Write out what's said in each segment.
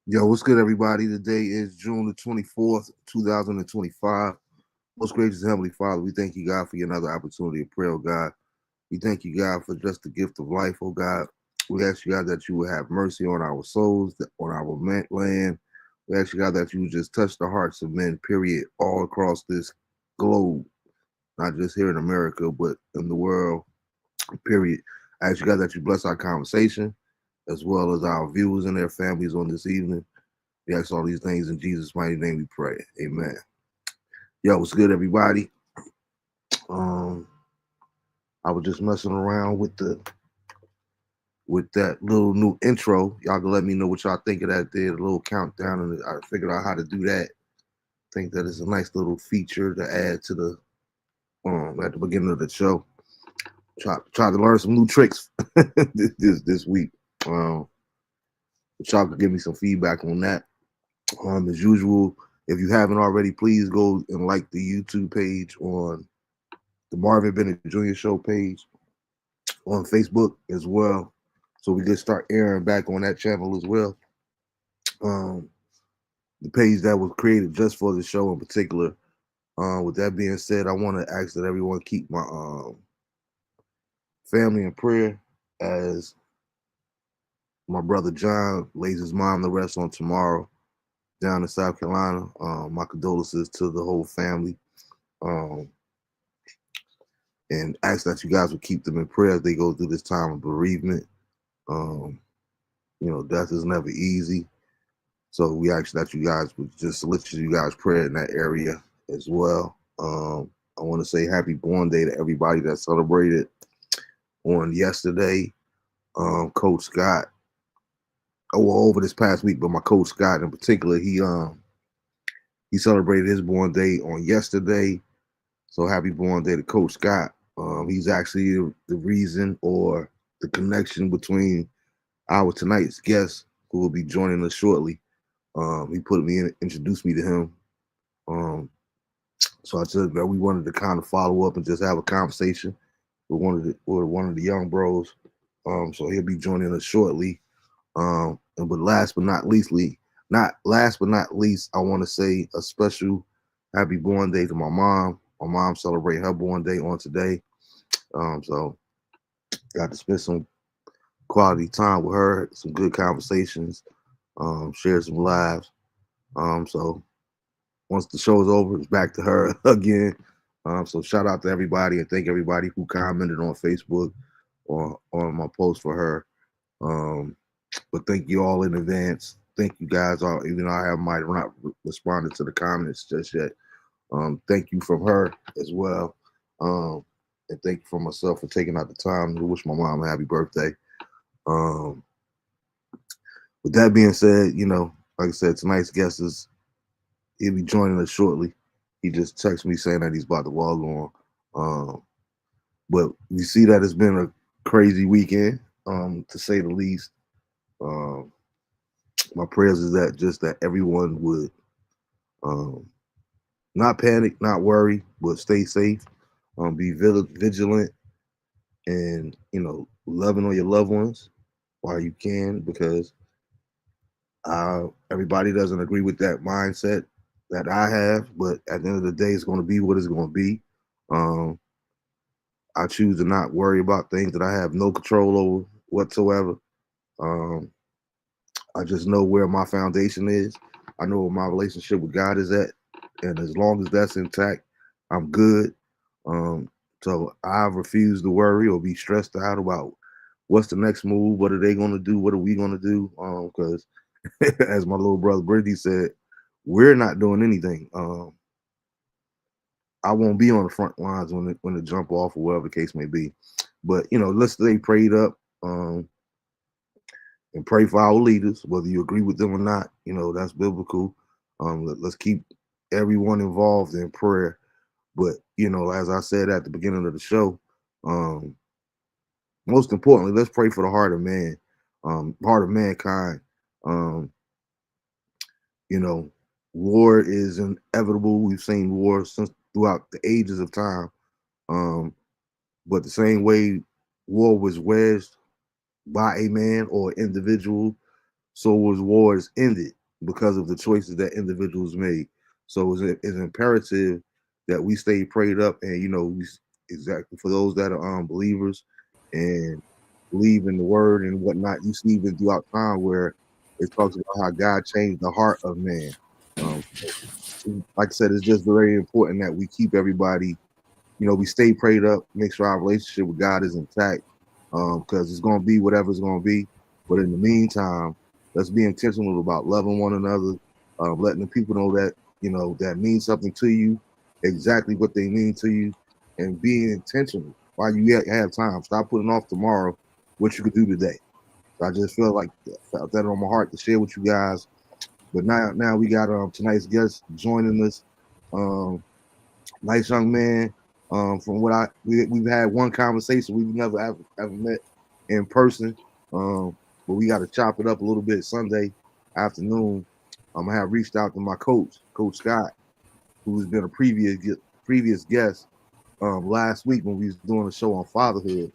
Yo, what's good, everybody? Today is June the 24th, 2025. Most gracious Heavenly Father, we thank you, God, for another opportunity of prayer, oh God. We thank you, God, for just the gift of life, oh God. We ask you, God, that you would have mercy on our souls, on our land. We ask you, God, that you would just touch the hearts of men, period, all across this globe, not just here in America, but in the world, period. I ask you, God, that you bless our conversation, as well as our viewers and their families on this evening. We ask all these things in Jesus' mighty name we pray. Amen. Yo, what's good, everybody? I was just messing around with that little new intro. Y'all can let me know what y'all think of that there, a little countdown, and I figured out how to do that. I think that is a nice little feature to add to the at the beginning of the show. Try to learn some new tricks this week. Y'all can give me some feedback on that. As usual, if you haven't already, please go and like the YouTube page on the Marvin Bennett Jr. Show page on Facebook as well, so we can start airing back on that channel as well. The page that was created just for the show in particular. With that being said, I want to ask that everyone keep my family in prayer as my brother John lays his mom to rest on tomorrow down in South Carolina. My condolences to the whole family. And ask that you guys would keep them in prayer as they go through this time of bereavement. Death is never easy. So we ask that you guys would just solicit you guys' prayer in that area as well. I want to say happy born day to everybody that celebrated on yesterday. Coach Scott, over this past week, but my coach Scott in particular, he celebrated his born day on yesterday. So happy born day to Coach Scott. He's actually the reason or the connection between our tonight's guest, who will be joining us shortly. He introduced me to him. So I said that we wanted to kind of follow up and just have a conversation with one of the young bros. So he'll be joining us shortly. But last but not least, I want to say a special happy born day to my mom. My mom celebrated her born day on today. So got to spend some quality time with her, some good conversations, share some laughs. So once the show's over, it's back to her again. So shout out to everybody and thank everybody who commented on Facebook or on my post for her. But thank you all in advance. Thank you guys all, even though I might have not responded to the comments just yet. Thank you from her as well. And thank you from myself for taking out the time to wish my mom a happy birthday. With that being said, like I said, tonight's guest he'll be joining us shortly. He just texted me saying that he's about to log on. But we see that it's been a crazy weekend, to say the least. My prayers is that everyone would not panic, not worry, but stay safe. Be vigilant, and loving on your loved ones while you can, because everybody doesn't agree with that mindset that I have. But at the end of the day, it's going to be what it's going to be. I choose to not worry about things that I have no control over whatsoever. I just know where my foundation is. I know where my relationship with God is at. And as long as that's intact, I'm good. So I refuse to worry or be stressed out about what's the next move. What are they going to do? What are we going to do? Because as my little brother Brittany said, we're not doing anything. I won't be on the front lines when the jump off or whatever the case may be. But let's stay prayed up and pray for our leaders, whether you agree with them or not. That's biblical. Let's keep everyone involved in prayer. But as I said at the beginning of the show, most importantly, let's pray for the heart of man, heart of mankind. Um, war is inevitable. We've seen war since throughout the ages of time. Um, but the same way war was wedged by a man or individual, so was wars ended because of the choices that individuals made. So it's imperative that we stay prayed up, and exactly for those that are believers and believe in the word and whatnot. You see even throughout time where it talks about how God changed the heart of man. Um, like I said, it's just very important that we keep everybody, we stay prayed up, make sure our relationship with God is intact, because it's going to be whatever it's going to be. But in the meantime, let's be intentional about loving one another, letting the people know that, that means something to you, exactly what they mean to you, and being intentional while you have time. Stop putting off tomorrow what you could do today. So I just felt that on my heart to share with you guys. But now we got tonight's guest joining us. Um, nice young man. From what we've had one conversation, we've never ever met in person. But we got to chop it up a little bit Sunday afternoon. I have reached out to my Coach Scott, who's been a previous guest last week when we was doing a show on fatherhood,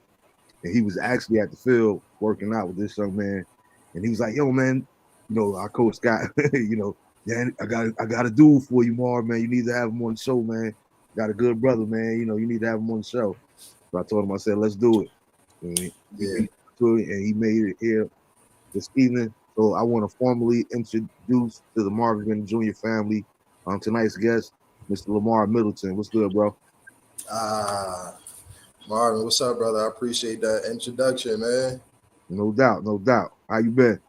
and he was actually at the field working out with this young man, and he was like, "Yo, man, our Coach Scott, yeah, I got a dude for you, Marvin, man. You need to have him on the show, man. Got a good brother, man. You need to have him on the show." So I told him, I said, "Let's do it." And he beat to it, and he made it here this evening. So I want to formally introduce to the Marvin Bennett Jr. family tonight's guest, Mr. Lamar Middleton. What's good, bro? Marvin, what's up, brother? I appreciate that introduction, man. No doubt, no doubt. How you been?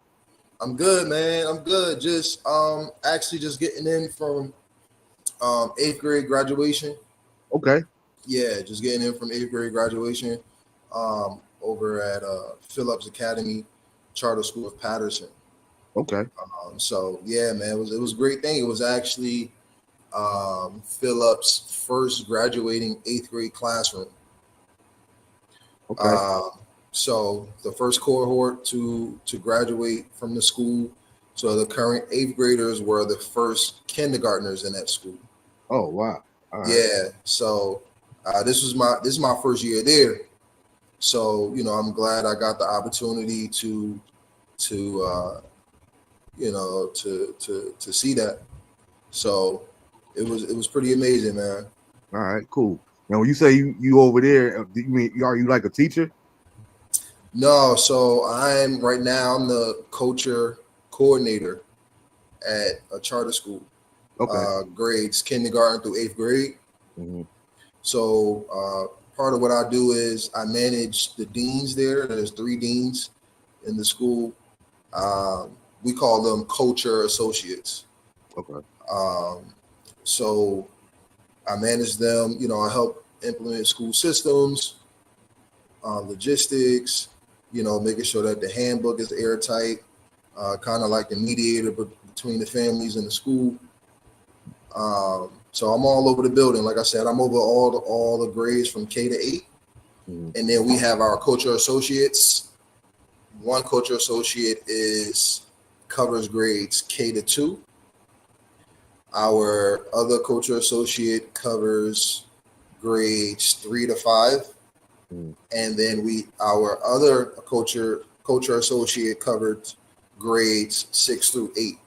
I'm good, man. I'm good. Just actually just getting in from 8th grade graduation. Okay. Yeah, just getting in from 8th grade graduation over at Phillips Academy Charter School of Patterson. Okay. So yeah, man, it was a great thing. It was actually Phillips' first graduating 8th grade classroom. Okay. Um, so the first cohort to graduate from the school. So the current 8th graders were the first kindergartners in that school. Oh wow. All right. Yeah. So this is my first year there. So I'm glad I got the opportunity to to see that. So it was pretty amazing, man. All right. Cool. Now, when you say you over there, do you mean are you like a teacher? No, so I'm the culture coordinator at a charter school, Okay. grades kindergarten through 8th grade. Mm-hmm. So part of what I do is I manage the deans there. There's 3 deans in the school. We call them culture associates. Okay. Um, so I manage them. I help implement school systems, logistics. Making sure that the handbook is airtight. Kind of like the mediator between the families and the school. So I'm all over the building. Like I said, I'm over all the grades from K to 8, Mm-hmm. and then we have our culture associates. One culture associate is covers grades K to 2. Our other culture associate covers grades 3 to 5, Mm-hmm. and then our other culture associate covered grades 6 through 8,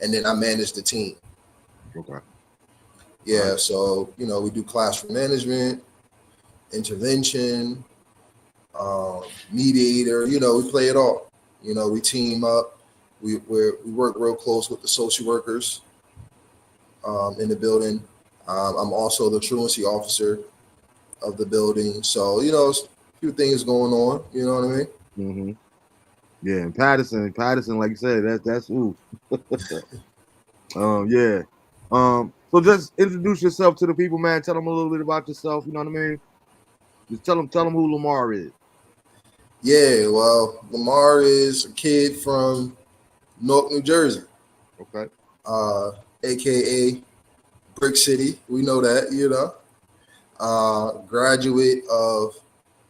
and then I manage the team. Okay. All right. Yeah, so we do classroom management, intervention, mediator. We play it all. We team up. We work real close with the social workers in the building. I'm also the truancy officer of the building. So, a few things going on, you know what I mean? Mm-hmm. Yeah, and Patterson, like you said, that's ooh. Yeah. So just introduce yourself to the people, man. Tell them a little bit about yourself. You know what I mean? Just tell them who Lamar is. Yeah, well, Lamar is a kid from Newark, New Jersey, Okay. aka Brick City. We know that, graduate of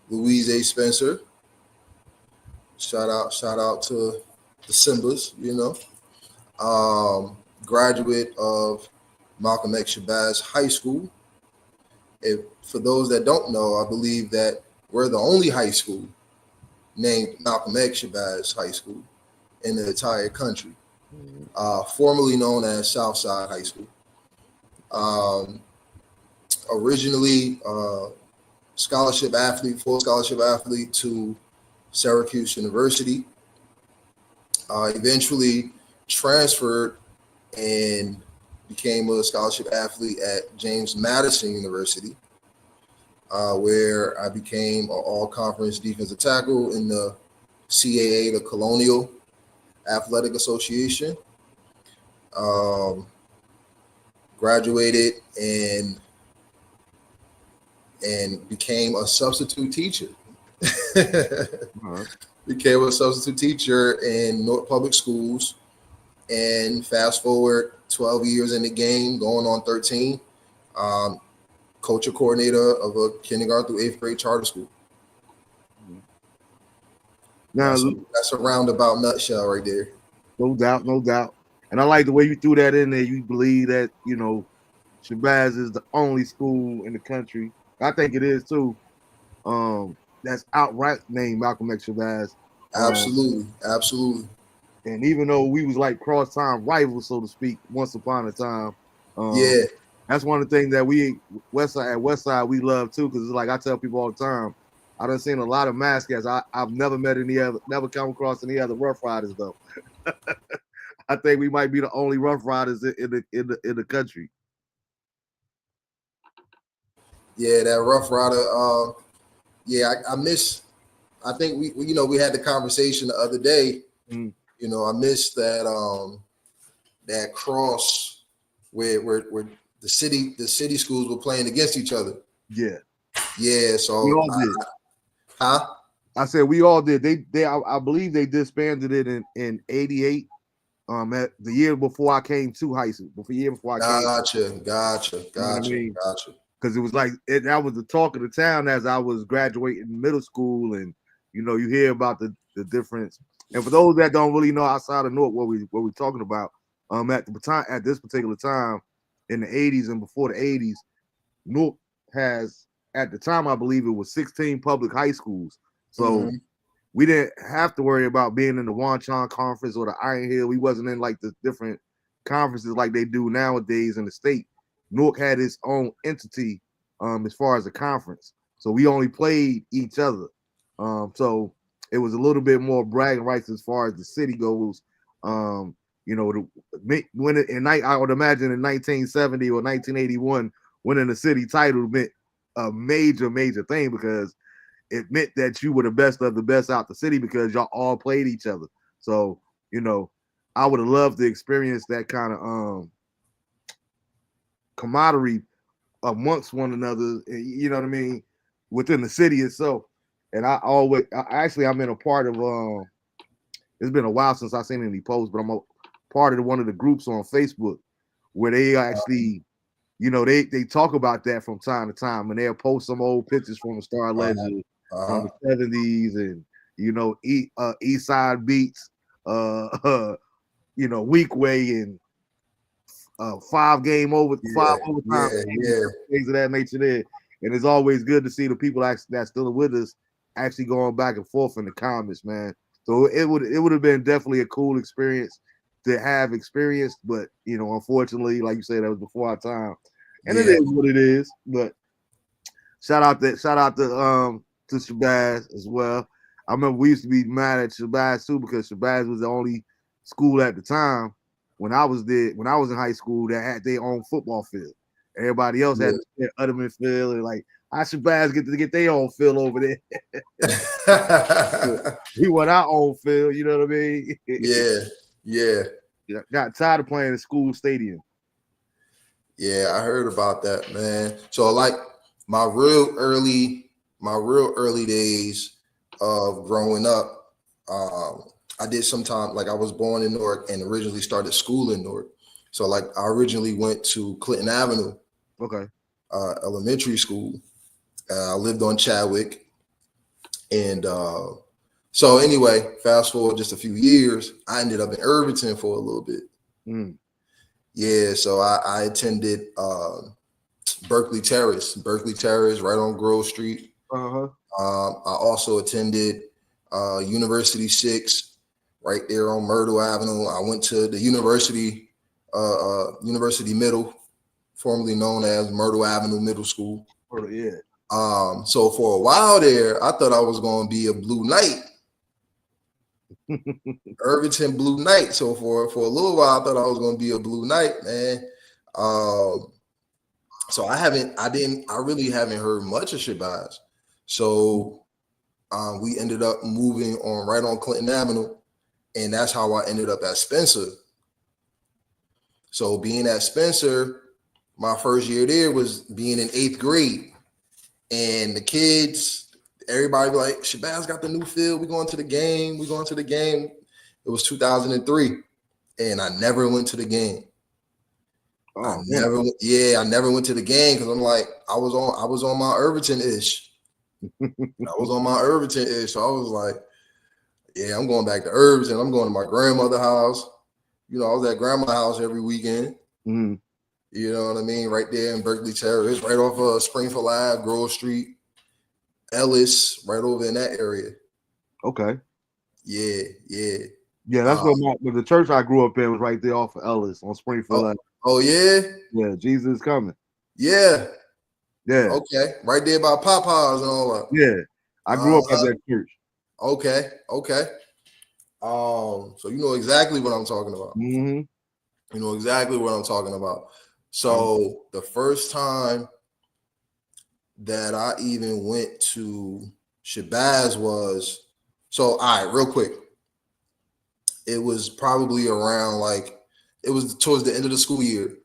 Louise A. Spencer. Shout out to the Simbas, Graduate of Malcolm X Shabazz High School. For those that don't know, I believe that we're the only high school named Malcolm X Shabazz High School in the entire country, Mm-hmm. formerly known as Southside High School. Um, Originally, full scholarship athlete to Syracuse University. Eventually transferred and became a scholarship athlete at James Madison University, where I became an all-conference defensive tackle in the CAA, the Colonial Athletic Association. Um, Graduated and became a substitute teacher. All right. Became a substitute teacher in North Public Schools, and fast forward 12 years in the game, going on 13. Um, Coach or coordinator of a kindergarten through 8th grade charter school. Now, That's a roundabout nutshell right there. no doubt, no doubt. And I like the way you threw that in there. You believe that, Shabazz is the only school in the country. I think it is too. That's outright named Malcolm X Shabazz. Absolutely. And even though we was like cross-time rivals, so to speak, once upon a time, Yeah, that's one of the things that we Westside we love too, because it's like I tell people all the time, I done seen a lot of mascots. I've never met never come across any other Rough Riders though. I think we might be the only Rough Riders in the country. yeah, that Rough Rider. Yeah, I miss. I think we had the conversation the other day. Mm. I missed that cross where the city schools were playing against each other. Yeah, Yeah, we so all did. huh? I said we all did. I believe they disbanded it in '88. At the year before I came to high school, before I came. Gotcha. You know what I mean? Gotcha. Because it was like that was the talk of the town as I was graduating middle school, and you hear about the difference. And for those that don't really know outside of North what we're talking about, at this particular time in the '80s and before the '80s, North has at the time I believe it was 16 public high schools. So we didn't have to worry about being in the Wanchon Conference or the Iron Hill. We wasn't in like the different conferences like they do nowadays in the state. Newark had its own entity as far as a conference. So we only played each other. So it was a little bit more bragging rights as far as the city goes. When I would imagine in 1970 or 1981, winning the city title meant a major thing because it meant that you were the best of the best out the city because y'all all played each other. So, I would have loved to experience that kind of camaraderie amongst one another, you know what I mean, within the city itself. And I'm in a part of it's been a while since I've seen any posts, but I'm a part of one of the groups on Facebook where they actually they talk about that from time to time, and they'll post some old pictures from the Star Legend from the '70s, and East Side Beats, Weekway, and 5 overtime things of that nature there. And it's always good to see the people that's still with us actually going back and forth in the comments, man. So it would have been definitely a cool experience to have experienced, but unfortunately, like you said, that was before our time. And it is what it is. But shout out to Shabazz as well. I remember we used to be mad at Shabazz too because Shabazz was the only school at the time when I was in high school that had their own football field. Everybody else had their Utterman field, and like How Shabazz get their own field over there? We want our own field. You know what I mean? Yeah. Got tired of playing in school stadium. Yeah, I heard about that, man. So like my real early days of growing up, I did sometime like I was born in Newark and originally started school in Newark. So like I originally went to Clinton Avenue, Okay. elementary school. I lived on Chadwick, and so anyway, fast forward just a few years, I ended up in Irvington for a little bit. Mm. Yeah, so I attended Berkeley Terrace, right on Grove Street. Uh-huh. I also attended University 6, right there on Myrtle Avenue. I went to the University Middle, formerly known as Myrtle Avenue Middle School. Yeah. So for a while there, I thought I was going to be a Blue Knight. Irvington Blue Knight. So for a little while, I thought I was going to be a Blue Knight, man. So I really haven't heard much of Shabazz. So we ended up moving on right on Clinton Avenue, and that's how I ended up at Spencer. So being at Spencer, my first year there was being in 8th grade, and the kids, everybody be like, Shabazz got the new field. We're going to the game. It was 2003, and I never went to the game. I never went to the game because I'm like, I was on my Irvington-ish. So I was like, yeah, I'm going back to Irvington. I'm going to my grandmother's house. You know, I was at grandma's house every weekend. Mm. You know what I mean? Right there in Berkeley Terrace, right off of Springfield Ave, Grove Street, Ellis, right over in that area. Okay. Yeah. Yeah, that's what the church I grew up in was right there off of Ellis on Springfield Ave. Oh yeah? Yeah, Jesus is coming. Yeah. Yeah. Okay. Right there by Popeyes and all that. Yeah. I grew up at that church. Okay. So you know exactly what I'm talking about. Mm-hmm. You know exactly what I'm talking about. So the first time that I even went to Shabazz was, so all right, real quick. It was probably around it was towards the end of the school year.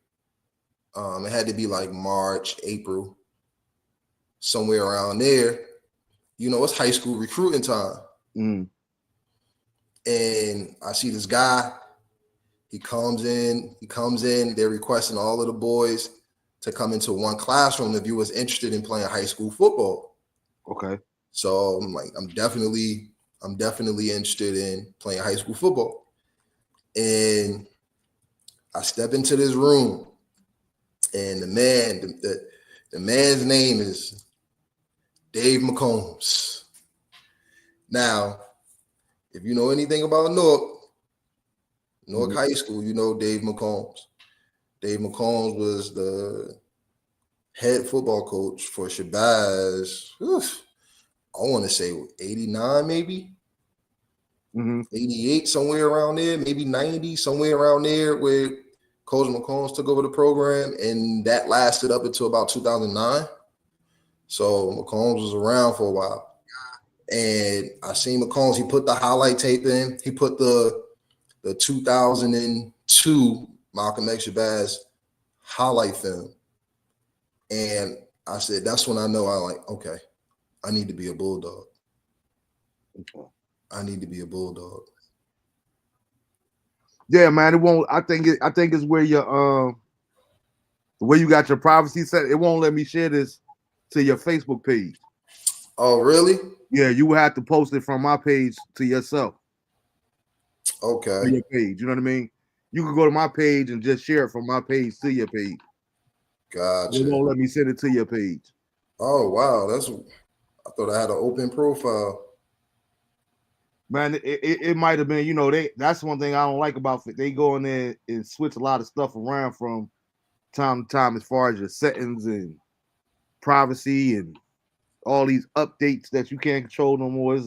It had to be like March, April, somewhere around there. You know, it's high school recruiting time. Mm. And I see this guy. He comes in. They're requesting all of the boys to come into one classroom if you was interested in playing high school football. Okay. So I'm like, I'm definitely interested in playing high school football. And I step into this room, and the man's name is Dave McCombs. Now, if you know anything about Newark High School, you know Dave McCombs. Dave McCombs was the head football coach for Shabazz. I want to say 89, maybe 88, somewhere around there, maybe 90, somewhere around there, where Coach McCombs took over the program, and that lasted up until about 2009. So McCombs was around for a while. And I seen McCombs, he put the highlight tape in. He put the 2002 Malcolm X Shabazz highlight film. And I said, that's when I know okay, I need to be a Bulldog. Okay. I need to be a Bulldog. Yeah, man. It won't. I think it's where your the way you got your privacy set. It won't let me share this to your Facebook page. Oh, really? Yeah, you would have to post it from my page to yourself. Okay. To your page. You know what I mean? You can go to my page and just share it from my page to your page. Gotcha. It won't let me send it to your page. Oh, wow. I thought I had an open profile. Man, it might have been, you know, that's one thing I don't like about it. They go in there and switch a lot of stuff around from time to time as far as your settings and privacy and all these updates that you can't control no more.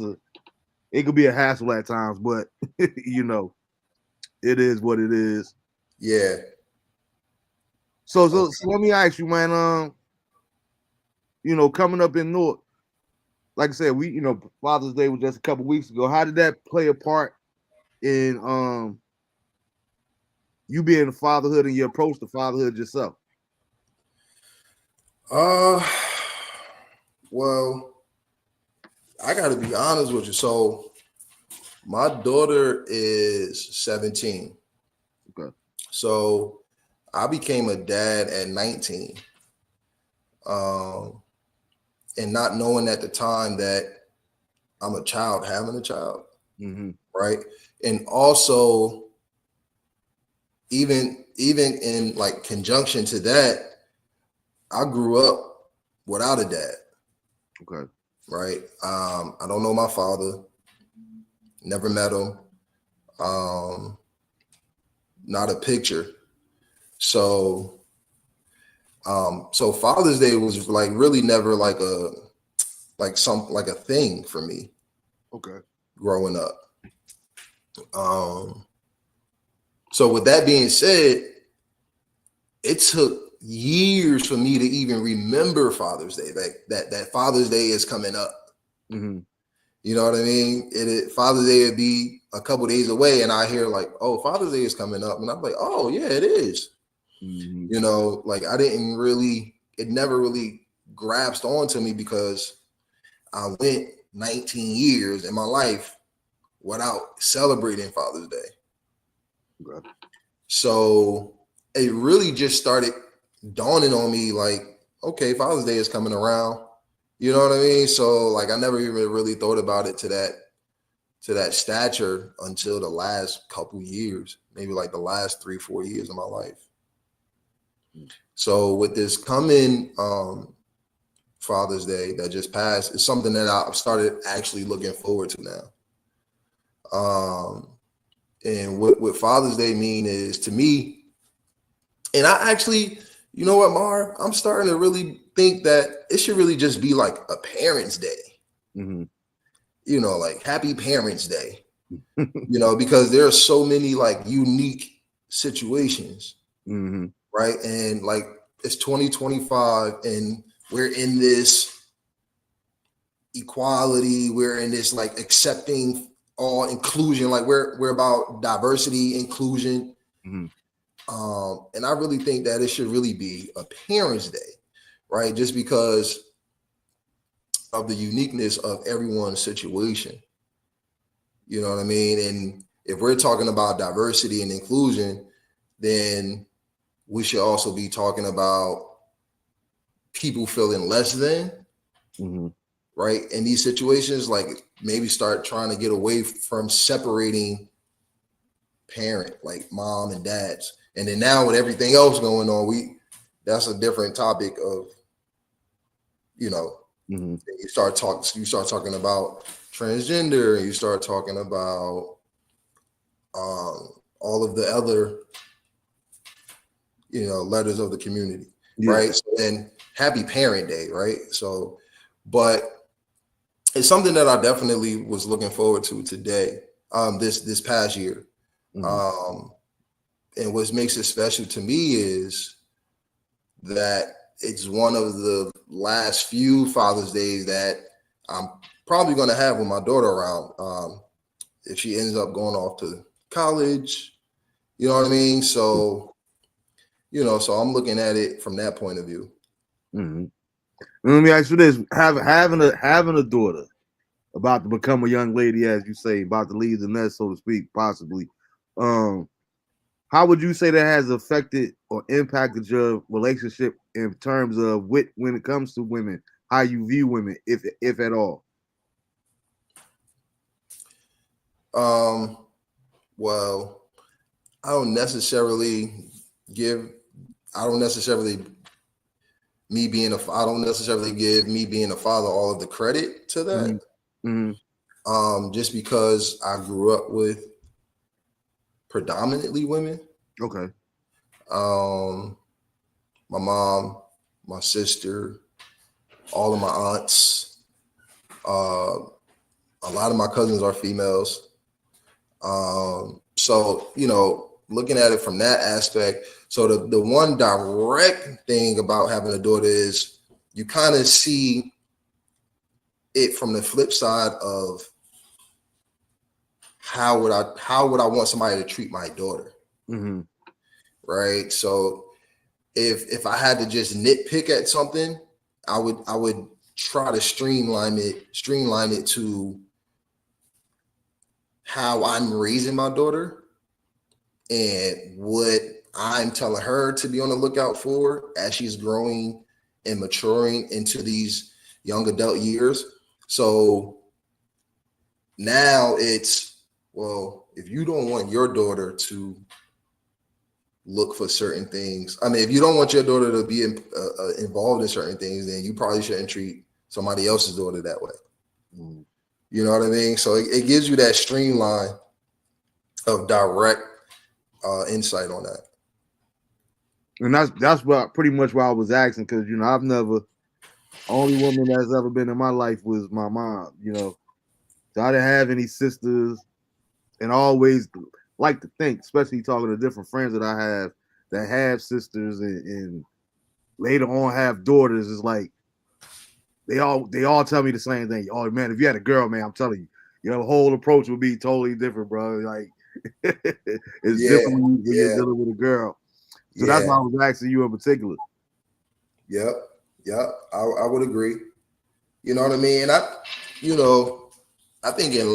It could be a hassle at times, but you know, it is what it is. Yeah. So let me ask you, man, coming up in North, like I said, Father's Day was just a couple weeks ago. How did that play a part in you being a fatherhood and your approach to fatherhood yourself? Well, I got to be honest with you. So my daughter is 17. Okay. So I became a dad at 19. And not knowing at the time that I'm a child having a child. Mm-hmm. Right. And also, even in like conjunction to that, I grew up without a dad. Okay. Right. I don't know my father, never met him. Not a picture. So so Father's Day was like really never like a thing for me. Okay. Growing up. So with that being said, it took years for me to even remember Father's Day. Like that Father's Day is coming up. Mm-hmm. You know what I mean? Father's Day would be a couple days away, and I hear like, "Oh, Father's Day is coming up," and I'm like, "Oh yeah, it is." Mm-hmm. Like it never really grasped onto me because I went 19 years in my life without celebrating Father's Day. Okay. So it really just started dawning on me like, okay, Father's Day is coming around. You know what I mean? So like I never even really thought about it to that stature until the last couple years, maybe like the last 3-4 years of my life. So with this coming Father's Day that just passed, it's something that I've started actually looking forward to now. And what Father's Day mean is to me, and I actually, you know what, Mar, I'm starting to really think that it should really just be like a Parents' Day. Mm-hmm. Like Happy Parents' Day. Because there are so many like unique situations, Mm-hmm. right? And like it's 2025, and we're in this equality. We're in this like accepting all inclusion. Like we're about diversity, inclusion. Mm-hmm. And I really think that it should really be a Parents' Day, right? Just because of the uniqueness of everyone's situation. You know what I mean? And if we're talking about diversity and inclusion, then we should also be talking about people feeling less than, Mm-hmm. right? In these situations, like maybe start trying to get away from separating parent, like mom and dads. And then now with everything else going on, that's a different topic of, Mm-hmm. you start talking about transgender, and you start talking about all of the other, letters of the community, Yeah. right? So then Happy Parent Day, right? So, but it's something that I definitely was looking forward to today, this past year. Mm-hmm. And what makes it special to me is that it's one of the last few Father's Days that I'm probably going to have with my daughter around. If she ends up going off to college, you know what I mean? So, so I'm looking at it from that point of view. Mm-hmm. Let me ask you this: having a daughter, about to become a young lady, as you say, about to leave the nest, so to speak, possibly. How would you say that has affected or impacted your relationship in terms of when it comes to women, how you view women, if at all? Well, I don't necessarily give. I don't necessarily I don't necessarily give me being a father all of the credit to that. Mm-hmm. Just because I grew up with predominantly women. Okay. My mom, my sister, all of my aunts, a lot of my cousins are females. So, looking at it from that aspect, so the one direct thing about having a daughter is you kind of see it from the flip side of how would I want somebody to treat my daughter, Mm-hmm. right? So if I had to just nitpick at something, I would try to streamline it to how I'm raising my daughter and what I'm telling her to be on the lookout for as she's growing and maturing into these young adult years. So now it's, well, if you don't want your daughter to look for certain things, I mean, if you don't want your daughter to be involved in certain things, then you probably shouldn't treat somebody else's daughter that way. Mm-hmm. You know what I mean? So it gives you that streamline of direct insight on that. And that's what pretty much why I was asking, because I've never, only woman that's ever been in my life was my mom. So I didn't have any sisters, and I always like to think, especially talking to different friends that I have that have sisters and later on have daughters, is like they all tell me the same thing. Oh man, if you had a girl, man, I'm telling you, your whole approach would be totally different, bro. Like it's Yeah, different when you're yeah, dealing with a girl. So that's yeah. why I was asking you in particular. Yep, yep. I would agree. You know what I mean? You know, I think in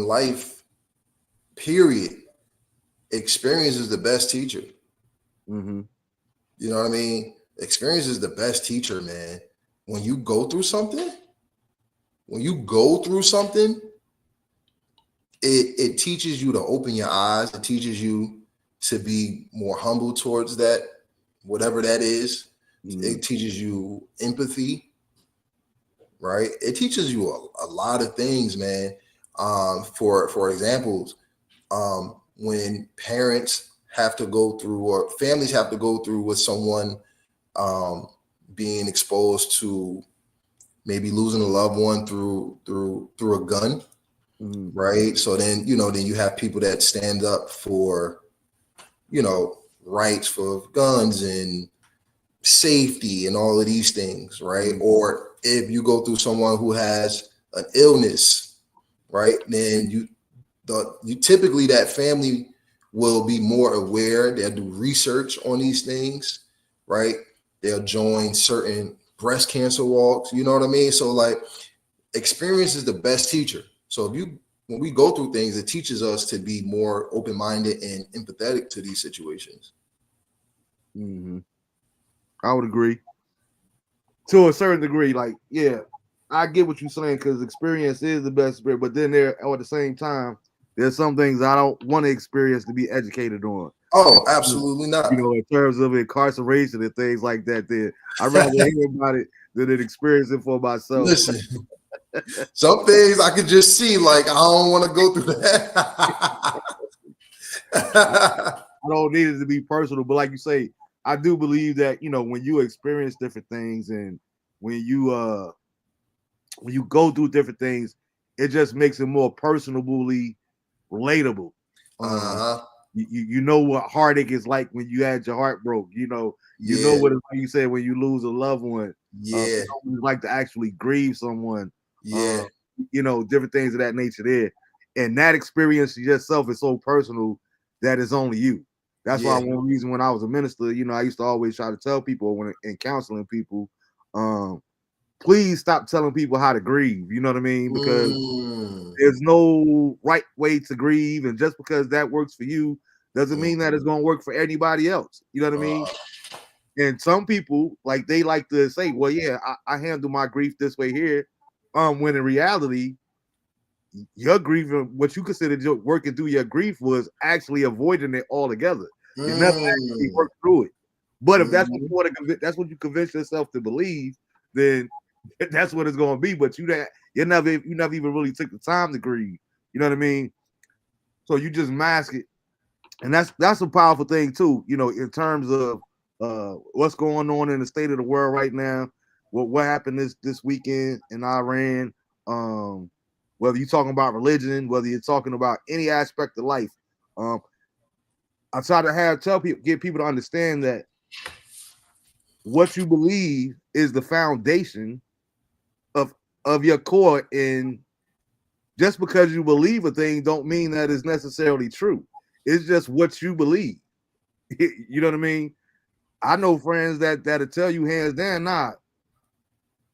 life, period, experience is the best teacher. Mm-hmm. You know what I mean? Experience is the best teacher, man. When you go through something, it teaches you to open your eyes. It teaches you to be more humble towards that, whatever that is. Mm-hmm. It teaches you empathy, right? It teaches you a lot of things, man. For examples, when parents have to go through, or families have to go through with someone um, being exposed to maybe losing a loved one through a gun, Mm-hmm. right? So then then you have people that stand up for rights for guns and safety and all of these things, right? Mm-hmm. Or if you go through someone who has an illness, right? Then you typically, that family will be more aware. They'll do research on these things, right? They'll join certain breast cancer walks. You know what I mean? So like, experience is the best teacher. So when we go through things, it teaches us to be more open-minded and empathetic to these situations. Mm-hmm. I would agree to a certain degree. Like, yeah, I get what you're saying, because experience is the best experience. But then there, at the same time, there's some things I don't want to experience to be educated on. Oh, absolutely not. In terms of incarceration and things like that. Then I'd rather hear about it than experience it for myself. Listen, some things I could just see, like, I don't want to go through that. I don't need it to be personal, but like you say, I do believe that when you experience different things, and when you go through different things, it just makes it more personably relatable. Uh-huh. You know what heartache is like when you had your heart broke. You know Yeah. what it's like, you said, when you lose a loved one. Yeah. You know what it's like to actually grieve someone. Yeah. Different things of that nature there. And that experience yourself is so personal that it's only you. That's why one reason when I was a minister, I used to always try to tell people when in counseling people, please stop telling people how to grieve. You know what I mean? Because there's no right way to grieve, and just because that works for you doesn't mean that it's going to work for anybody else. You know what I mean? And some people, like, they like to say, well, yeah, I handle my grief this way here. When in reality, your grief, what you considered working through your grief, was actually avoiding it altogether. You never actually worked through it. But if that's what you want to, that's what you convince yourself to believe, then that's what it's going to be. But you never even really took the time to grieve. You know what I mean? So you just mask it, and that's a powerful thing too. In terms of what's going on in the state of the world right now, what happened this weekend in Iran. Whether you're talking about religion, whether you're talking about any aspect of life, I try to get people to understand that what you believe is the foundation of your core, and just because you believe a thing don't mean that it's necessarily true. It's just what you believe. You know what I mean? I know friends that'll tell you hands down, nah,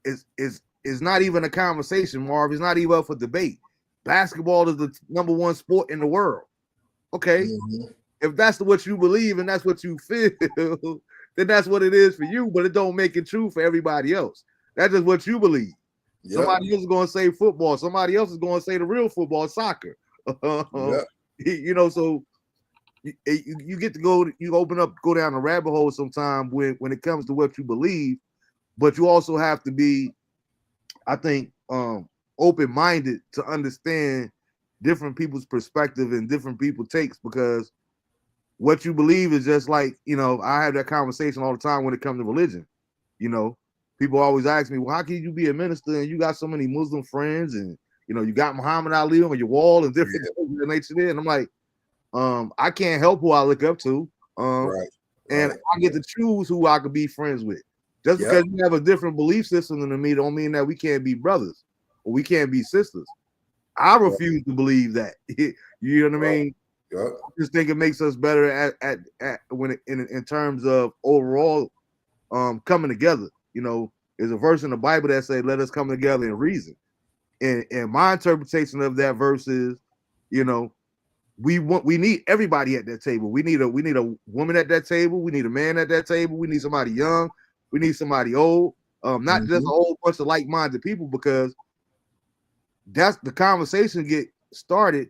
it's not even a conversation, Marv. It's not even up for debate. Basketball is the number one sport in the world. Okay. Mm-hmm. If that's what you believe and that's what you feel, then that's what it is for you, but it don't make it true for everybody else. That's just what you believe. Yep. Somebody else is going to say football. Somebody else is going to say the real football, soccer. Yep. You know, so you get to go, you go down a rabbit hole sometime when it comes to what you believe, but you also have to be, I think, open-minded to understand different people's perspective and different people's takes, because what you believe is just like, I have that conversation all the time when it comes to religion. People always ask me, well, how can you be a minister and you got so many Muslim friends, and you got Muhammad Ali on your wall and different things of nature there. And I'm like, I can't help who I look up to. And I get to choose who I could be friends with. Just because you have a different belief system than me don't mean that we can't be brothers or we can't be sisters. I refuse to believe that. You know what I mean? I just think it makes us better at when in terms of overall coming together. There's a verse in the Bible that says, "Let us come together and reason." And my interpretation of that verse is, we need everybody at that table. We need a woman at that table. We need a man at that table. We need somebody young. We need somebody old. Not just a whole bunch of like-minded people, because that's the conversation get started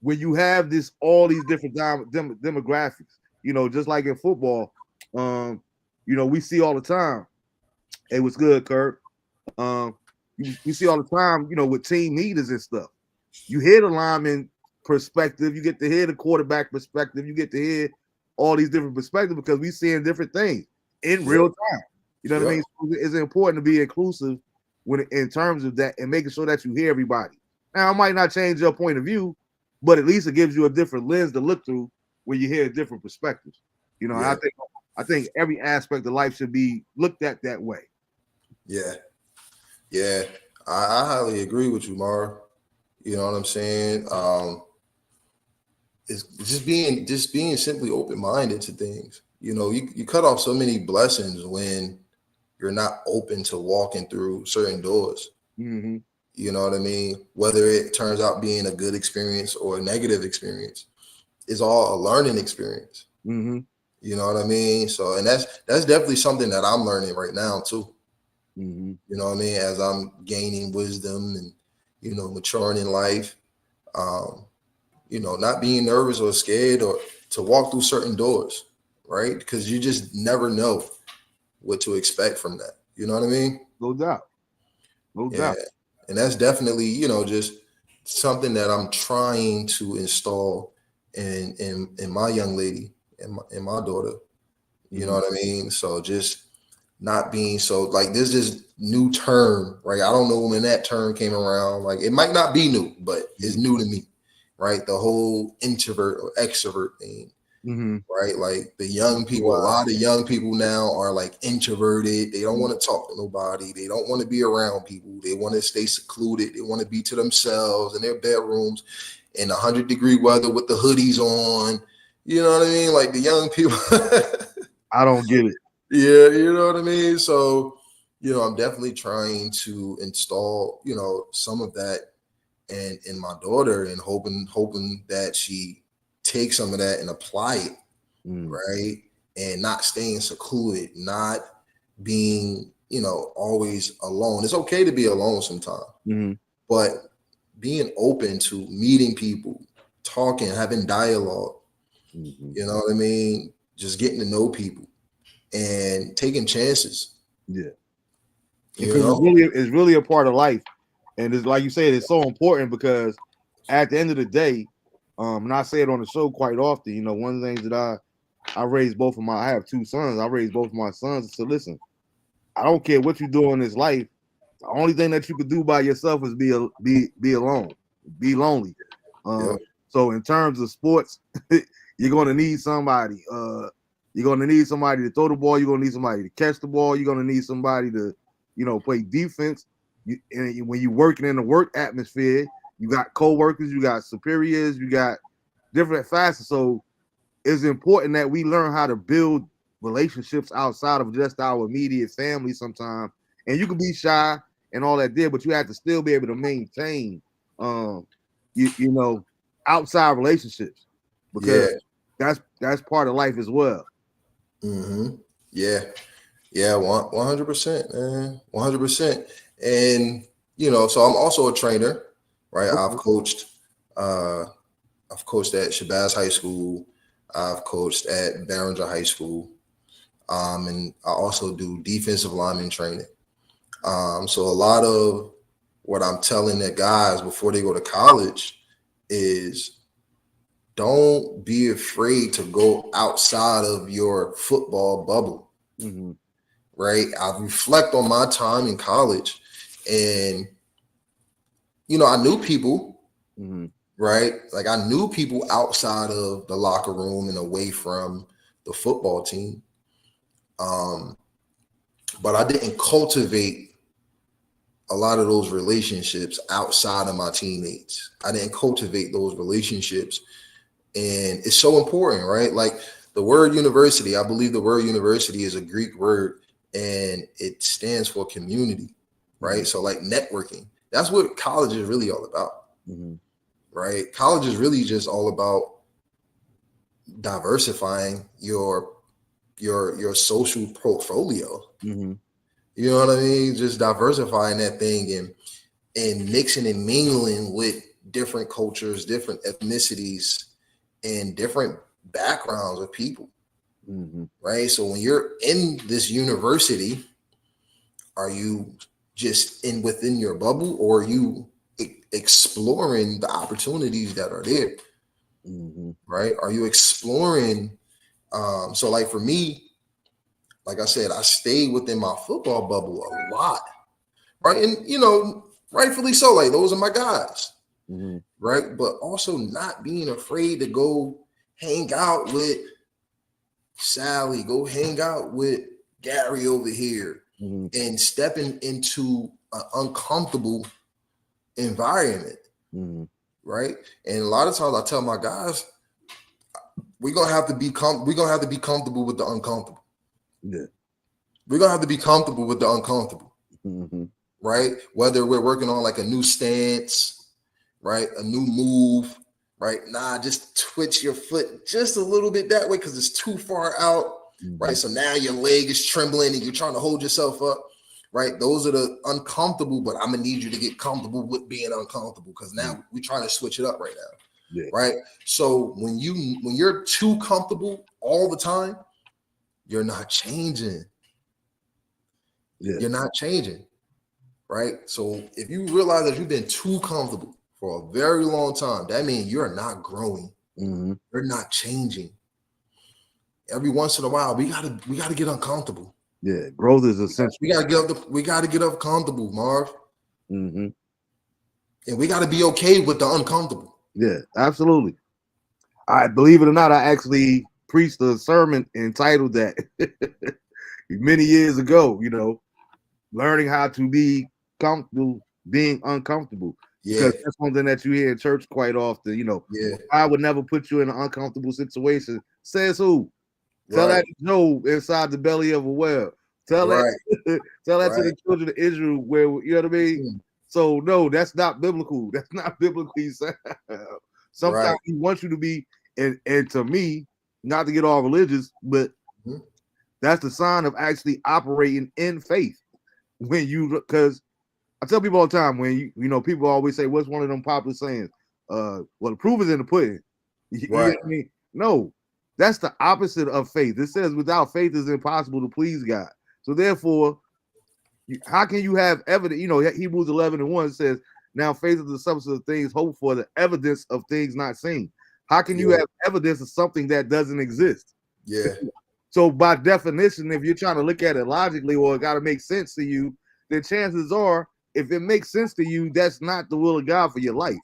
when you have all these different demographics. Just like in football, we see all the time. Hey, what's good, Kurt? You see all the time, with team leaders and stuff. You hear the lineman perspective, you get to hear the quarterback perspective, you get to hear all these different perspectives, because we seeing different things in real time. You know what I mean? So it's important to be inclusive in terms of that, and making sure that you hear everybody. Now, it might not change your point of view, but at least it gives you a different lens to look through when you hear different perspectives. I think every aspect of life should be looked at that way. Yeah, I highly agree with you, Marv. You know what I'm saying? It's just being simply open-minded to things. You cut off so many blessings when you're not open to walking through certain doors. Mm-hmm. You know what I mean? Whether it turns out being a good experience or a negative experience, it's all a learning experience. Mm-hmm. You know what I mean? So, and that's definitely something that I'm learning right now too. Mm-hmm. You know what I mean? As I'm gaining wisdom and, maturing in life, not being nervous or scared or to walk through certain doors, right? Because you just never know what to expect from that. You know what I mean? No doubt. And that's definitely, just something that I'm trying to install in my young lady and my daughter. You know what I mean? So just not being so like there's this new term, right? I don't know when that term came around. Like it might not be new, but it's new to me, right? The whole introvert or extrovert thing. Right, like the young people, a lot of young people now are like introverted. They don't want to talk to nobody. They don't want to be around people. They want to stay secluded. They want to be to themselves in their bedrooms in 100-degree weather with the hoodies on. You know what I mean? Like the young people. I don't get it. Yeah, you know what I mean? So, I'm definitely trying to install, some of that in my daughter, and hoping that she take some of that and apply it, right? And not staying secluded, not being, always alone. It's okay to be alone sometimes, but being open to meeting people, talking, having dialogue, you know what I mean? Just getting to know people and taking chances. Yeah. Because it's really a part of life. And it's like you said, it's so important, because at the end of the day, and I say it on the show quite often, one of the things that I raised I have two sons. I raised both of my sons and said, listen, I don't care what you do in this life. The only thing that you could do by yourself is be alone, be lonely. So in terms of sports, you're going to need somebody. You're gonna need somebody to throw the ball. You're gonna need somebody to catch the ball. You're gonna need somebody to, play defense. And when you're working in the work atmosphere, you got co-workers, you got superiors, you got different facets. So it's important that we learn how to build relationships outside of just our immediate family sometimes. And you can be shy and all that there, but you have to still be able to maintain outside relationships, because that's part of life as well. Mm-hmm. Yeah. Yeah, 100%, man. 100%. And so I'm also a trainer, right? Okay. I've coached at Shabazz High School. I've coached at Barringer High School. And I also do defensive lineman training. So a lot of what I'm telling the guys before they go to college is don't be afraid to go outside of your football bubble. Mm-hmm. Right? I reflect on my time in college, and I knew people, Mm-hmm. right? Like I knew people outside of the locker room and away from the football team. But I didn't cultivate a lot of those relationships outside of my teammates. I didn't cultivate those relationships. And it's so important, right? Like the word university, I believe the word university is a Greek word, and it stands for community, right? Mm-hmm. So like networking, that's what college is really all about, Mm-hmm. right? College is really just all about diversifying your social portfolio. Mm-hmm. You know what I mean? Just diversifying that thing and mixing and mingling with different cultures, different ethnicities, and different backgrounds of people. Mm-hmm. Right. So when you're in this university, are you just within your bubble, or are you exploring the opportunities that are there? Mm-hmm. Right. Are you exploring? So like for me, like I said, I stayed within my football bubble a lot. Right. And, rightfully so. Like those are my guys. Mm-hmm. Right. But also not being afraid to go hang out with Sally, go hang out with Gary over here, Mm-hmm. and stepping into an uncomfortable environment, Mm-hmm. right? And a lot of times I tell my guys, we're gonna have to be comfortable with the uncomfortable. Yeah. We're gonna have to be comfortable with the uncomfortable, Mm-hmm. right? Whether we're working on like a new stance, right, a new move, right? Just twitch your foot just a little bit that way because it's too far out. Mm-hmm. Right. So now your leg is trembling and you're trying to hold yourself up. Right. Those are the uncomfortable, but I'm gonna need you to get comfortable with being uncomfortable, because now we're trying to switch it up right now. Yeah. Right. So when you're too comfortable all the time, you're not changing. Yeah. You're not changing. Right. So if you realize that you've been too comfortable for a very long time, that means you're not growing. Mm-hmm. You're not changing. Every once in a while, we gotta get uncomfortable. Yeah, growth is essential. We gotta get uncomfortable, Marv. Mm-hmm. And we gotta be okay with the uncomfortable. Yeah, absolutely. I believe it or not, I actually preached a sermon entitled that many years ago. Learning how to be comfortable being uncomfortable. Yeah. Because that's something that you hear in church quite often. Yeah. I would never put you in an uncomfortable situation. Says who? Tell that to Job inside the belly of a whale. Tell that to the children of Israel, where you know what I mean? Mm-hmm. So no, that's not biblical. That's not biblically sound. Sometimes he wants you to be, and to me, not to get all religious, but that's the sign of actually operating in faith. Because I tell people all the time, when people always say, what's one of them popular sayings? Well, the proof is in the pudding. You know what I mean? No, that's the opposite of faith. It says without faith it's impossible to please God. So therefore, how can you have evidence? Hebrews 11:1 says, now faith is the substance of things hoped for, the evidence of things not seen. How can you have evidence of something that doesn't exist? Yeah. So by definition, if you're trying to look at it logically, or it got to make sense to you, then chances are, if it makes sense to you, that's not the will of God for your life.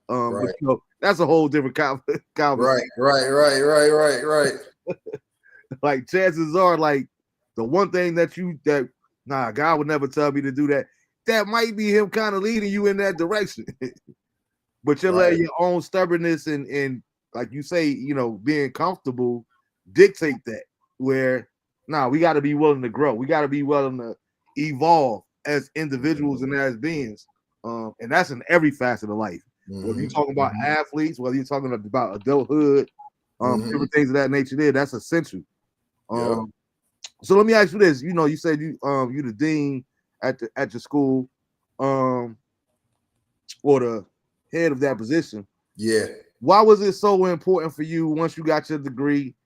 But that's a whole different conversation. Right. like chances are, like the one thing that God would never tell me to do that. That might be him kind of leading you in that direction. But you're letting your own stubbornness and like you say, being comfortable dictate that. Where we got to be willing to grow. We got to be willing to evolve as individuals and as beings. And that's in every facet of life. Whether you're talking about athletes, whether you're talking about adulthood, different things of that nature, that's essential. So let me ask you this: you said you the dean at your school, or the head of that position. Yeah. Why was it so important for you once you got your degree?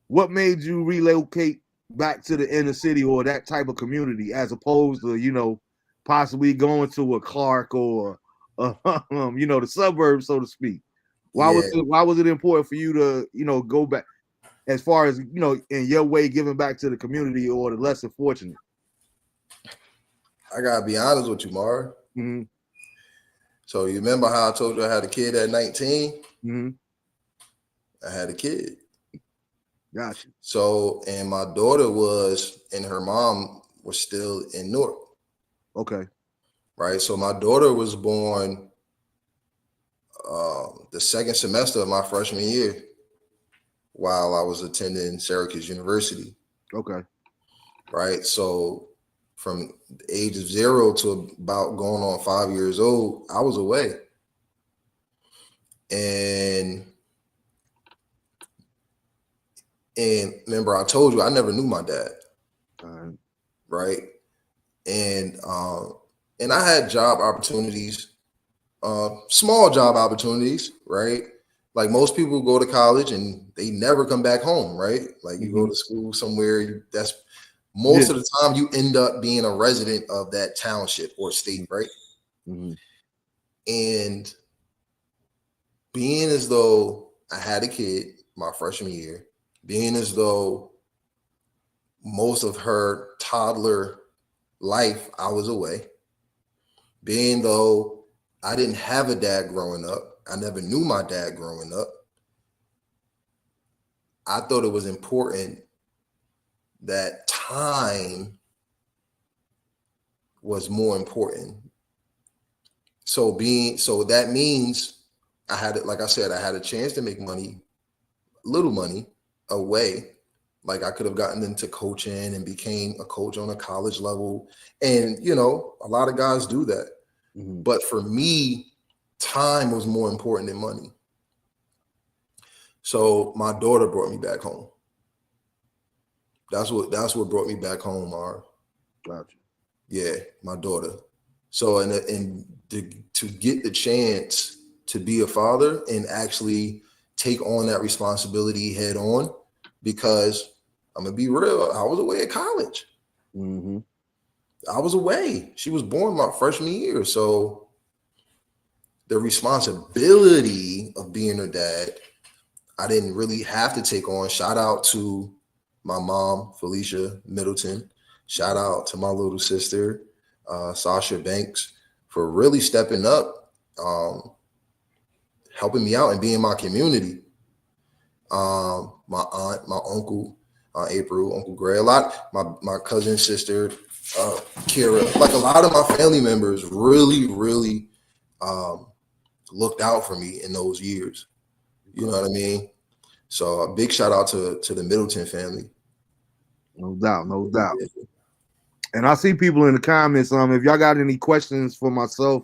What made you relocate back to the inner city or that type of community, as opposed to possibly going to a Clark or the suburbs, so to speak? Why was it important for you to go back, as far as in your way, giving back to the community or the less fortunate? I gotta be honest with you, Marv. Mm-hmm. So you remember how I told you I had a kid at 19? Mm-hmm. I had a kid. Gotcha. So, and my daughter and her mom was still in Newark. Okay. Right. So my daughter was born the second semester of my freshman year while I was attending Syracuse University. Okay. Right. So from the age of 0 to about going on 5 years old, I was away. And remember, I told you I never knew my dad. Right. And I had job opportunities, small job opportunities, right? Like most people go to college and they never come back home, right? Like you go to school somewhere, that's most of the time you end up being a resident of that township or state, right? And being as though I had a kid my freshman year, being as though most of her toddler life I was away, being though I didn't have a dad growing up, I never knew my dad growing up, I thought it was important that time was more important. So that means I had it, like I said, I had a chance to make money, little money away. Like I could have gotten into coaching and became a coach on a college level. And, a lot of guys do that. But for me, time was more important than money. So my daughter brought me back home. That's what brought me back home, Marv. Gotcha. Yeah, my daughter. So and to get the chance to be a father and actually take on that responsibility head on, because I'm gonna be real, I was away at college. I was away. She was born my freshman year, so the responsibility of being her dad, I didn't really have to take on. Shout out to my mom, Felicia Middleton. Shout out to my little sister, Sasha Banks, for really stepping up, helping me out and being my community. My aunt, my uncle, April, Uncle Gray, my cousin, sister, Kira, like a lot of my family members really, really looked out for me in those years. You know what I mean? So a big shout out to the Middleton family. No doubt. And I see people in the comments. If y'all got any questions for myself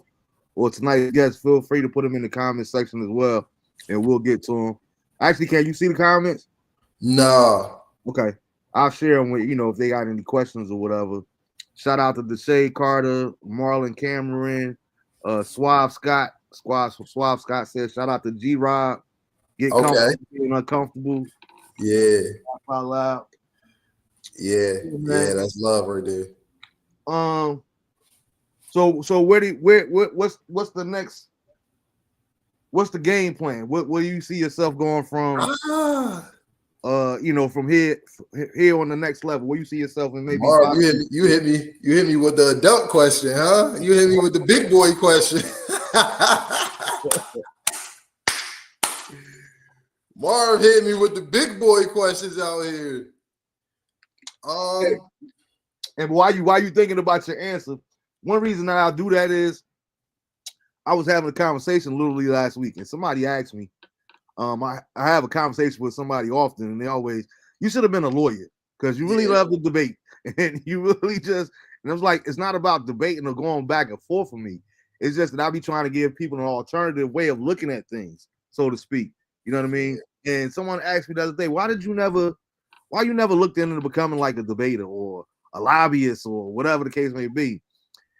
or tonight's guests, feel free to put them in the comment section as well, and we'll get to them. Actually, can you see the comments? No. Okay. I'll share them with, if they got any questions or whatever. Shout out to Deshae Carter, Marlon Cameron, Suave Scott. Suave Scott says, shout out to G-Rob. Get comfortable being uncomfortable. Yeah. Out loud. Yeah, that's love right there. So what's the next? What's the game plan? What do you see yourself going from? From here on the next level. Where you see yourself in maybe? Marv, you hit me with the adult question, huh? You hit me with the big boy question. Marv hit me with the big boy questions out here. Um, And while you thinking about your answer, one reason that I'll do that is I was having a conversation literally last week, and somebody asked me. I have a conversation with somebody often, and they always, you should have been a lawyer because you really yeah, love the debate, and you really just. And I was like, it's not about debating or going back and forth for me. It's just that I be trying to give people an alternative way of looking at things, so to speak. You know what I yeah. mean? And someone asked me the other day, why you never looked into becoming like a debater or a lobbyist or whatever the case may be?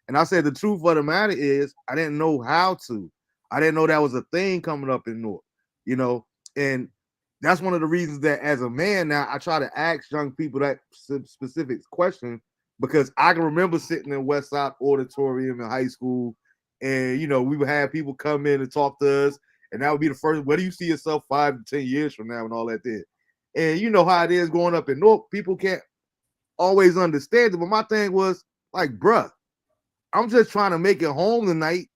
And I said the truth of the matter is I didn't know how to. I didn't know that was a thing coming up in North, you know, and that's one of the reasons that as a man now I try to ask young people that specific question because I can remember sitting in West Side Auditorium in high school, and we would have people come in and talk to us, and that would be the first. Where do you see yourself 5 to 10 years from now, and all that there? And you know how it is growing up in North. People can't always understand it, but my thing was like, bruh, I'm just trying to make it home tonight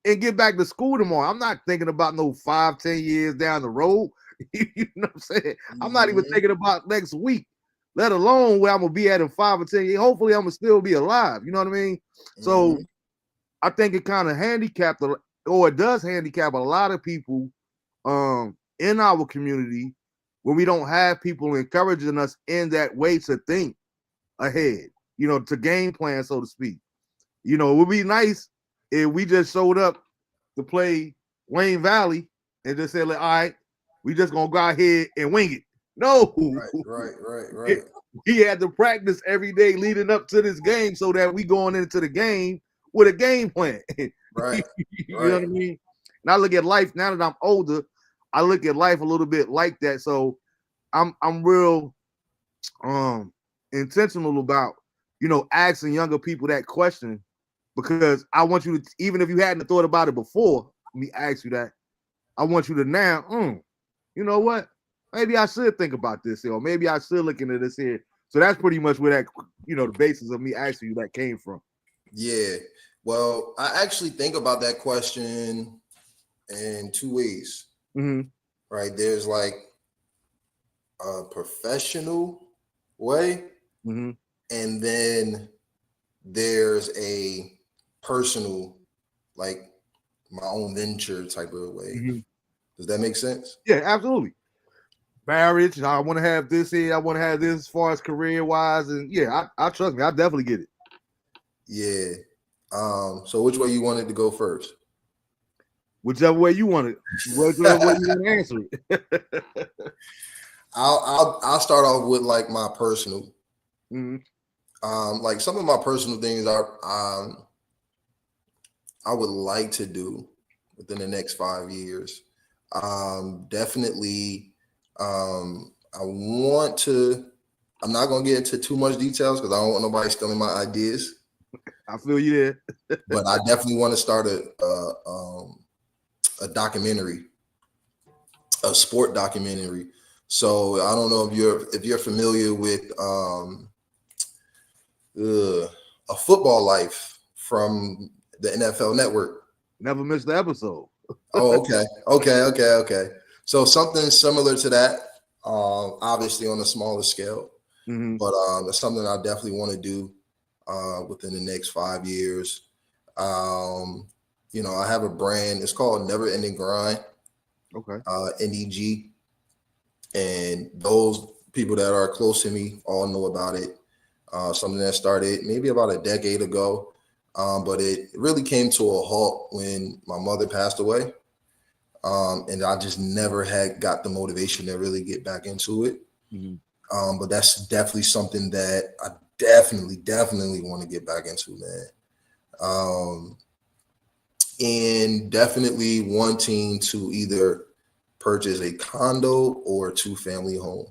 and get back to school tomorrow. I'm not thinking about no 5, 10 years down the road. You know what I'm saying? I'm not even Mm-hmm. thinking about next week, let alone where I'm gonna be at in 5 or 10 years. Hopefully, I'm gonna still be alive. You know what I mean? So Mm-hmm. I think it kind of handicapped, or it does handicap a lot of people in our community when we don't have people encouraging us in that way to think ahead, to game plan, so to speak. It would be nice if we just showed up to play Wayne Valley and just said, like, all right, we just gonna go out here and wing it. No, Right. we had to practice every day leading up to this game so that we going into the game with a game plan. Right. You know what I mean? And I look at life now that I'm older. I look at life a little bit like that. So I'm real intentional about asking younger people that question because I want you to, even if you hadn't thought about it before me ask you that, I want you to now, you know what? Maybe I should think about this here, or maybe I should look into this here. So that's pretty much where that, the basis of me asking you that came from. Yeah. Well, I actually think about that question in two ways, Mm-hmm. right? There's like a professional way, Mm-hmm. and then there's a personal, like my own venture type of way. Mm-hmm. Does that make sense? Yeah, absolutely. Marriage, I want to have this here, I want to have this as far as career wise, and yeah, I trust me, I definitely get it. Yeah. So which way you wanted to go first? Whichever way you want it, whichever way you want to answer it. I'll start off with like my personal. Mm-hmm. Like some of my personal things are I would like to do within the next 5 years. Definitely, I want to. I'm not gonna get into too much details because I don't want nobody stealing my ideas. I feel you there. But I definitely want to start a documentary, a sport documentary. So I don't know if you're familiar with a football life from the NFL Network. Never missed the episode. Oh, okay. So something similar to that, obviously on a smaller scale, Mm-hmm. but it's something I definitely want to do within the next 5 years. I have a brand. It's called Never Ending Grind, Okay. NEG, and those people that are close to me all know about it. Something that started maybe about a decade ago, but it really came to a halt when my mother passed away. And I just never had got the motivation to really get back into it. Mm-hmm. But that's definitely something that I definitely want to get back into, man. And definitely wanting to either purchase a condo or a 2-family home.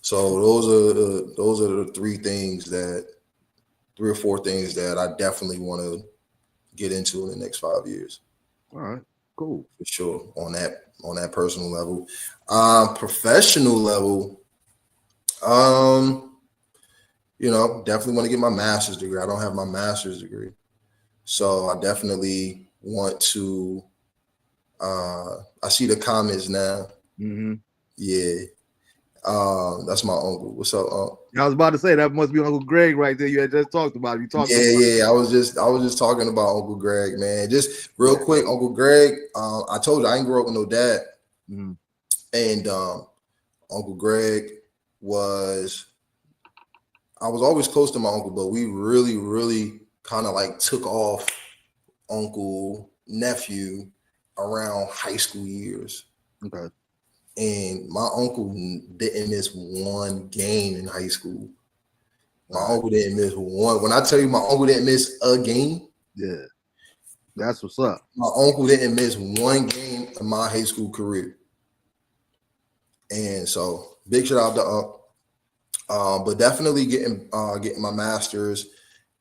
So those are the three or four things that I definitely want to get into in the next 5 years. All right. Cool. For sure on that personal level. Professional level, definitely want to get my master's degree. I don't have my master's degree, so I definitely want to. I see the comments now. Mm-hmm. Yeah, That's my uncle. What's up, I was about to say that must be Uncle Greg right there. You had just talked about it. You talked Yeah, about yeah. I was just talking about Uncle Greg, man. Just real quick, Uncle Greg. I told you I ain't grew up with no dad, Mhm. and Uncle Greg was. I was always close to my uncle, but we really, really kind of like took off uncle nephew around high school years. Okay. And my uncle didn't miss one game in high school. My All right. uncle didn't miss one. When I tell you my uncle didn't miss a game, Yeah. That's what's up. my uncle didn't miss one game in my high school career. And so big shout out to but definitely getting my master's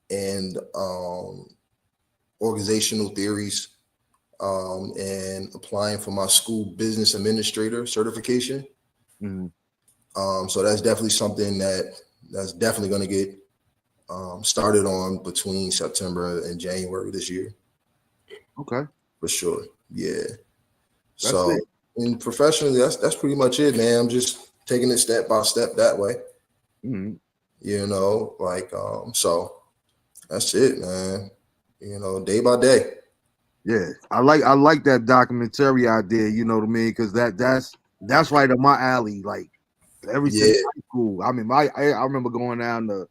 and organizational theories and applying for my school business administrator certification. Mhm. So that's definitely something that's definitely going to get started on between September and January this year Okay. for sure. Yeah. That's So it. and professionally, that's pretty much it, man. I'm just taking it step by step that way. Mhm. Like so that's it, man. Day by day. Yeah. I like that documentary idea, you know what I mean? Because that's right up my alley. Like ever since Yeah, high school. I mean, I remember going down to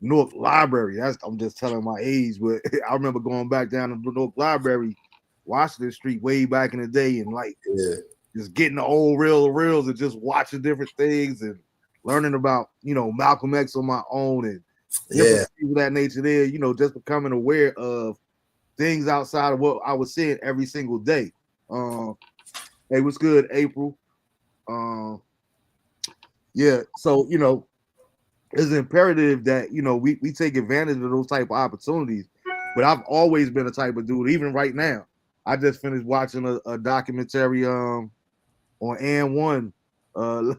North Library. I'm just telling my age, but I remember going back down to North Library, Washington Street, way back in the day, and like yeah, just getting the old reels and just watching different things and learning about Malcolm X on my own and different yeah. things of that nature. There, just becoming aware of things outside of what I was seeing every single day. Um, hey, what's good, April? Um, yeah, so it's imperative that we take advantage of those type of opportunities. But I've always been a type of dude, even right now. I just finished watching a documentary on N1 uh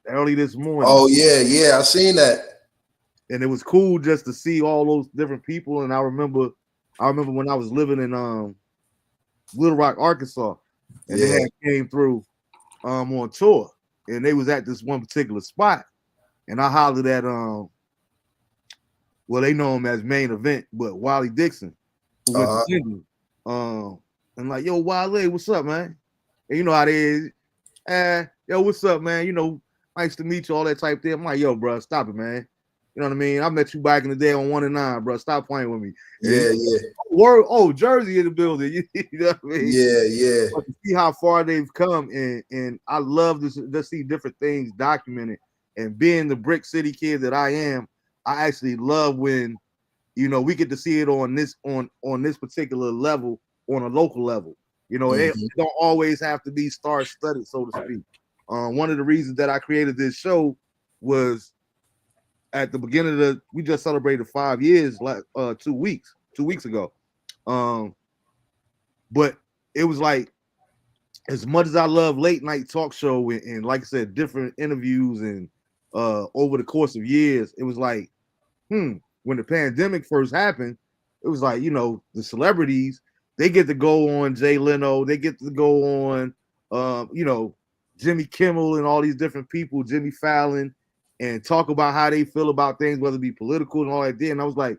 early this morning. Oh yeah, yeah. I seen that. And it was cool just to see all those different people. And I remember when I was living in Little Rock, Arkansas, and they Yeah. had came through on tour, and they was at this one particular spot, and I hollered at well, they know him as Main Event, but Wally Dixon, who went to Uh-huh. Denver. And like, yo, Wale, what's up, man? And you know how they is. Yo, what's up, man? Nice to meet you, all that type thing. I'm like, yo, bro, stop it, man. You know what I mean? I met you back in the day on 1 and 9, bro. Stop playing with me. And Yeah, yeah, Jersey in the building. You know what I mean? yeah, yeah, But to see how far they've come, and I love to see different things documented. And being the brick city kid that I am, I actually love when we get to see it on this particular level, on a local level. It hmm don't always have to be star studded, so to speak. One of the reasons that I created this show was at the beginning of we just celebrated 5 years like 2 weeks ago. Um, but it was like, as much as I love late night talk show and like I said, different interviews and over the course of years, it was like, when the pandemic first happened, it was like, the celebrities, they get to go on Jay Leno, they get to go on, Jimmy Kimmel and all these different people, Jimmy Fallon, and talk about how they feel about things, whether it be political and all that. And I was like,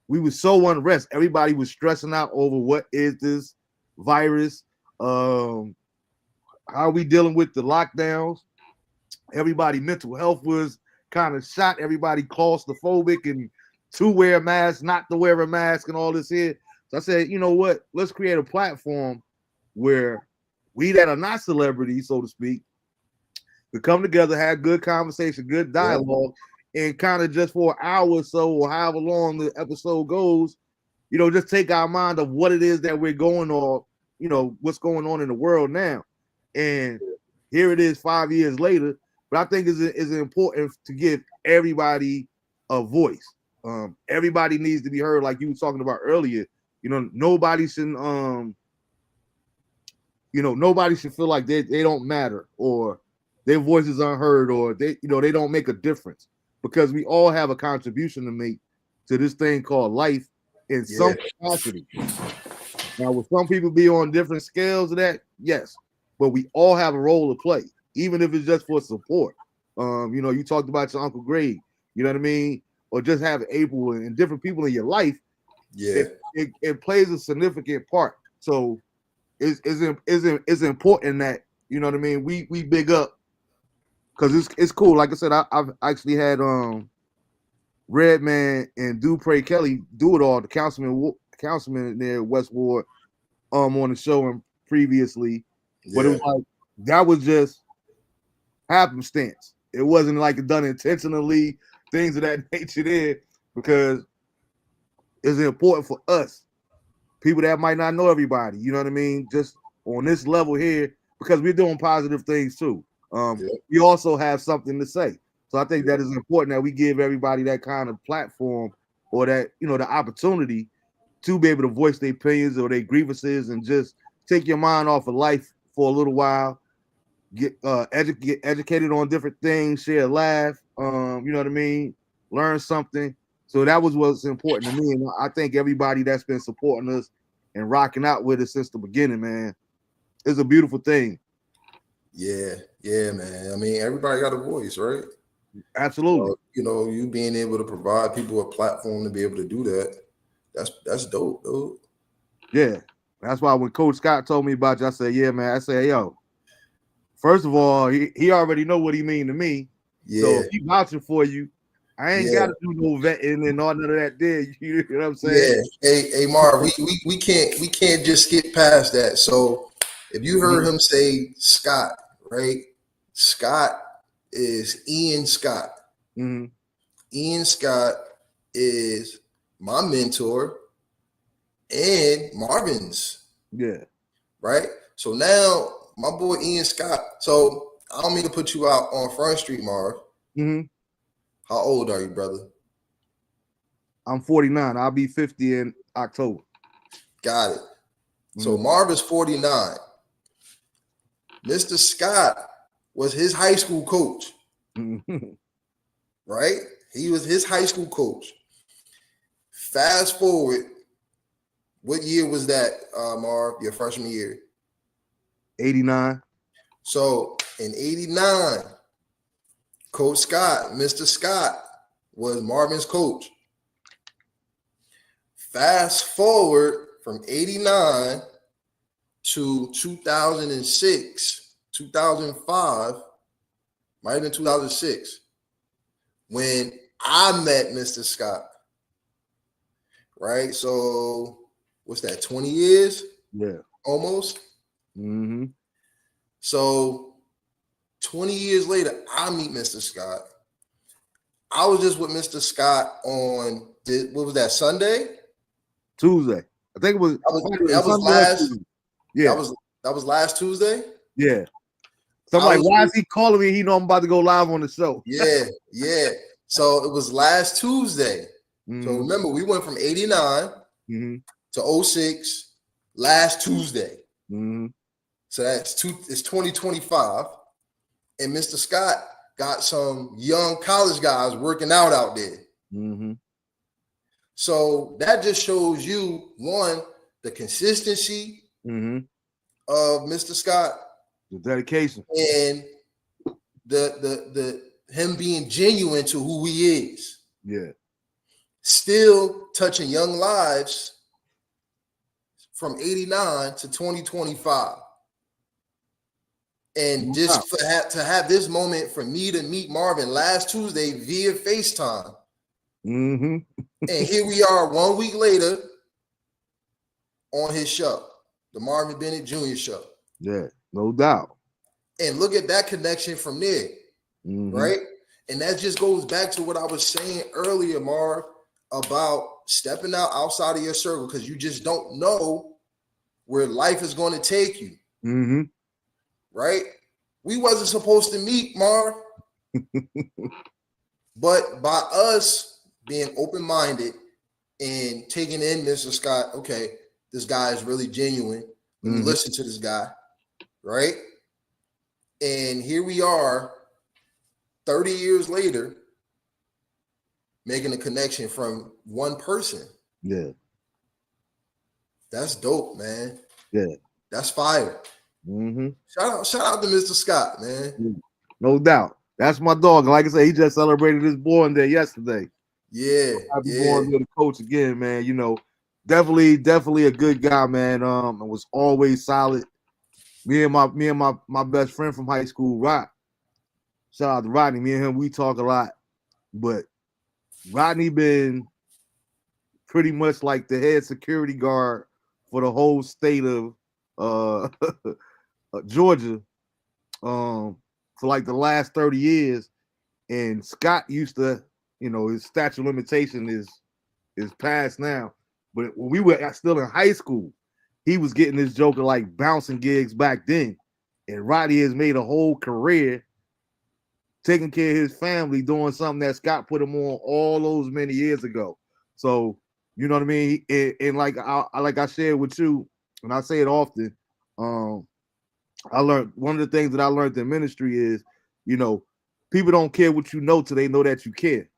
we were so unrest. Everybody was stressing out over what is this virus, how are we dealing with the lockdowns. Everybody mental health was kind of shot. Everybody claustrophobic and to wear a mask, not to wear a mask, and all this here. So I said, you know what? Let's create a platform where we that are not celebrities, so to speak, could come together, have good conversation, good yeah, dialogue, and kind of just for an hour or so, or however long the episode goes, just take our mind of what it is that we're going on, what's going on in the world now. And here it is 5 years later. But I think it's important to give everybody a voice. Everybody needs to be heard, like you were talking about earlier. Nobody should nobody should feel like they don't matter, or their voice is unheard, or they don't make a difference, because we all have a contribution to make to this thing called life in yeah, some capacity. Now, will some people be on different scales of that? Yes, but we all have a role to play, even if it's just for support. You talked about your Uncle Greg, you know what I mean? Or just have April and different people in your life. Yeah. It plays a significant part. So it's important that, you know what I mean, we big up, because it's cool. Like I said, I've actually had Redman and Dupre Kelly do it all, the councilman there West Ward, on the show and previously. But it Yeah. was like that was just happenstance. It wasn't like done intentionally, things of that nature there, because it's important for us, people that might not know everybody, you know what I mean? Just on this level here, because we're doing positive things too. Yeah. We also have something to say. So I think Yeah. that is important that we give everybody that kind of platform, or that, the opportunity to be able to voice their opinions or their grievances, and just take your mind off of life for a little while, get educated on different things, share a laugh, you know what I mean, learn something. So that was what's important to me, and I think everybody that's been supporting us and rocking out with us since the beginning, man, it's a beautiful thing. Yeah. Yeah, man. I mean, everybody got a voice, right? Absolutely. You being able to provide people a platform to be able to do that, that's dope, dude. Yeah, that's why when Coach Scott told me about you, I said, yeah, man. I said, hey, yo, first of all, he already know what he mean to me. So Yeah. if he vouching for you, I ain't Yeah. got to do no vetting and all none of that there. You know what I'm saying? Yeah. Hey, Marv, we can't just skip past that. So if you heard him say Scott, right? Scott is Ian Scott. Mm-hmm. Ian Scott is my mentor and Marvin's, Yeah. right? So now my boy Ian Scott. So I don't mean to put you out on Front Street, Marv. Mm-hmm. How old are you, brother? I'm 49. I'll be 50 in October. Got it. So Mm-hmm. Marv is 49. Mr. Scott was his high school coach, Mm-hmm. right? He was his high school coach. Fast forward, what year was that, Marv? Your freshman year. 89. So in 89, Coach Scott, Mr. Scott, was Marvin's coach. Fast forward from 89 to 2006, 2005, might have been 2006, when I met Mr. Scott, right? So what's that, 20 years? Yeah. Almost. Mm-hmm. So 20 years later, I meet Mr. Scott. I was just with Mr. Scott on, what was that, Sunday? Tuesday. I think it was That was Sunday or last. Tuesday. Yeah. That was last Tuesday. Yeah. So I'm I like, was why is he calling me? He know I'm about to go live on the show. Yeah, yeah. So it was last Tuesday. So Mm-hmm. remember, we went from 89 Mm-hmm. to 06 last Tuesday. Mm-hmm. So it's 2025. And Mr. Scott got some young college guys working out there. Mm-hmm. So that just shows you, one, the consistency Mm-hmm. of Mr. Scott, The dedication. and the him being genuine to who he is. Yeah. Still touching young lives from 89 to 2025. And just to have this moment for me to meet Marvin last Tuesday via FaceTime. Mm-hmm. And here we are 1 week later on his show, the Marvin Bennett Jr. show. Yeah, no doubt. And look at that connection from there, Mm-hmm. right? And that just goes back to what I was saying earlier, Marv, about stepping outside of your circle, because you just don't know where life is going to take you. Mm-hmm. Right? We wasn't supposed to meet, Marv. But by us being open-minded and taking in Mr. Scott, okay, this guy is really genuine. Let me listen to this guy, right? And here we are 30 years later, making a connection from one person. Yeah. That's dope, man. Yeah. That's fire. Mm-hmm. Shout out to Mr. Scott, man. No doubt. That's my dog. Like I said, he just celebrated his born day yesterday. Yeah, Happy yeah. born day to Coach again, man. You know, definitely a good guy, man. And was always solid. Me and my best friend from high school, Rock. Shout out to Rodney. Me and him, we talk a lot. But Rodney been pretty much like the head security guard for the whole state of uh Georgia for like the last 30 years. And Scott used to, his statute of limitation is past now. But when we were still in high school, he was getting this joke of like bouncing gigs back then. And Rodney has made a whole career taking care of his family, doing something that Scott put him on all those many years ago. So, you know what I mean? And like I shared with you, and I say it often, I learned one of the things that I learned in ministry is, people don't care what you know till they know that you care.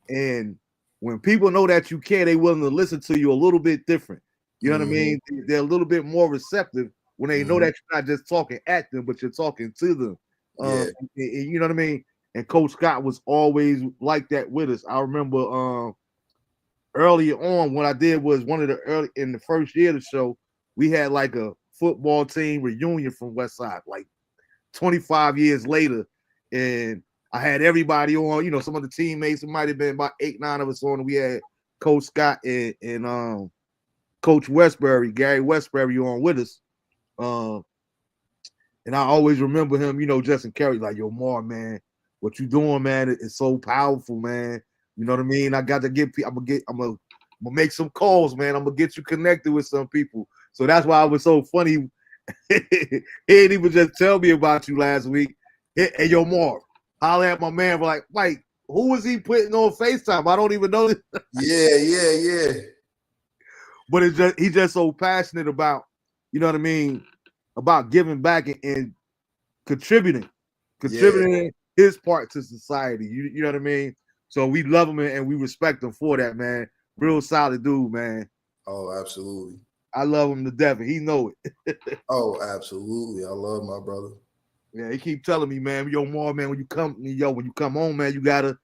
And when people know that you care, they willing to listen to you a little bit different. You know what I mean? They're a little bit more receptive when they know that you're not just talking at them, but you're talking to them. You know what I mean? And Coach Scott was always like that with us. I remember early on, what I did was in the first year of the show, we had like a football team reunion from West Side, like 25 years later. And I had everybody on, some of the teammates. It might have been about 8-9 of us on. And we had Coach Scott and Coach Westbury, Gary Westbury on with us. And I always remember him, Justin Carey, like, yo, Mar, man, what you doing, man? It's so powerful, man. You know what I mean? I got to get people. I'm gonna make some calls, man. I'm gonna get you connected with some people. So that's why it was so funny. He didn't even just tell me about you last week. Hey, yo, Mar, holler at my man. We're like, who was he putting on FaceTime? I don't even know this. Yeah. But he's just so passionate about, you know what I mean, about giving back and contributing his part to society. You know what I mean? So we love him and we respect him for that, man. Real solid dude, man. Oh, absolutely. I love him to death, and he know it. Oh, absolutely. I love my brother. Yeah, he keep telling me, man, yo, Mar, man, when you come home, man, you gotta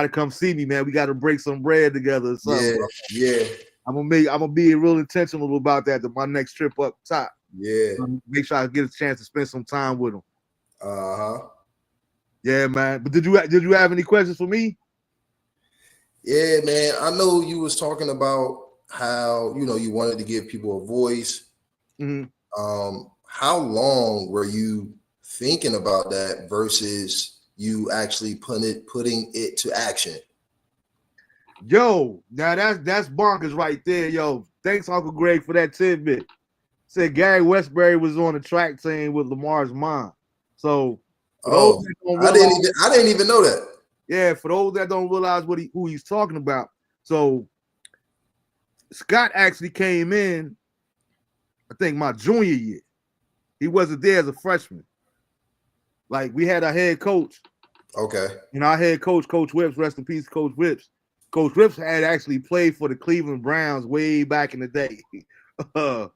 come see me, man. We gotta break some bread together or something. Yeah. I'm gonna be real intentional about that to my next trip up top. Yeah. Make sure I get a chance to spend some time with him. Uh-huh. Yeah, man. But did you have any questions for me? Yeah, man. I know you was talking about how, you wanted to give people a voice. How long were you thinking about that versus you actually putting it to action? Yo, now that's bonkers right there, yo. Thanks, Uncle Greg, for that tidbit. Said Gary Westbury was on the track team with Lamar's mom. So, I didn't even know that. Yeah, for those that don't realize who he's talking about. So, Scott actually came in, I think, my junior year. He wasn't there as a freshman. Like, we had our head coach. Okay. And our head coach, Coach Whips, rest in peace, Coach Whips. Coach Whips had actually played for the Cleveland Browns way back in the day. Because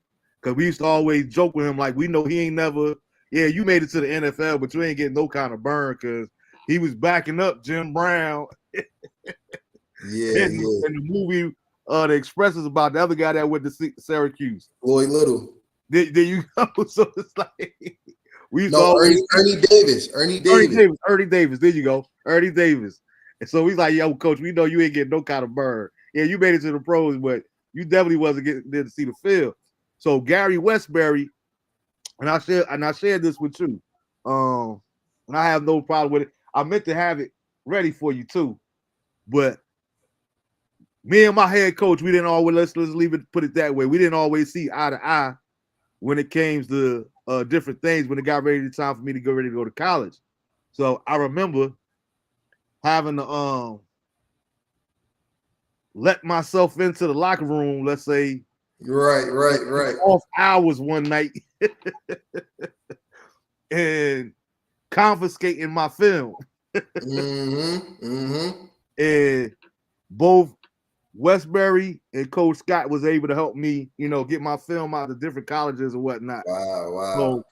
we used to always joke with him, like, we know he ain't never, you made it to the NFL, but you ain't getting no kind of burn because he was backing up Jim Brown. And the movie The Express is about the other guy that went to Syracuse. Lloyd Little. There you go. So it's like Ernie Davis. Ernie Davis. There you go. Ernie Davis. And so he's like, yo, coach, we know you ain't getting no kind of burn. Yeah, you made it to the pros, but you definitely wasn't getting there to see the field. So Gary Westbury, and I shared this with you. And I have no problem with it. I meant to have it ready for you too. But me and my head coach, we didn't always let's put it that way. We didn't always see eye to eye when it came to different things when it got ready to time for me to get ready to go to college. So I remember having to let myself into the locker room, let's say. Right. Off hours one night and confiscating my film. And both Westbury and Coach Scott was able to help me, get my film out of different colleges and whatnot. Wow. So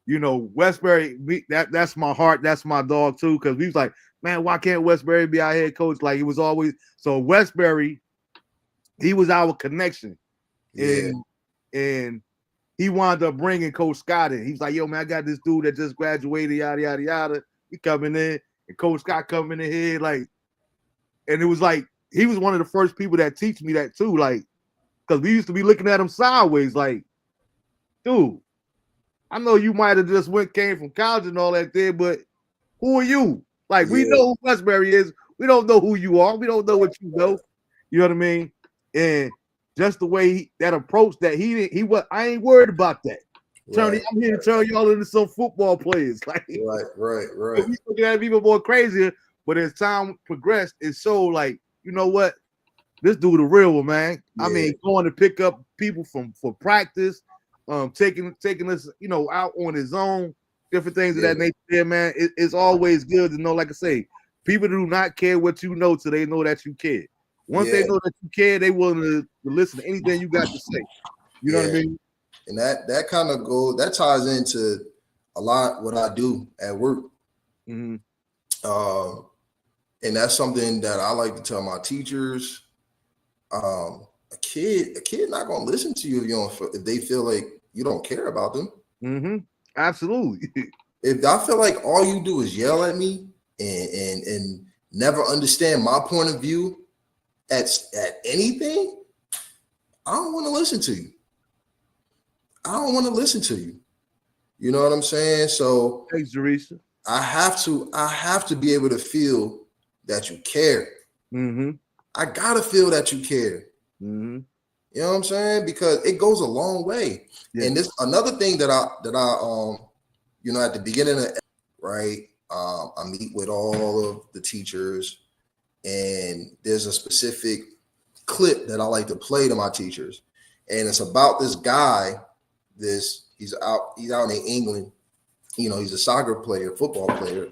you know, Westbury, that's my heart, that's my dog too. Because we was like, man, why can't Westbury be our head coach? Like it was always so. Westbury, he was our connection, Yeah. and he wound up bringing Coach Scott in. He's like, yo, man, I got this dude that just graduated, yada yada yada. He coming in, and Coach Scott coming in here, like, and it was like he was one of the first people that teach me that too, like, because we used to be looking at him sideways, like, dude, I know you might have just came from college and all that there, but who are you? Like, we know who Westbury is. We don't know who you are. We don't know what you know. You know what I mean? And just the way that approach that he was, I ain't worried about that. Right. I'm here to turn y'all into some football players. Like, right. we looking at it even more crazier. But as time progressed, it's so like, you know what? This dude a real one, man. Yeah. I mean, going to pick up people for practice, taking us, you know, out on his own, different things of that nature. There, man. It's always good to know. Like I say, people do not care what you know till they know that you care. Once they know that you care, they willing to listen to anything you got to say. You know what I mean? And that kind of that ties into a lot what I do at work. Mm-hmm. And that's something that I like to tell my teachers. A kid not gonna listen to you if they feel like you don't care about them. Mm-hmm. Absolutely. If I feel like all you do is yell at me and never understand my point of view at anything, I don't want to listen to you. I don't want to listen to you. You know what I'm saying? So thanks, Teresa. I have to be able to feel that you care. Mm-hmm. I gotta feel that you care. Mm-hmm. You know what I'm saying? Because it goes a long way. Yeah. And this another thing that I you know, at the beginning of right, I meet with all of the teachers, and there's a specific clip that I like to play to my teachers, and it's about this guy. He's out in England. You know, he's a soccer player, football player.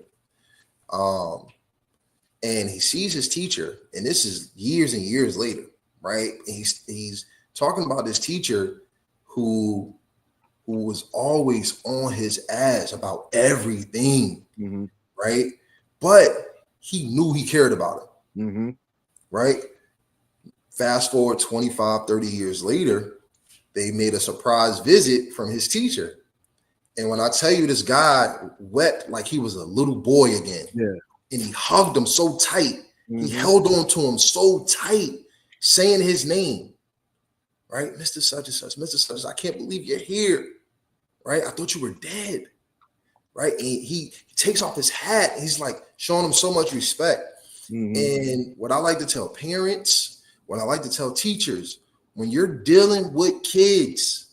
And he sees his teacher, and this is years and years later, right? And he's talking about this teacher who was always on his ass about everything, mm-hmm. right? But he knew he cared about it, mm-hmm. right? Fast forward 25, 30 years later, they made a surprise visit from his teacher. And when I tell you this guy wept like he was a little boy again. Yeah. And he hugged him so tight. Mm-hmm. He held on to him so tight, saying his name, right? Mr. Such and Such, Mr. Such, I can't believe you're here, right? I thought you were dead, right? And he takes off his hat. And he's like showing him so much respect. Mm-hmm. And what I like to tell parents, what I like to tell teachers, when you're dealing with kids,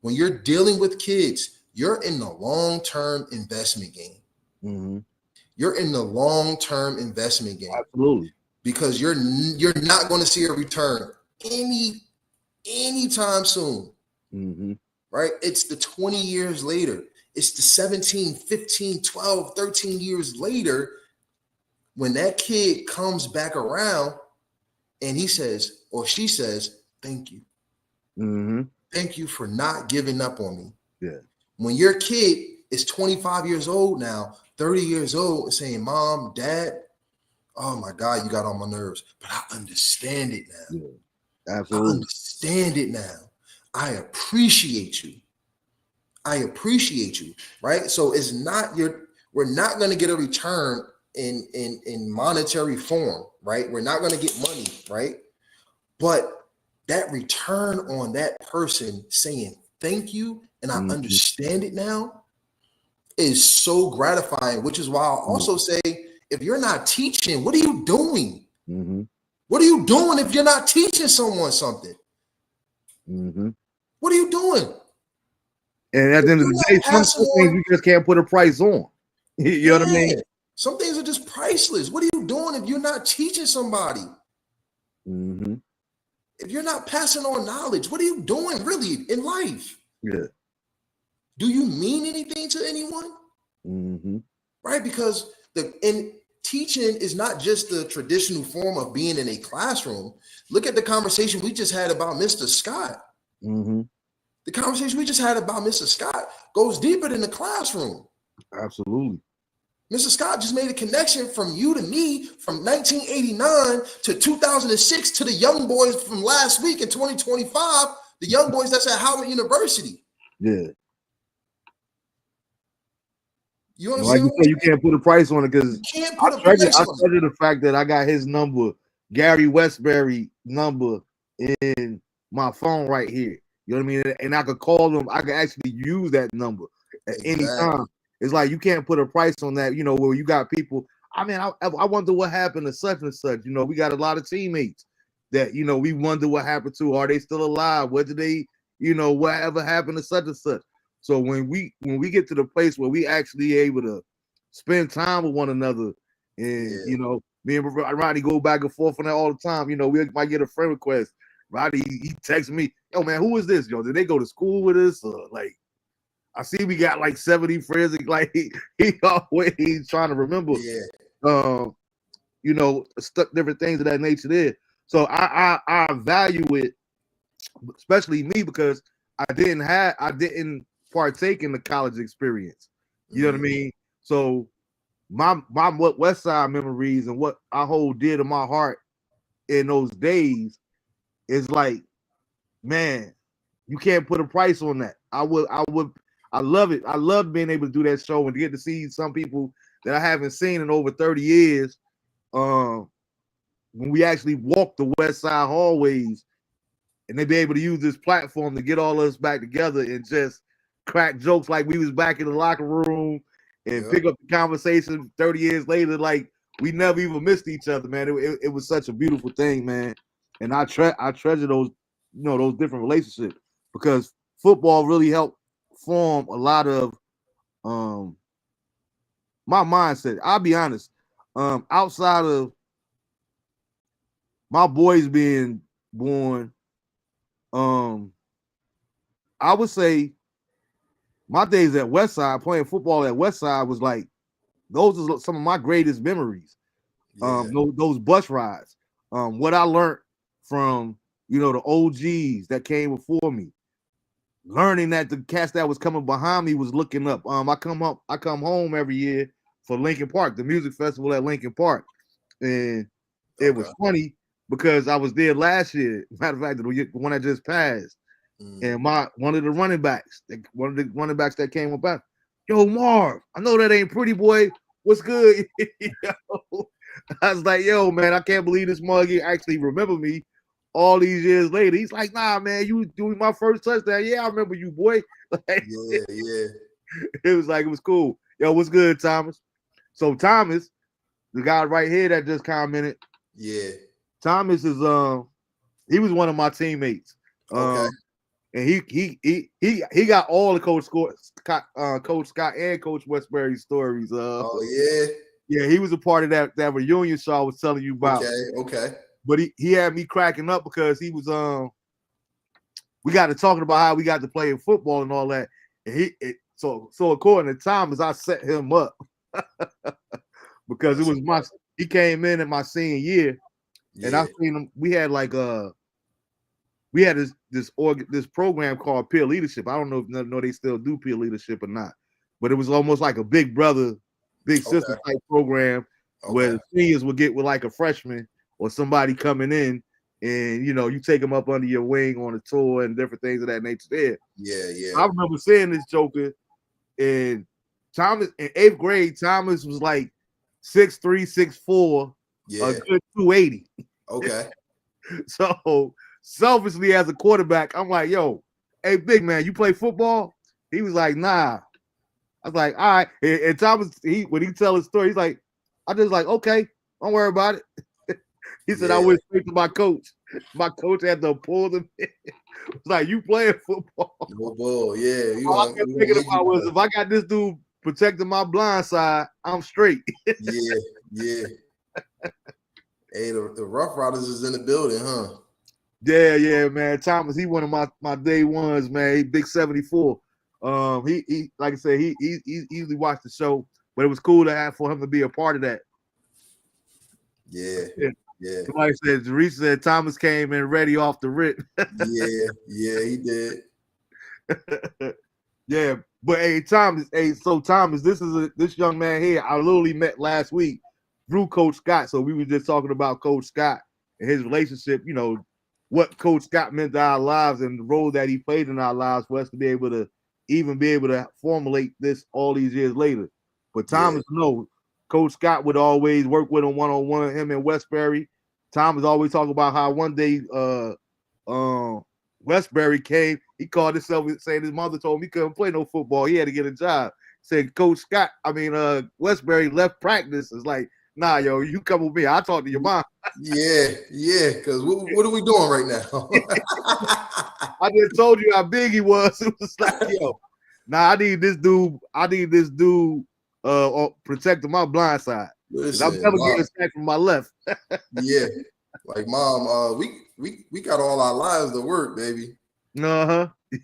you're in the long-term investment game. Mm-hmm. You're in the long-term investment game. Absolutely. Because you're not going to see a return anytime soon. Mm-hmm. Right? It's the 20 years later. It's the 17, 15, 12, 13 years later when that kid comes back around and he says, or she says, thank you. Mm-hmm. Thank you for not giving up on me. Yeah. When your kid is 25 years old now, 30 years old, and saying, Mom, Dad, oh my God, you got on my nerves. But I understand it now. Yeah, absolutely. I understand it now. I appreciate you. Right? So it's not we're not going to get a return in monetary form, right? We're not going to get money, right? But that return on that person saying thank you, and I understand it now, is so gratifying, which is why I also say, if you're not teaching, what are you doing? Mm-hmm. What are you doing if you're not teaching someone something? Mm-hmm. What are you doing? And at the end of the day, some things you just can't put a price on. You know what I mean? Some things are just priceless. What are you doing if you're not teaching somebody? Mm-hmm. If you're not passing on knowledge, what are you doing really in life? Yeah. Do you mean anything to anyone? Mm-hmm. Right? Because teaching is not just the traditional form of being in a classroom. Look at the conversation we just had about Mr. Scott. Mm-hmm. The conversation we just had about Mr. Scott goes deeper than the classroom. Absolutely. Mr. Scott just made a connection from you to me from 1989 to 2006 to the young boys from last week in 2025, the young boys that's at Howard University. Yeah. You understand? Like you said, you can't put a price on it because I treasure the fact that I got his number, Gary Westbury number, in my phone right here. You know what I mean? And I could call them. I could actually use that number at any time. It's like you can't put a price on that. You know, where you got people. I mean, I wonder what happened to such and such. You know, we got a lot of teammates that, you know, we wonder what happened to. Are they still alive? Whether they, you know, whatever happened to such and such. So when we get to the place where we actually able to spend time with one another, and you know, me and Rodney go back and forth on that all the time. You know, we might get a friend request. Rodney, he texts me, "Yo, man, who is this? Yo, did they go to school with us? Or like, I see we got like 70 friends. Like he always trying to remember, you know, different things of that nature there. So I value it, especially me, because I didn't partake in the college experience. You know what I mean? So my what West Side memories and what I hold dear to my heart in those days is like, man, you can't put a price on that. I love it. I love being able to do that show and to get to see some people that I haven't seen in over 30 years. When we actually walk the West Side hallways, and they be able to use this platform to get all of us back together and just crack jokes like we was back in the locker room and pick up the conversation 30 years later like we never even missed each other, man. It was such a beautiful thing, man. And I treasure those, you know, those different relationships, because football really helped form a lot of my mindset. I'll be honest, outside of my boys being born, I would say my days at Westside, playing football at Westside, was like, those are some of my greatest memories. Those bus rides. What I learned from, you know, the OGs that came before me, learning that the cast that was coming behind me was looking up. I come home every year for Lincoln Park, the music festival at Lincoln Park, and it was funny because I was there last year. Matter of fact, the one that just passed. And one of the running backs that came about, yo, Marv, I know that ain't Pretty Boy. What's good? I was like, yo, man, I can't believe this muggy actually remember me all these years later. He's like, nah, man, you doing my first touchdown. Yeah, I remember you, boy. Like, It was like, it was cool. Yo, what's good, Thomas? So Thomas, the guy right here that just commented. Yeah. Thomas is he was one of my teammates. And he got all the Coach Scott and Coach Westbury stories. Yeah, he was a part of that reunion show I was telling you about. Okay. But he had me cracking up because he was we got to talking about how we got to play in football and all that. And so according to Thomas, I set him up because he came in at my senior year, and I seen him. We had like we had this program called peer leadership. I don't know if they still do peer leadership or not, but it was almost like a big brother, big sister type program where the seniors would get with like a freshman or somebody coming in, and you know, you take them up under your wing on a tour and different things of that nature there. I remember seeing this joker, and Thomas in 8th grade, Thomas was like 6'3", 6'4", a good 280. So selfishly as a quarterback, I'm like, yo, hey, big man, you play football? He was like, nah. I was like, all right. And Thomas, when he tell his story, he's like, I just like, okay, don't worry about it. He said, I went straight to my coach. My coach had to pull them in. It's like, you playing football. No bull, yeah. All I kept thinking about was, if I got this dude protecting my blind side, I'm straight. Yeah. Hey, the Rough Riders is in the building, huh? Yeah, man. Thomas, he one of my day ones, man. He big 74. He like I said, he easily watched the show, but it was cool for him to be a part of that. Yeah. Like I said, Teresa said Thomas came in ready off the rip. yeah, he did. Yeah, but hey, Thomas, this young man here I literally met last week through Coach Scott. So we were just talking about Coach Scott and his relationship, what Coach Scott meant to our lives and the role that he played in our lives for us to be able to formulate this all these years later. But Thomas, Coach Scott would always work with him one-on-one, him and Westbury. Thomas always talk about how one day Westbury came. He called himself saying his mother told him he couldn't play no football. He had to get a job. Said Coach Scott, Westbury left practice. It's like, nah, yo, you come with me. I'll talk to your mom. Yeah. Because what are we doing right now? I just told you how big he was. It was like, yo, nah, I need this dude protecting my blind side. Listen, I'm never getting sacked from my left. Yeah. Like, Mom, we got all our lives to work, baby.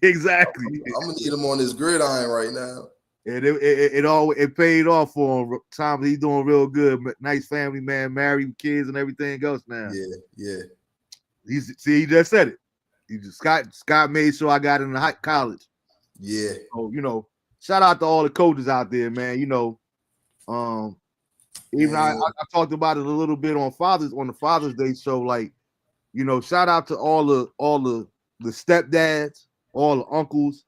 Exactly. I'm gonna need him on this gridiron right now. And it paid off for him. Tom, he's doing real good. Nice family, man, married with kids and everything else now. Yeah. He just said it. Scott made sure I got into college. Yeah. So, shout out to all the coaches out there, man. Even I talked about it a little bit on the Father's Day show. Like, shout out to all the stepdads, all the uncles,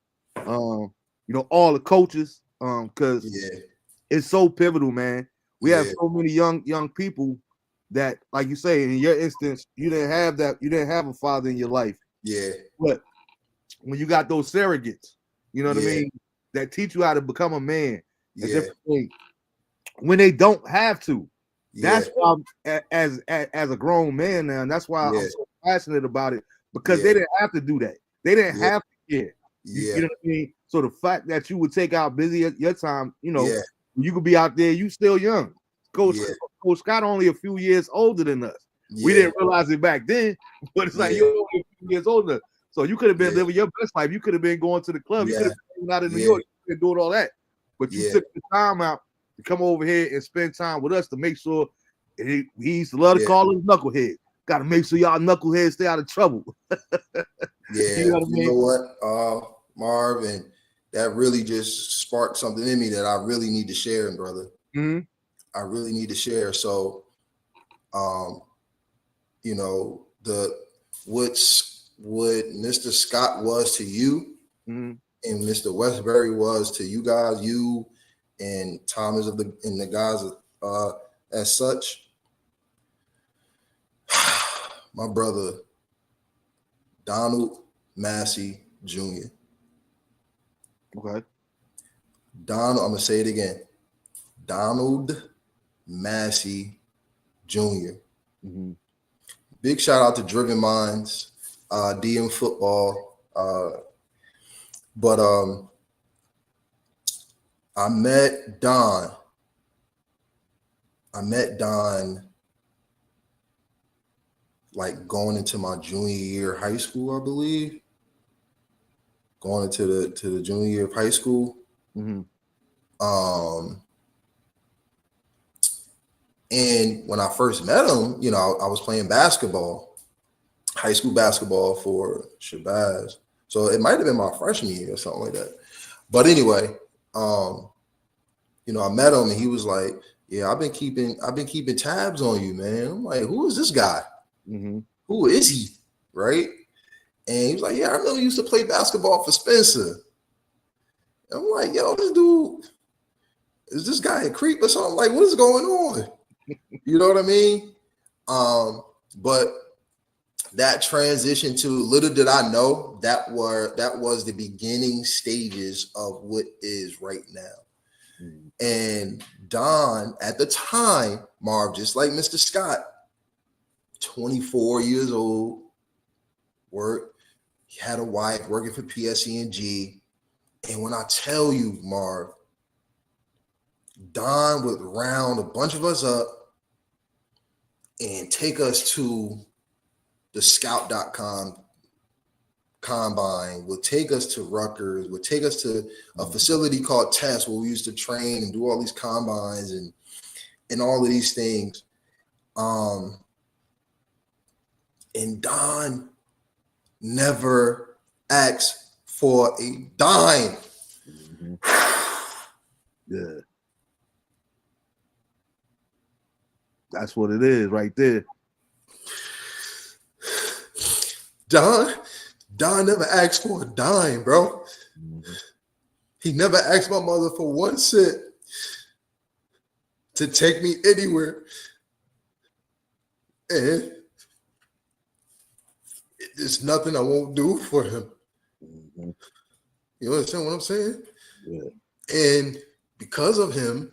all the coaches, because it's so pivotal, man. We have so many young people that, like you say, in your instance, you didn't have a father in your life. Yeah. But when you got those surrogates, you know what I mean, that teach you how to become a man. When they don't have to. That's why as a grown man now, and that's why I'm so passionate about it, because they didn't have to do that. They didn't have to care. You know what I mean? So the fact that you would take out busy your time, you could be out there, you still young. Coach Scott only a few years older than us. We didn't realize it back then, but it's like you're only a few years older. So you could have been living your best life. You could have been going to the club. You could have been out in New York. You could have been doing all that. But you took the time out to come over here and spend time with us to make sure. He used to love to call us knucklehead. Got to make sure y'all knuckleheads stay out of trouble. You know what, Marvin, that really just sparked something in me that I really need to share, brother. Mm-hmm. I really need to share. So, what Mr. Scott was to you, and Mr. Westbury was to you guys, you and Thomas and the guys as such. My brother, Donald Massey Jr. Okay. I'm going to say it again. Donald Massey Jr. Mm-hmm. Big shout out to Driven Minds, DM Football. But I met Don like going into my junior year of high school, I believe. Going into the junior year of high school. Mm-hmm. And when I first met him, I was playing basketball, high school basketball for Shabazz. So it might have been my freshman year or something like that. But anyway, I met him and he was like, "Yeah, I've been keeping tabs on you, man." I'm like, "Who is this guy? Mm-hmm. Who is he?" Right? And he was like, "Yeah, I remember he used to play basketball for Spencer." And I'm like, "Yo, this dude, is this guy a creep or something? Like, what is going on?" You know what I mean? But that transition to, little did I know, that was the beginning stages of what is right now. Mm-hmm. And Don, at the time, Marv, just like Mr. Scott, 24 years old, he had a wife working for PSE&G. And when I tell you, Marv, Don would round a bunch of us up and take us to the scout.com combine, would take us to Rutgers, would take us to a facility called Test where we used to train and do all these combines and all of these things. And Don never asked for a dime. Mm-hmm. Yeah. That's what it is right there. Don never asked for a dime, bro. Mm-hmm. He never asked my mother for 1 cent to take me anywhere. And there's nothing I won't do for him. Mm-hmm. You understand what I'm saying? Yeah. And because of him,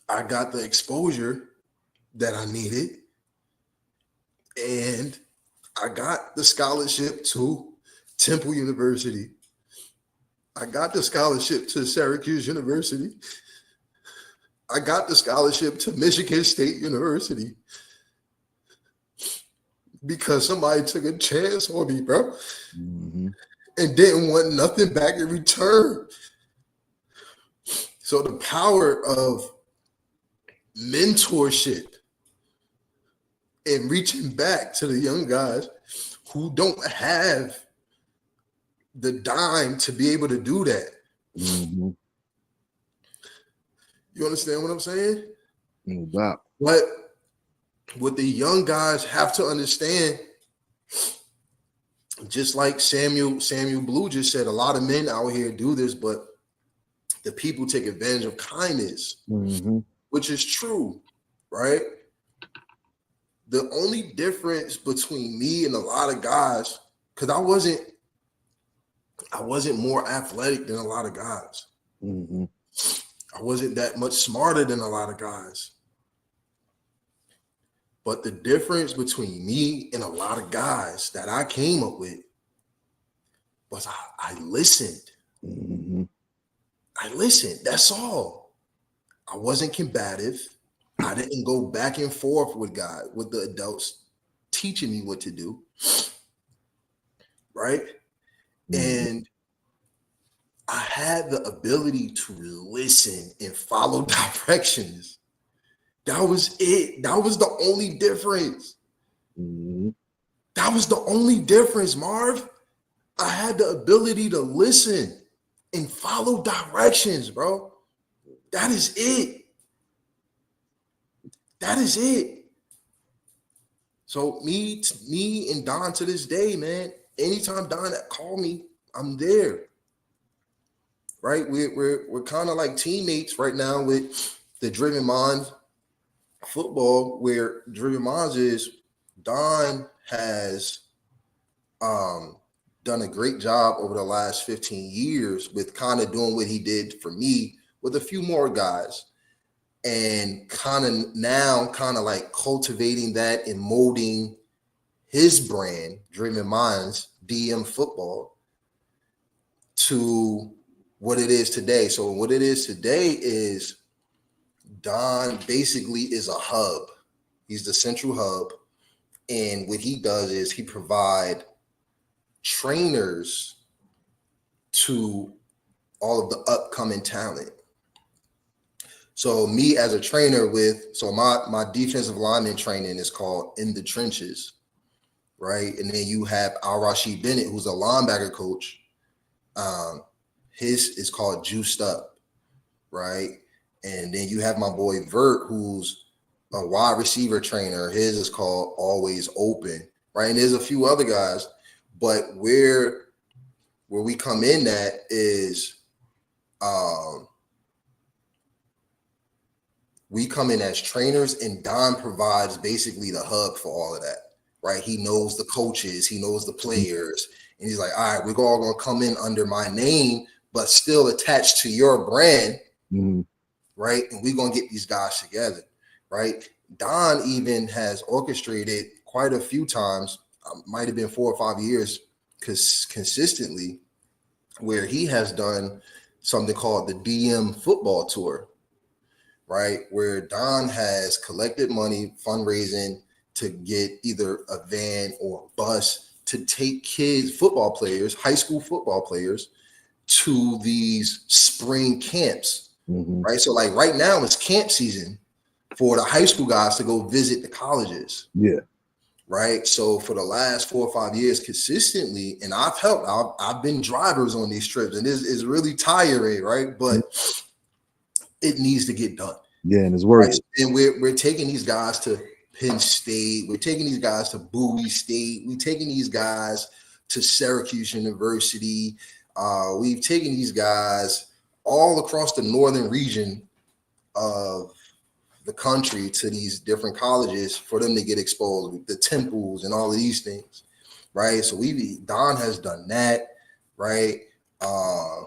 I got the exposure that I needed. And I got the scholarship to Temple University. I got the scholarship to Syracuse University. I got the scholarship to Michigan State University because somebody took a chance on me, bro, Mm-hmm. and didn't want nothing back in return. So the power of mentorship and reaching back to the young guys who don't have the dime to be able to do that. Mm-hmm. You understand what I'm saying? No doubt. But what the young guys have to understand, just like Samuel Blue just said, a lot of men out here do this, but the people take advantage of kindness, Mm-hmm. which is true, right? The only difference between me and a lot of guys, because I wasn't more athletic than a lot of guys. Mm-hmm. I wasn't that much smarter than a lot of guys. But the difference between me and a lot of guys that I came up with was I listened. Mm-hmm. I listened. That's all. I wasn't combative. I didn't go back and forth with the adults teaching me what to do. Right? Mm-hmm. And I had the ability to listen and follow directions. That was it. That was the only difference. Mm-hmm. That was the only difference, Marv. I had the ability to listen and follow directions, bro. That is it. That is it. So me and Don to this day, man, anytime Don called me, I'm there. Right? We're kind of like teammates right now with the Driven Minds football, where Driven Minds is Don has done a great job over the last 15 years with kind of doing what he did for me with a few more guys, and kind of like cultivating that and molding his brand, Driven Minds DM football, to what it is today. So what it is today is Don basically is a hub. He's the central hub. And what he does is he provide trainers to all of the upcoming talent. So me as a trainer my defensive lineman training is called In the Trenches, right? And then you have Al-Rashid Bennett, who's a linebacker coach. His is called Juiced Up, right? And then you have my boy Vert, who's a wide receiver trainer. His is called Always Open, right? And there's a few other guys, but where we come in at is we come in as trainers, and Don provides basically the hub for all of that, right? He knows the coaches, he knows the players, and he's like, all right, we're all going to come in under my name, but still attached to your brand, Mm-hmm. right? And we're going to get these guys together, right? Don even has orchestrated quite a few times, might have been 4 or 5 years, because consistently, where he has done something called the DM football tour, right? Where Don has collected money, fundraising to get either a van or a bus to take kids, football players, high school football players, to these spring camps, Mm-hmm. right? So like right now it's camp season for the high school guys to go visit the colleges. Yeah. right? So for the last 4 or 5 years consistently, and I've been drivers on these trips, and it's really tiring, right? But it needs to get done. Yeah, and it's working. Right? And we're taking these guys to Penn State, we're taking these guys to Bowie State, we're taking these guys to Syracuse University. We've taken these guys all across the northern region of the country to these different colleges for them to get exposed with the temples and all of these things, right? So Don has done that, right?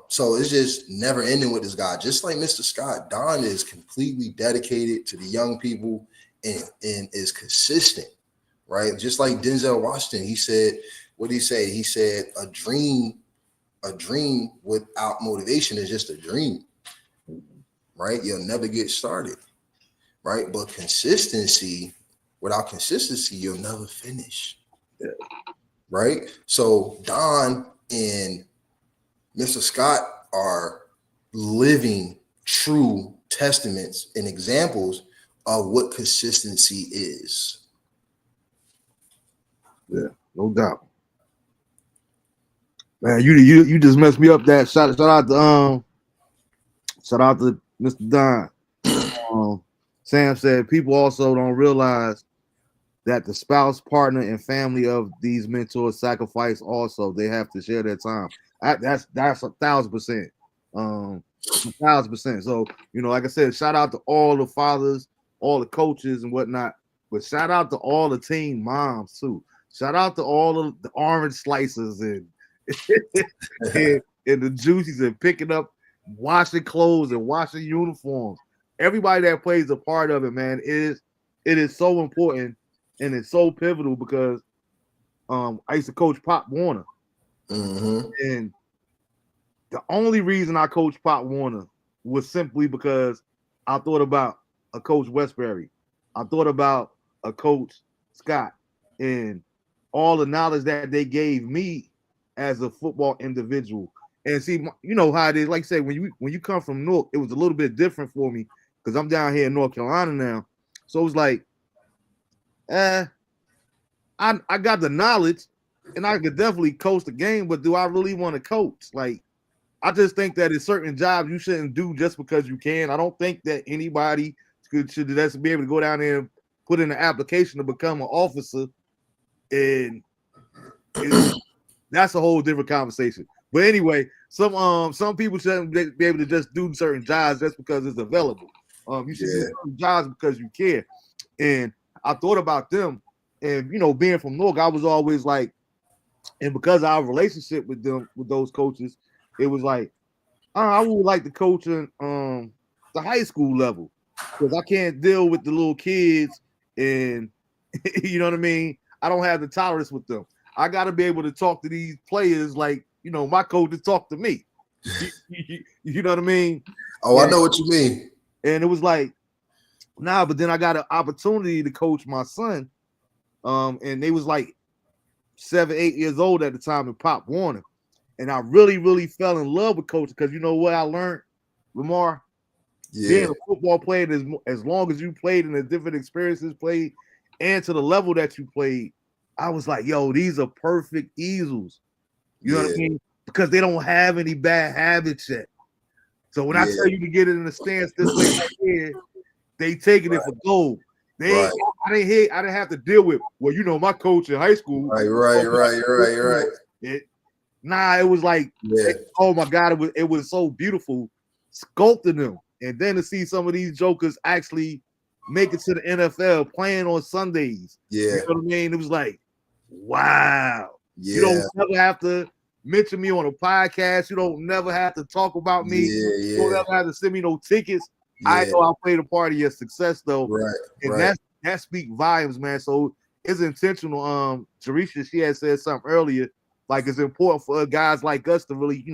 So it's just never ending with this guy. Just like Mr. Scott, Don is completely dedicated to the young people and is consistent, right? Just like Denzel Washington, he said, what did he say? He said, a dream without motivation is just a dream, right? You'll never get started, right? But without consistency, you'll never finish, right? So Don and Mr. Scott are living true testaments and examples of what consistency is. Yeah, no doubt. Man, you just messed me up. That shout out to Mr. Don. Sam said people also don't realize that the spouse, partner, and family of these mentors sacrifice also. They have to share their time. That's 1,000%. 1,000%. So, like I said, shout out to all the fathers, all the coaches and whatnot, but shout out to all the team moms too. Shout out to all of the orange slices and and the juices and picking up, washing clothes and washing uniforms. Everybody that plays a part of it, man, it is so important and it's so pivotal because I used to coach Pop Warner. Mm-hmm. And the only reason I coached Pop Warner was simply because I thought about a Coach Westbury. I thought about a Coach Scott and all the knowledge that they gave me as a football individual. And see, you know how it is. Like I said, when you come from North, it was a little bit different for me because I'm down here in North Carolina now. So it was like, I got the knowledge and I could definitely coach the game, but do I really want to coach? Like, I just think that in certain jobs you shouldn't do just because you can. I don't think that anybody should just be able to go down there and put in an application to become an officer, and that's a whole different conversation. But anyway, some people shouldn't be able to just do certain jobs just because it's available. You should do certain jobs because you care. And I thought about them, and being from North, I was always like, and because of our relationship with them, with those coaches, it was like, I would like to coach in the high school level because I can't deal with the little kids, and you know what I mean. I don't have the tolerance with them. I got to be able to talk to these players like my coaches talk to me. You know what I mean? Oh, I know what you mean. And it was like, nah, but then I got an opportunity to coach my son, and they was like 7, 8 years old at the time in Pop Warner. And I really, really fell in love with coaching because you know what I learned, Lamar? Being a football player, as long as you played and the different experiences played, and to the level that you played, I was like, yo, these are perfect easels. You know what I mean? Because they don't have any bad habits yet. So when I tell you to get it in the stance this way right here, they taking it for gold. I didn't have to deal with, well, my coach in high school. Right. It was like, oh my God, it was so beautiful sculpting them. And then to see some of these jokers actually make it to the NFL playing on Sundays. You know what I mean? It was like, wow. You don't never have to mention me on a podcast. You don't never have to talk about me. You don't ever have to send me no tickets. I know I played a part of your success though. And that speaks volumes, man. So it's intentional. Jarisha, she had said something earlier. Like it's important for guys like us to really,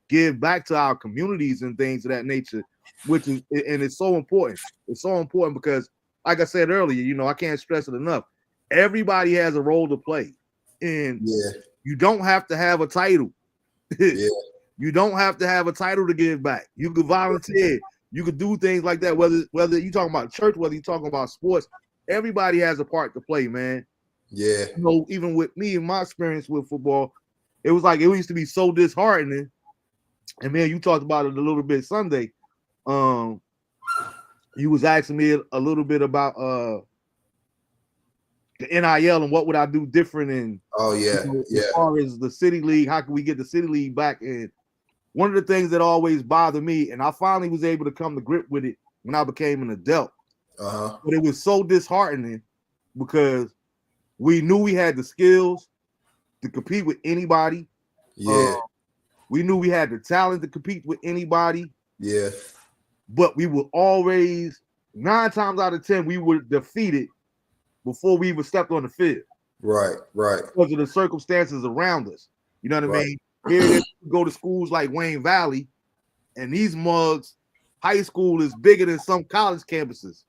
give back to our communities and things of that nature, and it's so important. It's so important because, like I said earlier, I can't stress it enough. Everybody has a role to play, and you don't have to have a title. You don't have to have a title to give back. You could volunteer. You could do things like that. Whether you're talking about church, whether you're talking about sports, everybody has a part to play, man. Yeah. You know, even with me and my experience with football, it was like it used to be so disheartening. And man, you talked about it a little bit Sunday. You was asking me a little bit about the NIL and what would I do different in as far as the city league, how can we get the city league back? And one of the things that always bothered me, and I finally was able to come to grip with it when I became an adult. But it was so disheartening because we knew we had the skills to compete with anybody. Yeah. We knew we had the talent to compete with anybody. Yeah. But we were always 9 times out of 10 we were defeated before we even stepped on the field. Right. Because of the circumstances around us. You know what I mean? Here you go to schools like Wayne Valley, and these mugs, high school is bigger than some college campuses.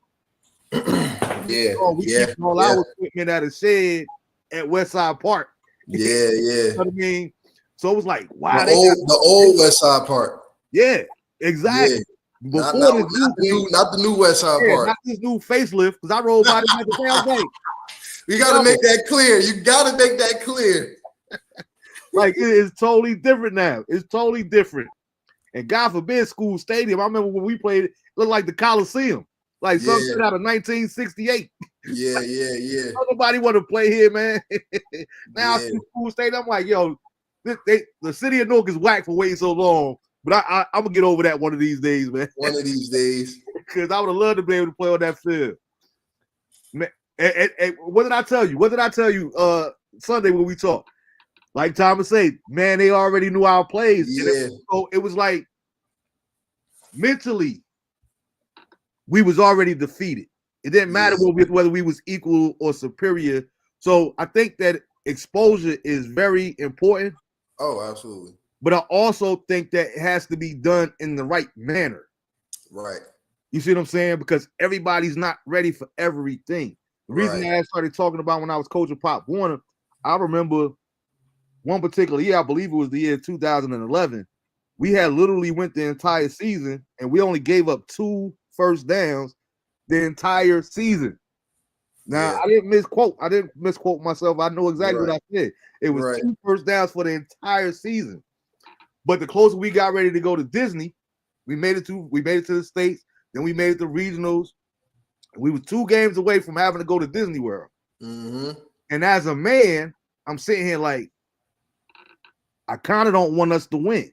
Yeah. We keep all our equipment at a shed at Westside Park. Yeah. You know what I mean? So it was like, wow. The old Westside Park. Yeah, exactly. Yeah. Before not the new Westside Park. Not this new facelift, because I rode by the damn day. You got to make that clear. You got to make that clear. Like, it is totally different now. It's totally different. And God forbid, school stadium. I remember when we played, it looked like the Coliseum. Like something out of 1968. Yeah. Nobody want to play here, man. Now I see school stadium. I'm like, yo, the city of Newark is whack for waiting so long. But I'm gonna get over that one of these days, man. One of these days. Because I would have loved to be able to play on that field. Man, and what did I tell you? What did I tell you Sunday when we talked? Like Thomas said, man, they already knew our plays. Yeah. So it was like mentally, we was already defeated. It didn't matter whether we was equal or superior. So I think that exposure is very important. Oh, absolutely. But I also think that it has to be done in the right manner. Right. You see what I'm saying? Because everybody's not ready for everything. The reason that I started talking about when I was coaching Pop Warner, I remember one particular year, I believe it was the year 2011. We had literally went the entire season and we only gave up 2 first downs the entire season. Now, I didn't misquote myself. I know exactly what I said. It was 2 first downs for the entire season. But the closer we got ready to go to Disney, we made it to the States, then we made it to regionals. We were 2 games away from having to go to Disney World. Mm-hmm. And as a man, I'm sitting here like, I kind of don't want us to win.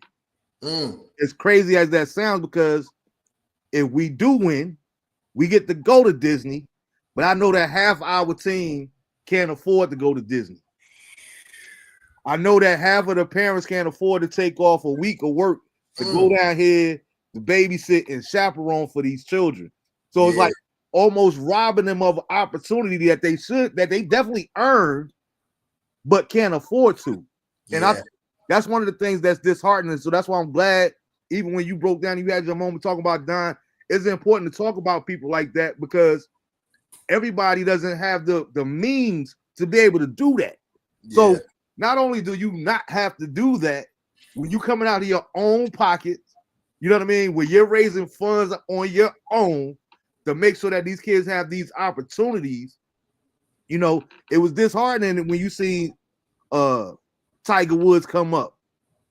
As crazy as that sounds, because if we do win, we get to go to Disney, but I know that half our team can't afford to go to Disney. I know that half of the parents can't afford to take off a week of work to go down here to babysit and chaperone for these children. So it's like almost robbing them of an opportunity that they definitely earned, but can't afford to. And that's one of the things that's disheartening. So that's why I'm glad, even when you broke down, you had your moment talking about Don, it's important to talk about people like that because everybody doesn't have the means to be able to do that. So not only do you not have to do that, when you coming out of your own pockets, you know what I mean? When you're raising funds on your own to make sure that these kids have these opportunities, you know, it was disheartening when you see Tiger Woods come up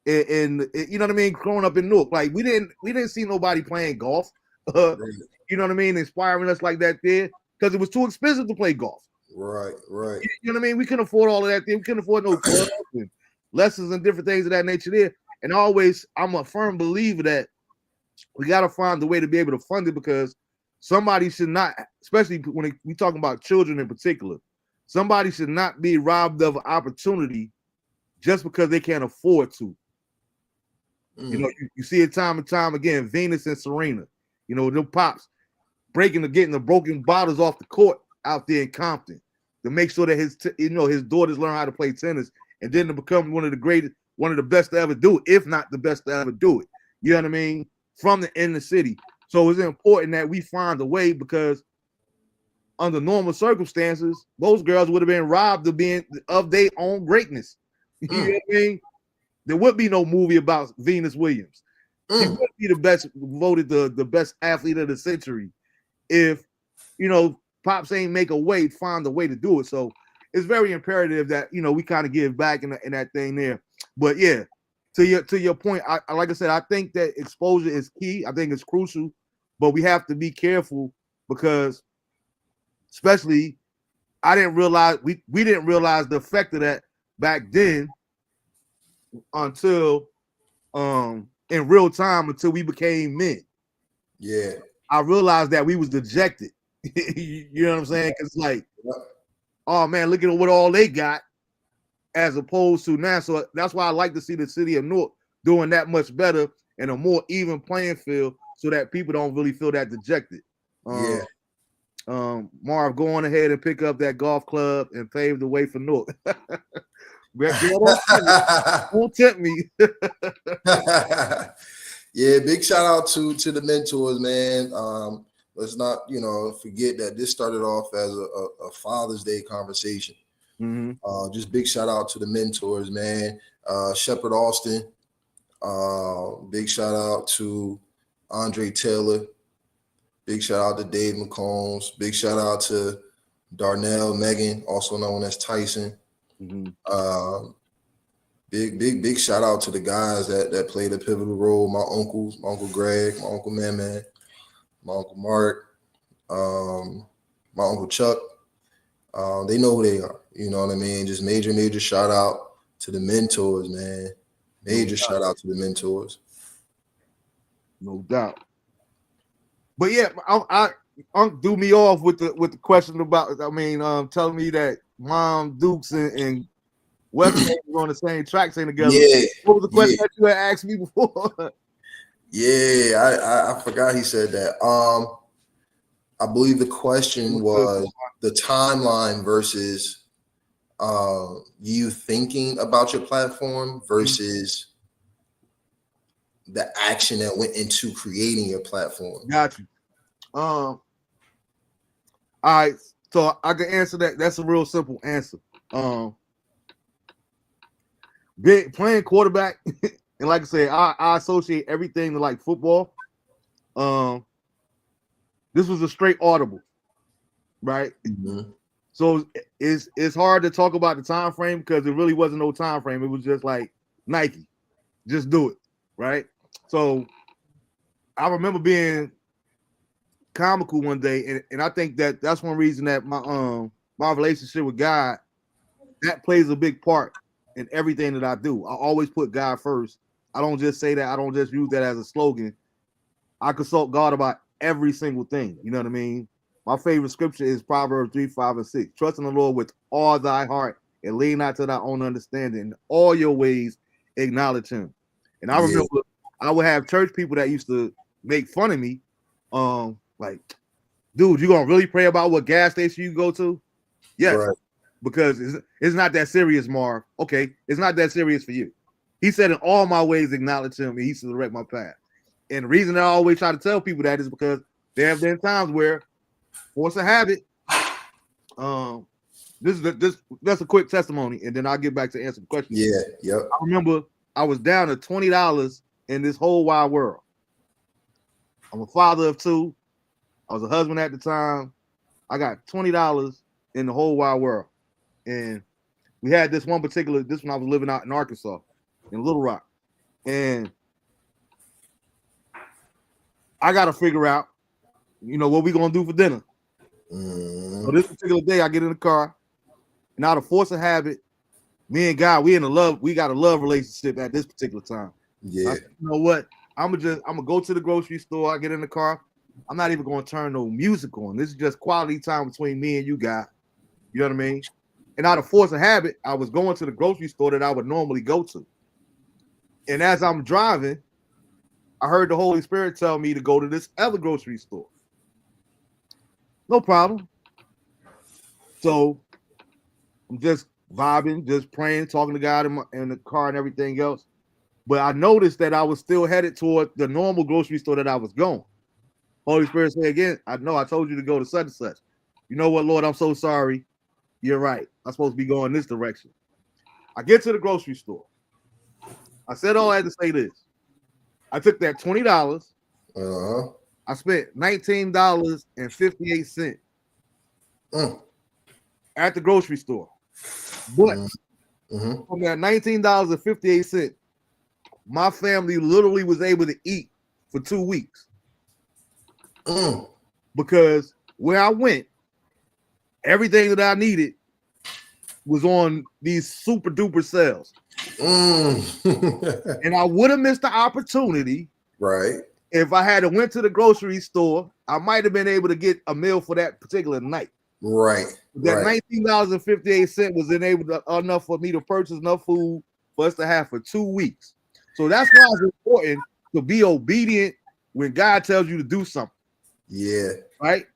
and you know what I mean, growing up in Newark. Like we didn't see nobody playing golf, you know what I mean, inspiring us like that there because it was too expensive to play golf. Right. You know what I mean? We couldn't afford all of that there. We couldn't afford no clubs and lessons and different things of that nature there. And I'm a firm believer that we got to find a way to be able to fund it because somebody should not, especially when we talking about children in particular, somebody should not be robbed of an opportunity just because they can't afford to. You know, you see it time and time again, Venus and Serena, you know, them pops getting the broken bottles off the court out there in Compton to make sure that his daughters learn how to play tennis and then to become one of the best to ever do it, if not the best to ever do it. You know what I mean? From the inner city. So it's important that we find a way because under normal circumstances, those girls would have been robbed of their own greatness. You know what I mean? There would be no movie about Venus Williams. She would be voted the best athlete of the century if, you know, Pops ain't find a way to do it. So it's very imperative that we kind of give back in that thing there. But yeah, to your point, I like I said, I think that exposure is key. I think it's crucial, but we have to be careful because, especially, I didn't realize we didn't realize the effect of that back then until in real time, until we became men. Yeah. I realized that we was dejected. You know what I'm saying? Because like, oh man, look at what all they got, as opposed to now. So that's why I like to see the city of Newark doing that much better and a more even playing field, so that people don't really feel that dejected. Marv, go on ahead and pick up that golf club and pave the way for Newark. Don't tempt me. Yeah, big shout out to the mentors, man. Let's not, forget that this started off as a Father's Day conversation. Mm-hmm. Just big shout out to the mentors, man. Shepard Austin. Big shout out to Andre Taylor. Big shout out to Dave McCombs. Big shout out to Darnell Megan, also known as Tyson. Mm-hmm. Big shout out to the guys that played a pivotal role. My uncles, my Uncle Greg, my Uncle Man, my Uncle Mark, my Uncle Chuck. They know who they are. You know what I mean? Just major shout out to the mentors, man. Major shout out to the mentors. No doubt. But yeah, Unc threw me off with the question about, telling me that Mom Dukes and West were on the same track saying together. Yeah. What was the question that you had asked me before? Yeah, I forgot he said that. I believe the question was the timeline versus you thinking about your platform versus the action that went into creating your platform. Got you. All right, so I can answer that. That's a real simple answer. Playing quarterback, and like I said, I associate everything to like football. This was a straight audible, right? Mm-hmm. So it's hard to talk about the time frame because it really wasn't no time frame. It was just like Nike, just do it, right? So I remember being comical one day, and I think that's one reason that my relationship with God, that plays a big part in everything that I do. I always put God first. I don't just say that. I don't just use that as a slogan. I consult God about every single thing. You know what I mean? My favorite scripture is Proverbs 3, 5, and 6. Trust in the Lord with all thy heart and lean not to thy own understanding. In all your ways, acknowledge him. And I remember I would have church people that used to make fun of me. Like, dude, you gonna really pray about what gas station you go to? Yes, right. Because it's not that serious, Marv. Okay, it's not that serious for you. He said, in all my ways, acknowledge him, and he should direct my path. And the reason I always try to tell people that is because there have been times where, force of habit. That's a quick testimony, and then I'll get back to answer the question. Yeah, yep. I remember I was down to $20 in this whole wide world. I'm a father of two. I was a husband at the time. I got $20 in the whole wide world. And we had this one when I was living out in Arkansas, in Little Rock. And I got to figure out, what we going to do for dinner. So this particular day, I get in the car. And out of force of habit, me and God, we got a love relationship at this particular time. Yeah. I said, you know what? I'm gonna go to the grocery store. I get in the car. I'm not even gonna turn no music on. This is just quality time between me and you, God. You know what I mean? And out of force of habit, I was going to the grocery store that I would normally go to. And as I'm driving, I heard the Holy Spirit tell me to go to this other grocery store. No problem. So I'm just vibing, just praying, talking to God in the car and everything else. But I noticed that I was still headed toward the normal grocery store that I was going. Holy Spirit said again, I know I told you to go to such and such. You know what, Lord, I'm so sorry. You're right. I'm supposed to be going this direction. I get to the grocery store. I said all I had to say this. I took that $20. I spent $19.58 at the grocery store. But Mm-hmm. from that $19.58, my family literally was able to eat for 2 weeks. Because where I went, everything that I needed was on these super duper sales. And I would have missed the opportunity. Right. If I had went to the grocery store, I might have been able to get a meal for that particular night. Right. That $19.58 was enabled enough for me to purchase enough food for us to have for 2 weeks. So that's why it's important to be obedient when God tells you to do something. Yeah. Right.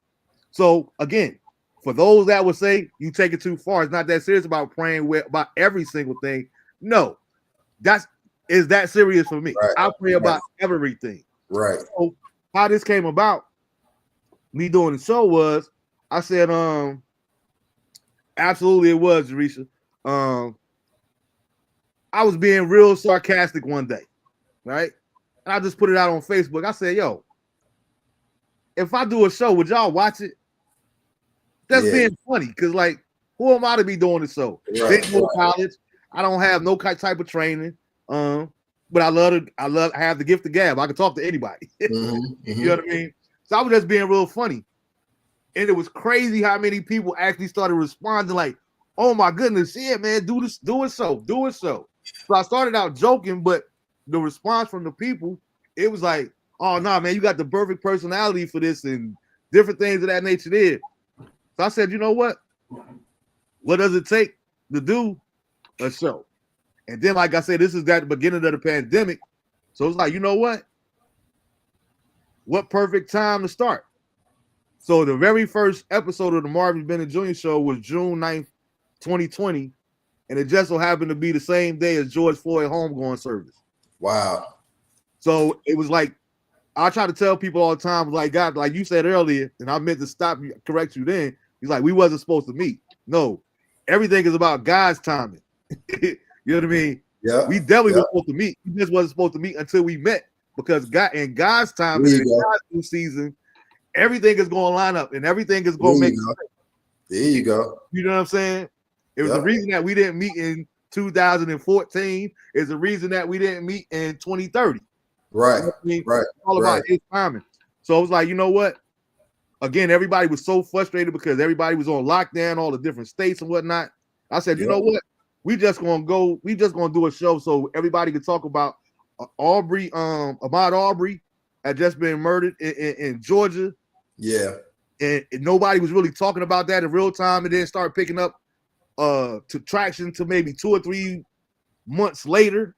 So again, for those that would say you take it too far, it's not that serious about praying about every single thing. No, is that serious for me. Right. I pray about everything. Right. So how this came about, me doing the show was, I said, absolutely it was, Jarisha. I was being real sarcastic one day, right? And I just put it out on Facebook. I said, yo, if I do a show, would y'all watch it? That's being funny, because like, who am I to be doing the show? Didn't go to college. I don't have no type of training. But I have the gift of gab. I can talk to anybody. You know what I mean? So I was just being real funny. And it was crazy how many people actually started responding like, oh my goodness, yeah, man, do it so. So I started out joking, but the response from the people, it was like, oh no, man, you got the perfect personality for this and different things of that nature there. So I said, you know what? What does it take to do a show? And then, like I said, this is at the beginning of the pandemic. So it's like, you know what? What perfect time to start? So the very first episode of the Marvin, Bennett Jr. show was June 9th, 2020. And it just so happened to be the same day as George Floyd homegoing service. Wow. So it was like, I try to tell people all the time, like, God, like you said earlier, and I meant to stop you, correct you then. He's like, we wasn't supposed to meet. No, everything is about God's timing. You know what I mean? Yeah. We definitely were supposed to meet. We just wasn't supposed to meet until we met, because God, in God's time, and in God's new season, everything is going to line up and everything is going to make sense. There you go. You know what I'm saying? It was the reason that we didn't meet in 2014. Is the reason that we didn't meet in 2030. Right. You know what I mean? Right. It's all about his timing. So it was like, you know what? Again, everybody was so frustrated because everybody was on lockdown, all the different states and whatnot. I said, you know what? We just gonna do a show so everybody can talk about Ahmaud Arbery had just been murdered in Georgia. Yeah. And nobody was really talking about that in real time. And then start picking up to traction to maybe 2 or 3 months later.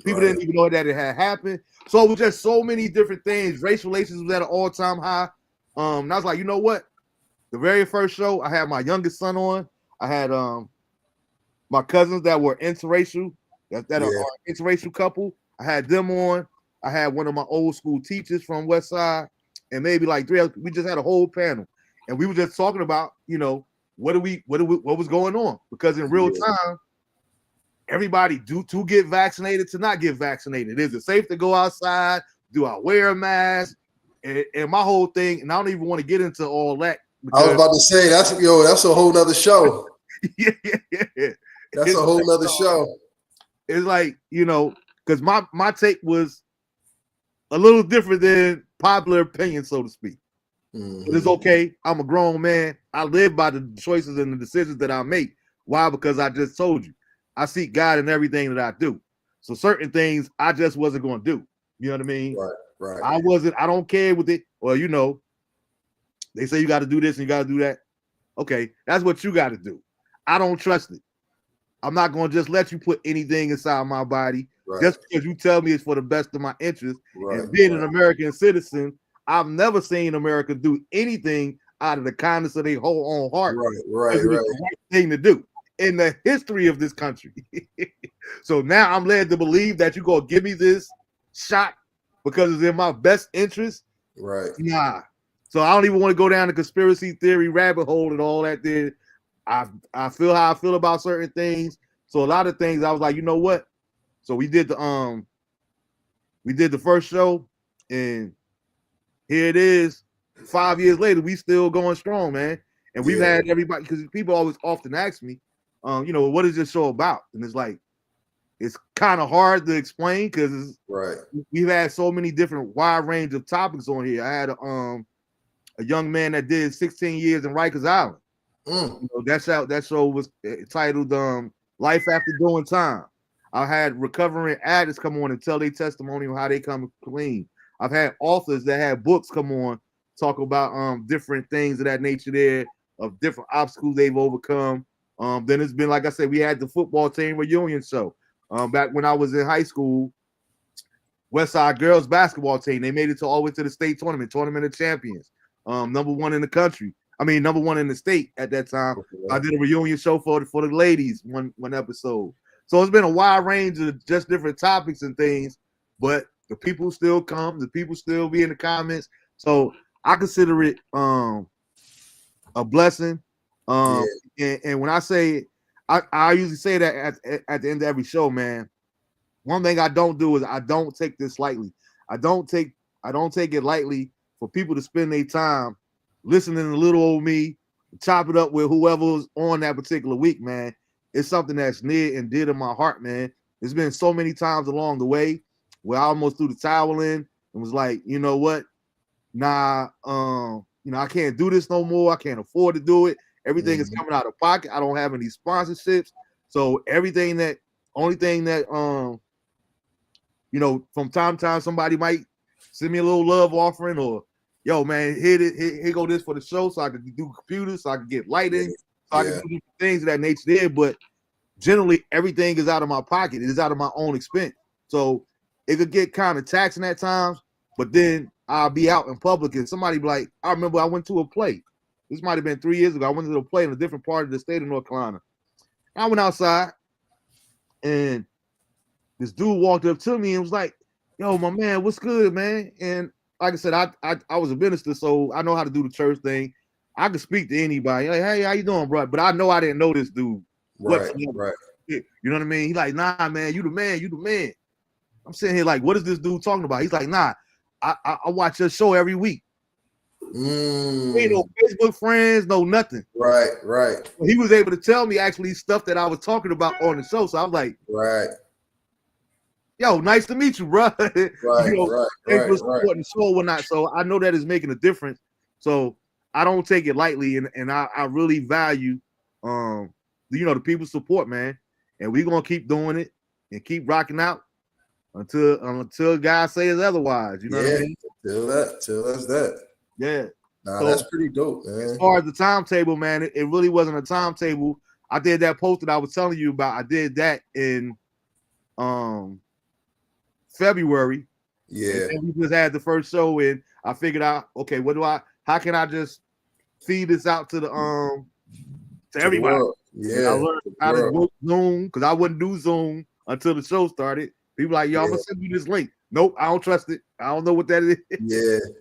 People didn't even know that it had happened. So it was just so many different things. Race relations was at an all-time high. And I was like, you know what? The very first show, I had my youngest son on. I had my cousins that were interracial, that are interracial couple. I had them on. I had one of my old school teachers from West Side, and maybe like 3 others. We just had a whole panel, and we were just talking about, you know, what was going on, because in real time, everybody to get vaccinated, to not get vaccinated. Is it safe to go outside? Do I wear a mask? And my whole thing, and I don't even want to get into all that. I was about to say that's a whole nother show. Yeah. That's a whole nother show. It's like, you know, because my take was a little different than popular opinion, so to speak. But it's okay. I'm a grown man. I live by the choices and the decisions that I make. Why? Because I just told you, I seek God in everything that I do. So certain things I just wasn't going to do. You know what I mean? Right. I don't care with it. Well, you know, they say you got to do this and you got to do that. Okay, that's what you got to do. I don't trust it. I'm not going to just let you put anything inside my body just because you tell me it's for the best of my interest. And being an American citizen, I've never seen America do anything out of the kindness of their whole own heart. Right. It's the right thing to do in the history of this country. So now I'm led to believe that you're going to give me this shot because it's in my best interest. Right. Nah. So I don't even want to go down the conspiracy theory rabbit hole and all that there. I feel how I feel about certain things. So a lot of things I was like, you know what? So we did the first show, and here it is. 5 years later, we still going strong, man. And we've had everybody, because people always often ask me, what is this show about? And it's like, it's kind of hard to explain because Right. we've had so many different wide range of topics on here. I had a young man that did 16 years in Rikers Island. That show was titled Life After Doing Time. I had recovering addicts come on and tell their testimony on how they come clean. I've had authors that had books come on, talk about different things of that nature there, of different obstacles they've overcome. Then it's been, like I said, we had the football team reunion show. Back when I was in high school, Westside girls basketball team, they made it all the way to the state tournament of champions. Number one in the country. Number one in the state at that time. I did a reunion show for the ladies one episode. So it's been a wide range of just different topics and things, but the people still come, the people still be in the comments. So I consider it a blessing. And when I say it, I usually say that at the end of every show, man. One thing I don't do is I don't take this lightly. I don't take it lightly for people to spend their time listening to little old me, chop it up with whoever's on that particular week, man. It's something that's near and dear to my heart, man. There's been so many times along the way where I almost threw the towel in and was like, you know what? Nah, I can't do this no more. I can't afford to do it. Everything is coming out of pocket. I don't have any sponsorships. So only thing that from time to time somebody might send me a little love offering or, yo, man, here go this for the show so I can do computers, so I can get lighting, so I can do things of that nature there. But generally, everything is out of my pocket. It is out of my own expense. So it could get kind of taxing at times, but then I'll be out in public and somebody be like, I remember I went to a play. This might have been 3 years ago. I went to a play in a different part of the state of North Carolina. I went outside and this dude walked up to me and was like, yo, my man, what's good, man? And like I said, I was a minister, so I know how to do the church thing. I could speak to anybody. Like, hey, how you doing, bro? But I know I didn't know this dude. Right. You know what I mean? He's like, nah, man, you the man. I'm sitting here like, what is this dude talking about? He's like, nah, I watch your show every week. Ain't no Facebook friends, no nothing. Right. He was able to tell me actually stuff that I was talking about on the show. So I was like, right. Yo, nice to meet you, bro. Right. Thanks for supporting the show or not. So I know that is making a difference. So I don't take it lightly, and I really value the people's support, man. And we're gonna keep doing it and keep rocking out until God says otherwise. You know what I mean? Till that's that. Yeah. Nah, so, that's pretty dope, man. As far as the timetable, man, it really wasn't a timetable. I did that post that I was telling you about. I did that in February. Yeah. And we just had the first show and I figured out, okay, how can I just feed this out to to everybody? Yeah. And I learned how to work Zoom because I wouldn't do Zoom until the show started. People like, yo, I'm gonna send you this link. Nope, I don't trust it. I don't know what that is.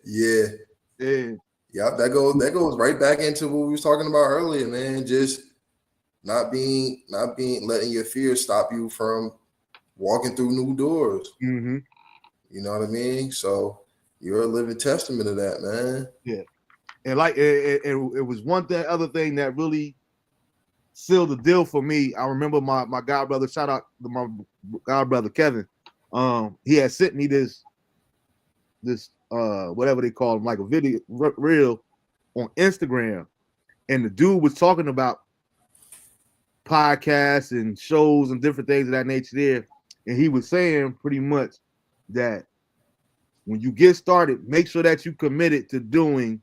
Yeah. That goes right back into what we was talking about earlier, man. Just not letting your fear stop you from walking through new doors. Mm-hmm. You know what I mean? So you're a living testament of that, man. Yeah. And like it was other thing that really sealed the deal for me. I remember my god brother, shout out to my god brother Kevin. He had sent me this whatever they call him, like a video reel on Instagram, and the dude was talking about podcasts and shows and different things of that nature there, and he was saying pretty much that when you get started, make sure that you committed to doing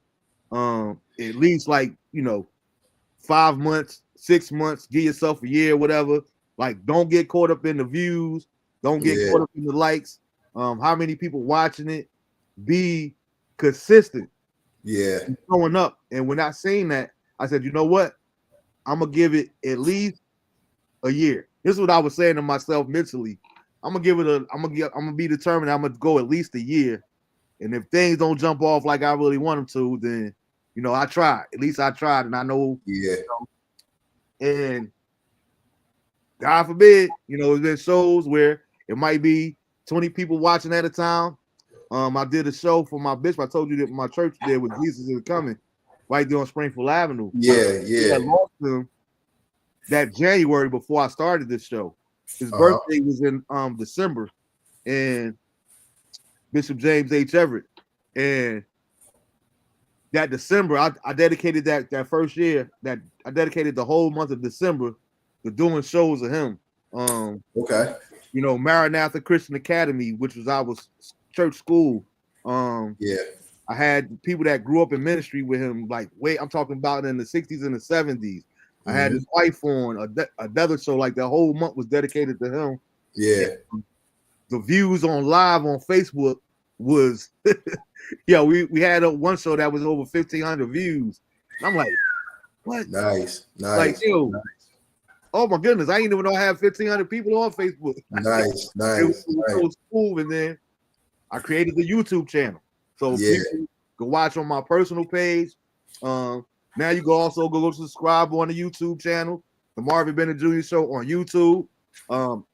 at least 5 months, 6 months, give yourself a year, whatever. Like, don't get caught up in the views, don't get caught up in the likes, how many people watching it. Be consistent. Yeah. Showing up. And when I seen that, I said, you know what? I'm gonna give it at least a year. This is what I was saying to myself mentally. I'm gonna be determined. I'm gonna go at least a year. And if things don't jump off like I really want them to, then I tried. At least I tried, and I know. Yeah. And God forbid, there's been shows where it might be 20 people watching at a time. I did a show for my bishop. I told you that my church there with Jesus is Coming, right there on Springfield Avenue. Yeah. I lost him that January before I started this show. His birthday was in December, and Bishop James H. Everett. And that December, I dedicated that first year, that I dedicated the whole month of December to doing shows of him. Okay. You know, Maranatha Christian Academy, which was our church school. Yeah. I had people that grew up in ministry with him, like I'm talking about in the 60s and the 70s. I had his wife on another show, like the whole month was dedicated to him. Yeah. And the views on live on Facebook was yeah, we had one show that was over 1,500 views. And I'm like, what? Nice. Like, yo, oh my goodness, I didn't even know I had 1,500 people on Facebook. Nice. It was so smooth. And then I created the YouTube channel. So people can watch on my personal page. Now you can also go subscribe on the YouTube channel, the Marvin Bennett Jr. Show on YouTube.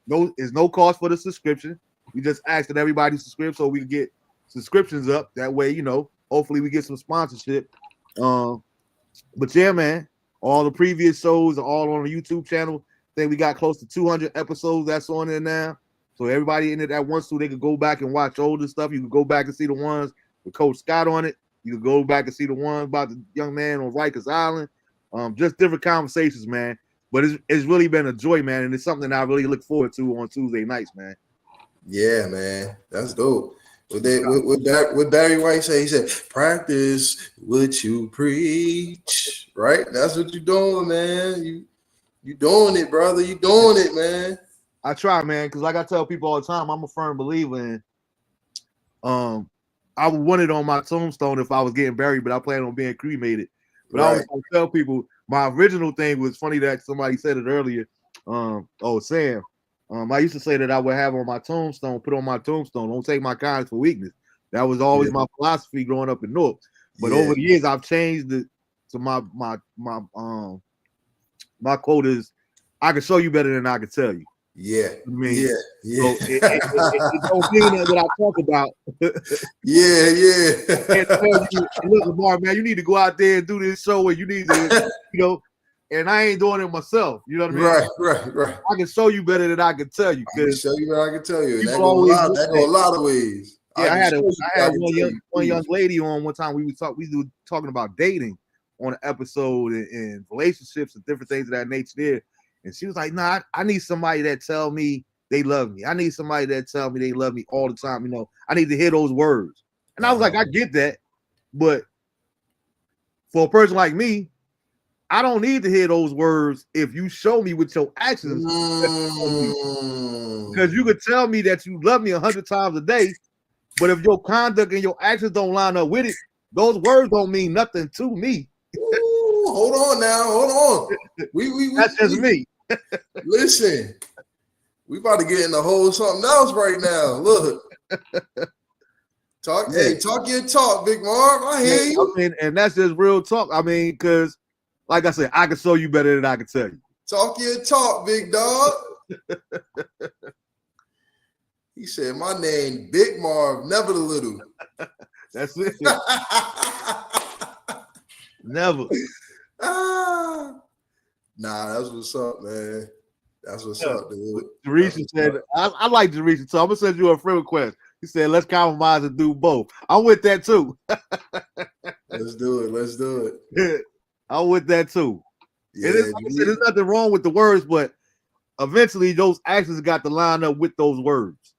There's no cost for the subscription. We just ask that everybody subscribe so we can get subscriptions up. That way, you know, hopefully we get some sponsorship. But yeah, man, all the previous shows are all on the YouTube channel. I think we got close to 200 episodes that's on there now. So everybody in it that wants to, they could go back and watch older stuff. You can go back and see the ones with Coach Scott on it. You can go back and see the ones about the young man on Rikers Island. Just different conversations, man. But it's really been a joy, man, and it's something I really look forward to on Tuesday nights, man. Yeah, man, that's dope. What Barry White say? He said, "Practice what you preach." Right? That's what you're doing, man. You doing it, brother. You doing it, man. I try, man, because like I tell people all the time, I'm a firm believer in. I would want it on my tombstone if I was getting buried, but I plan on being cremated. But I always tell people my original thing was funny that somebody said it earlier. Sam. I used to say that I would have on my tombstone, put on my tombstone, don't take my kindness for weakness. That was always my philosophy growing up in North. But over the years, I've changed it to my quote is, "I can show you better than I can tell you." Yeah. I mean, yeah. So it don't mean that what I talk about. Yeah. And tell you, look, Lamar, man, you need to go out there and do this show, and you need to, you know. And I ain't doing it myself. You know what I mean? Right. I can show you better than I can tell you. I can show you what I can tell you. And that go a lot of ways. Yeah, I had one young lady on one time. We were talking about dating on an episode and relationships and different things of that nature there. And she was like, "Nah, I need somebody that tell me they love me. I need somebody that tell me they love me all the time. You know, I need to hear those words." And I was like, I get that, but for a person like me, I don't need to hear those words if you show me with your actions. Because you could tell me that you love me 100 times a day, but if your conduct and your actions don't line up with it, those words don't mean nothing to me. Ooh, hold on now. Hold on. That's just me. Listen, we about to get in the whole something else right now. Look. Talk your talk, Big Marv. I hear you. I mean, and that's just real talk. I mean, because like I said, I can show you better than I can tell you. Talk your talk, big dog. He said, "My name, Big Marv, never the little." That's it. Never. Nah, that's what's up, man. That's what's up, dude. Teresa said, I like Teresa, so I'm gonna send you a friend request. He said, "Let's compromise and do both." I'm with that too. Let's do it. I'm with that too. Yeah, like I said, there's nothing wrong with the words, but eventually those actions got to line up with those words.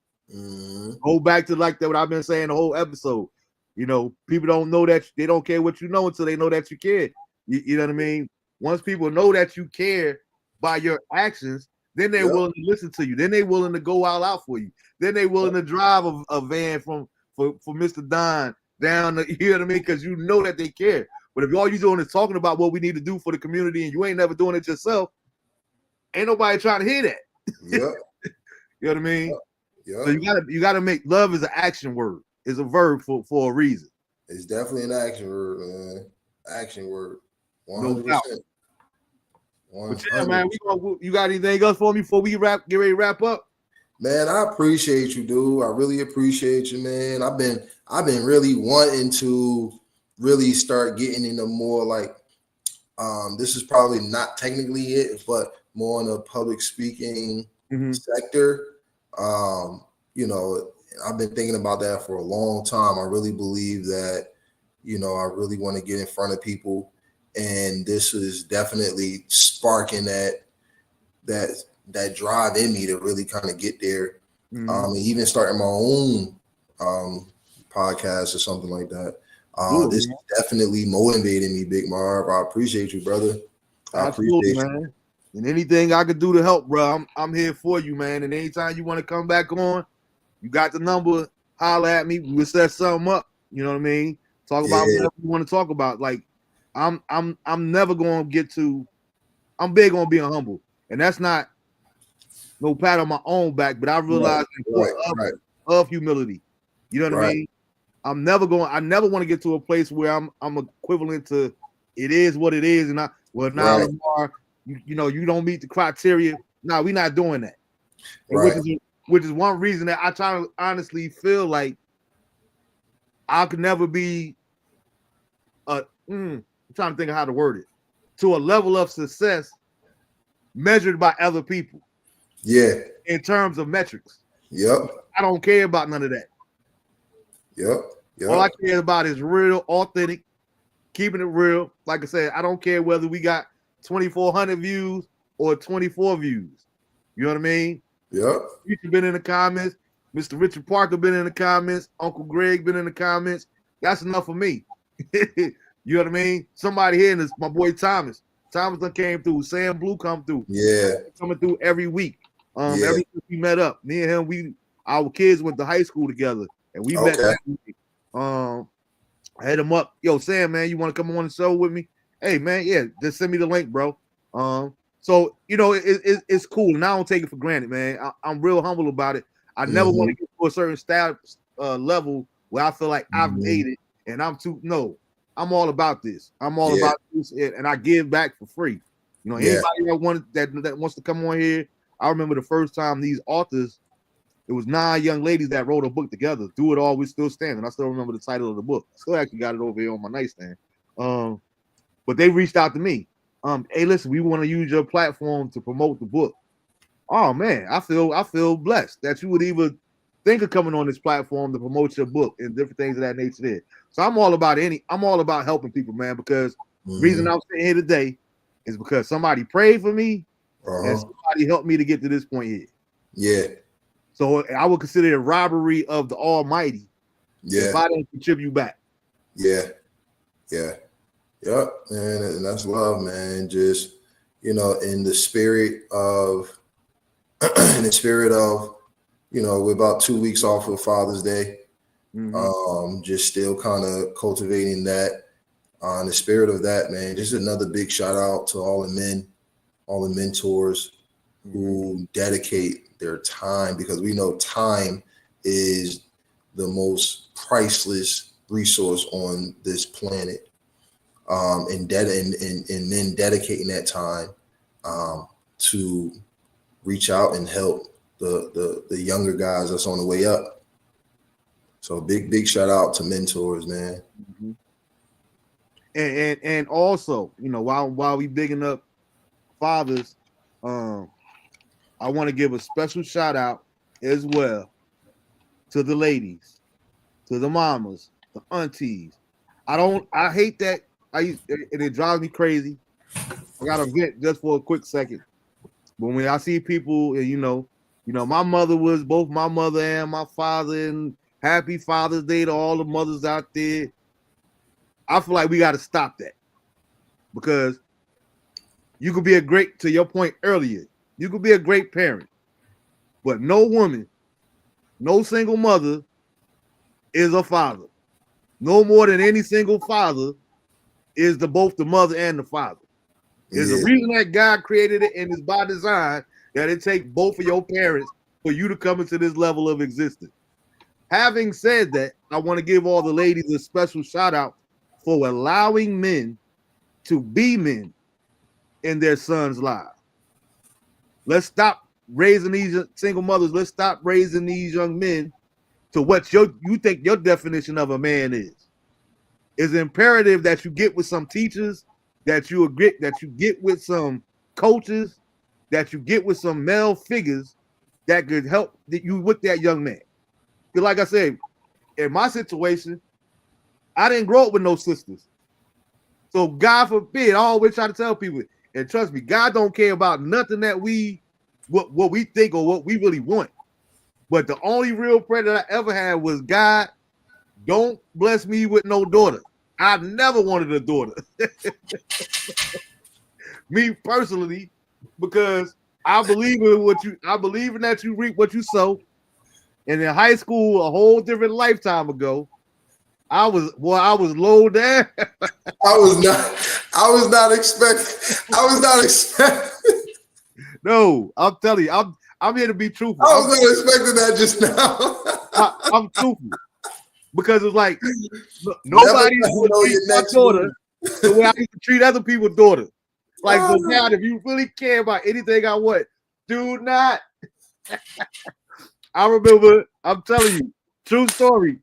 Go back to like that what I've been saying the whole episode. You know, people don't know that they don't care what you know until they know that you care. You know what I mean? Once people know that you care by your actions, then they're willing to listen to you. Then they're willing to go all out for you. Then they're willing to drive a van for Mr. Don down the, you know what I mean? Because you know that they care. But if all you're doing is talking about what we need to do for the community and you ain't never doing it yourself, ain't nobody trying to hear that. Yep. You know what I mean? Yep. So you gotta make love is an action word. It's a verb for a reason. It's definitely an action word, man. Action word. 100%. No doubt. But yeah, man, you got anything else for me before we get ready to wrap up? Man, I appreciate you, dude. I really appreciate you, man. I've been really wanting to really start getting into more like this is probably not technically it, but more in the public speaking Mm-hmm. sector. You know, I've been thinking about that for a long time. I really believe that, you know, I really want to get in front of people, and this is definitely sparking that drive in me to really kind of get there. And even starting my own podcast or something like that. This is definitely motivating me, Big Marv. I appreciate you, brother. I Absolutely, appreciate man. And anything I could do to help, bro, I'm here for you, man. And anytime you want to come back on, you got the number. Holler at me. We'll set something up. You know what I mean? Talk about whatever you want to talk about. Like, I'm never going to get to. I'm big on being humble, and that's not no pat on my own back. But I realize the importance of humility. You know what I mean? I never want to get to a place where I'm equivalent to it is what it is, and Lamar, you know, you don't meet the criteria. No, we're not doing that. Which is one reason that I try to honestly feel like I could never be I'm trying to think of how to word it, to a level of success measured by other people. Yeah. In terms of metrics. Yep. I don't care about none of that. Yep. All I care about is real, authentic, keeping it real. Like I said, I don't care whether we got 2,400 views or 24 views. You know what I mean? Yep. You've been in the comments. Mr. Richard Parker been in the comments. Uncle Greg been in the comments. That's enough for me. You know what I mean? Somebody here, and it's my boy Thomas. Thomas done came through. Sam Blue come through. Yeah. Coming through every week. Every week we met up. Me and him, our kids went to high school together. And we met that week. I hit him up. Yo, Sam, man, you want to come on the show with me? Hey, man, yeah, just send me the link, bro. So, you know, it's cool. And I don't take it for granted, man. I'm real humble about it. I never want to get to a certain status level where I feel like I've made it and I'm all about this. I'm all about this, and I give back for free. You know, anybody that wants to come on here, I remember the first time these authors, it was 9 young ladies that wrote a book together. Do It All, We Still Standing. I still remember the title of the book. I still actually got it over here on my nightstand. But they reached out to me. Hey, listen, we want to use your platform to promote the book. Oh man, I feel blessed that you would even think of coming on this platform to promote your book and different things of that nature there. So I'm all about helping people, man, because the reason I'm sitting here today is because somebody prayed for me and somebody helped me to get to this point here. Yeah. So I would consider it a robbery of the Almighty if I didn't contribute back. Yeah. Yep, man, and that's love, man. Just, you know, in the spirit of, you know, we're about 2 weeks off of Father's Day. Just still kind of cultivating that. In the spirit of that, man, just another big shout out to all the men, all the mentors who dedicate their time, because we know time is the most priceless resource on this planet. And then dedicating that time to reach out and help the younger guys that's on the way up. So big shout out to mentors, man. And also, you know, while we bigging up fathers, I want to give a special shout out as well to the ladies, to the mamas, the aunties. I hate that. And it drives me crazy. I got to vent just for a quick second. But when I see people, you know, my mother was both my mother and my father, and happy Father's Day to all the mothers out there. I feel like we got to stop that, because you could be to your point earlier, you could be a great parent, but no woman, no single mother is a father. No more than any single father is both the mother and the father. There's a reason that God created it, and it's by design that it takes both of your parents for you to come into this level of existence. Having said that, I want to give all the ladies a special shout out for allowing men to be men in their sons' lives. Let's stop raising these single mothers. Let's stop raising these young men to what you think your definition of a man is. It's imperative that you get with some teachers, that you get with some coaches, that you get with some male figures that could help you with that young man. Because like I said, in my situation, I didn't grow up with no sisters. So God forbid, I always try to tell people, and trust me, God don't care about nothing that what we think or what we really want. But the only real prayer that I ever had was, God, don't bless me with no daughter. I never wanted a daughter. Me personally, because I believe in that you reap what you sow. And in high school, a whole different lifetime ago, I was low down. I was not expecting. No, I'm telling you, I'm here to be truthful. I was not expecting that just now. I'm truthful because it's like nobody would treat my daughter the way I used to treat other people's daughters. Like, so God, if you really care about anything I want, do not. I remember, I'm telling you, true story,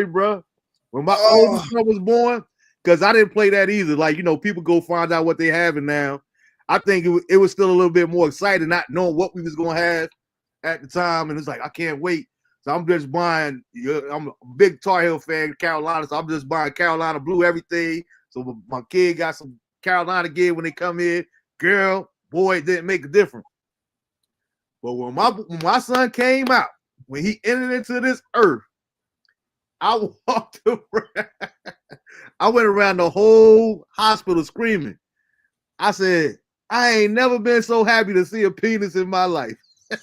bro. When my oldest son was born, because I didn't play that either. Like, people go find out what they having now. I think it was still a little bit more exciting, not knowing what we was gonna have at the time, and it's like I can't wait. So I'm just buying. I'm a big Tar Heel fan, Carolina, so I'm just buying Carolina blue everything. So my kid got some Carolina gear when they come in. Girl, boy, it didn't make a difference. But when my son came out, when he entered into this earth, I walked around. I went around the whole hospital screaming. I said, I ain't never been so happy to see a penis in my life. I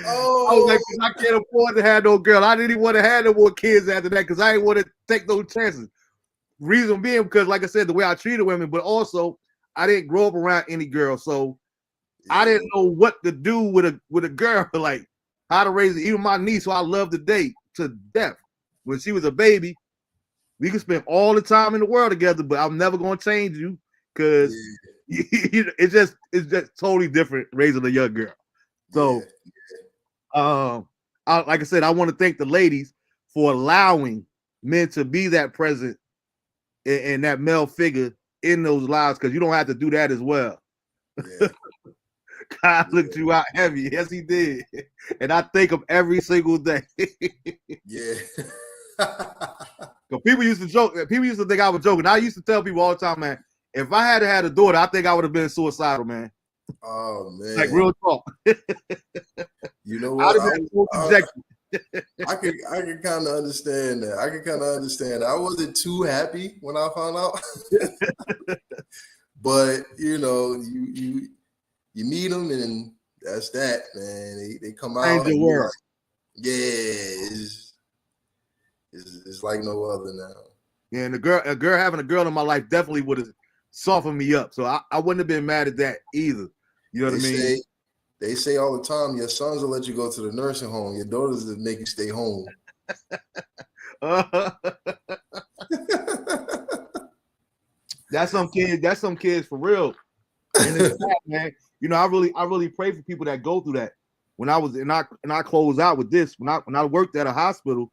was like, I can't afford to have no girl. I didn't even want to have no more kids after that because I didn't want to take no chances. Reason being because, like I said, the way I treated women, but also I didn't grow up around any girls, so I didn't know what to do with a girl, like how to raise it. Even my niece, who I love to date to death, when she was a baby, we could spend all the time in the world together, but I'm never gonna change you because it's just totally different raising a young girl. So, like I said, I want to thank the ladies for allowing men to be that present and that male figure in those lives, because you don't have to do that as well. Yeah. God looked you out heavy. Yes, he did. And I thank him every single day. Yeah. People used to joke. People used to think I was joking. I used to tell people all the time, man, if I had a daughter, I think I would have been suicidal, man. Oh, man. Like, real talk. You know what? I can kind of understand that. I wasn't too happy when I found out. But, you meet them and that's that, man. They come out. Change the world. It's like no other now. Yeah, and having a girl in my life definitely would have softened me up. So I wouldn't have been mad at that either. You know what I mean? They say all the time, your sons will let you go to the nursing home. Your daughters will make you stay home. That's some kids for real. And it's bad, man. I really pray for people that go through that. When I was and I close out with this, when I worked at a hospital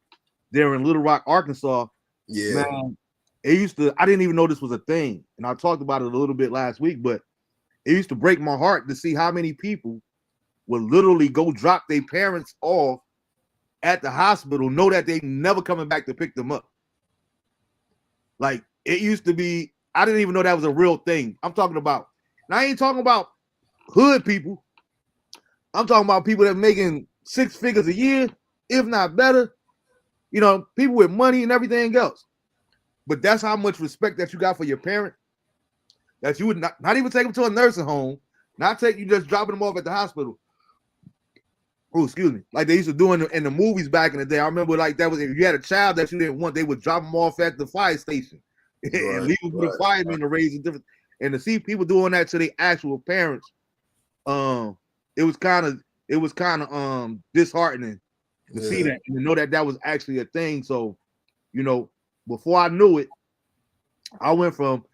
there in Little Rock, Arkansas, man, I didn't even know this was a thing. And I talked about it a little bit last week, but it used to break my heart to see how many people would literally go drop their parents off at the hospital, know that they never coming back to pick them up. Like, it used to be, I didn't even know that was a real thing. I'm talking about, and I ain't talking about hood people. I'm talking about people that are making 6 figures a year, if not better. People with money and everything else. But that's how much respect that you got for your parent, that you would not even take them to a nursing home, you just dropping them off at the hospital. Oh, excuse me. Like they used to do in the movies back in the day. I remember like that was, if you had a child that you didn't want, they would drop them off at the fire station and leave them with the firemen to raise a different. And to see people doing that to their actual parents, it was kind of disheartening to see that and to know that was actually a thing. So, before I knew it, I wouldn't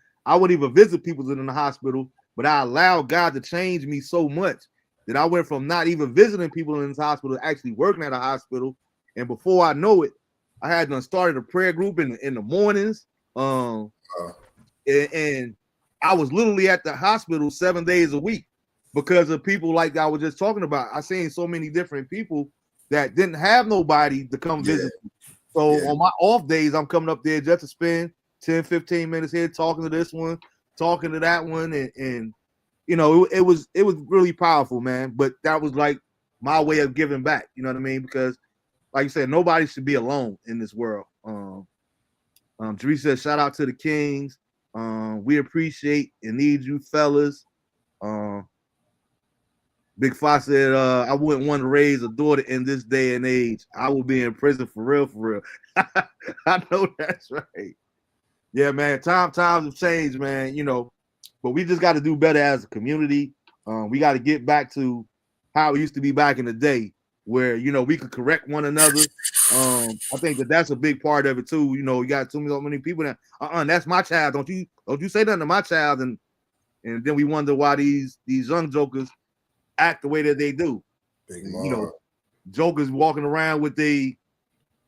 even visit people in the hospital, but I allowed God to change me so much that I went from not even visiting people in this hospital to actually working at a hospital. And before I know it, I had started a prayer group in the mornings. And I was literally at the hospital 7 days a week because of people like I was just talking about. I seen so many different people that didn't have nobody to come visit. So on my off days, I'm coming up there just to spend 10, 15 minutes here talking to this one, talking to that one, and you know, it was really powerful, man. But that was like my way of giving back. You know what I mean? Because like you said, nobody should be alone in this world. Teresa said, shout out to the Kings. We appreciate and need you fellas. Big Fox said, I wouldn't want to raise a daughter in this day and age. I will be in prison for real, for real. I know that's right. Yeah, man. Times have changed, man. You know, but we just got to do better as a community. We got to get back to how it used to be back in the day, where you know we could correct one another. I think that's a big part of it too. You know, you got too many people that, that's my child. Don't you say nothing to my child, and then we wonder why these young jokers act the way that they do. Big you know, jokers walking around with their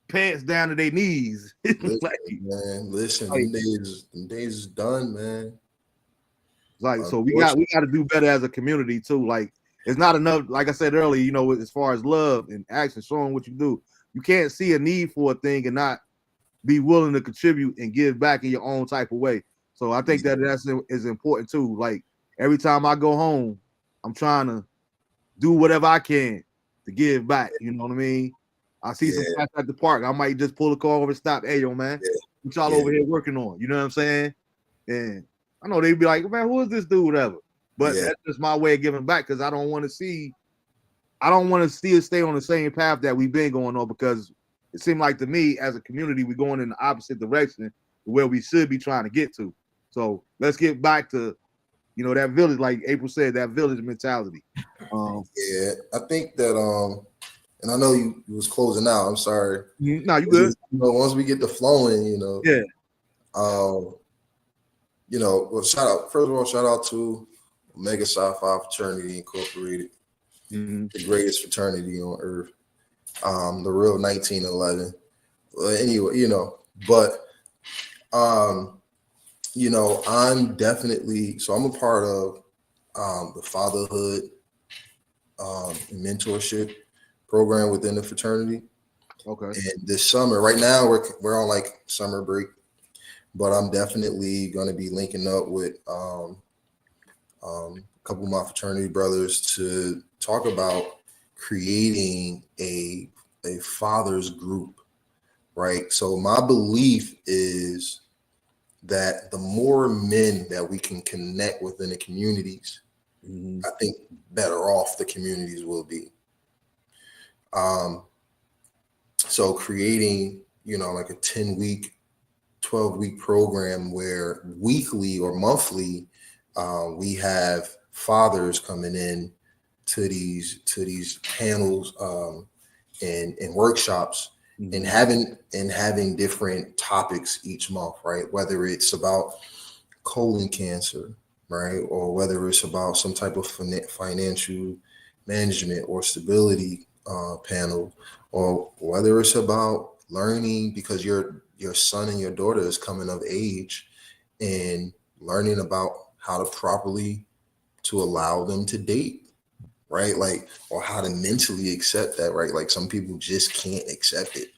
pants down to their knees. Listen, man, listen, them days is done, man. Like, so we got to do better as a community too. Like, it's not enough. Like I said earlier, you know, as far as love and action, showing what you do, you can't see a need for a thing and not be willing to contribute and give back in your own type of way. So I think that is important too. Like every time I go home, I'm trying to do whatever I can to give back. You know what I mean? I see some cats at the park. I might just pull the car over and stop. Hey, yo, man, what y'all over here working on? You know what I'm saying? And I know they'd be like, man, who is this dude? Whatever. But that's just my way of giving back because I don't want to still stay on the same path that we've been going on because it seemed like to me as a community, we're going in the opposite direction where we should be trying to get to. So let's get back to, you know, that village, like April said, that village mentality. I think that, and I know you was closing out. I'm sorry. No, you good. You know, once we get the flowing, you know. You know, well, first of all, shout out to Omega Psi Phi Fraternity Incorporated, the greatest fraternity on earth, the real 1911. Well, anyway, you know, but you know, I'm a part of the fatherhood mentorship program within the fraternity. Okay. And this summer, right now, we're on like summer break, but I'm definitely going to be linking up with a couple of my fraternity brothers to talk about creating a fathers group, right? So my belief is that the more men that we can connect within the communities, I think better off the communities will be. So creating, you know, like a 10-week, 12-week program where weekly or monthly we have fathers coming in to these panels and workshops and having different topics each month, right? Whether it's about colon cancer, right? Or whether it's about some type of financial management or stability panel, or whether it's about learning because your son and your daughter is coming of age and learning about how to properly to allow them to date, right? Like, or how to mentally accept that, right? Like some people just can't accept it,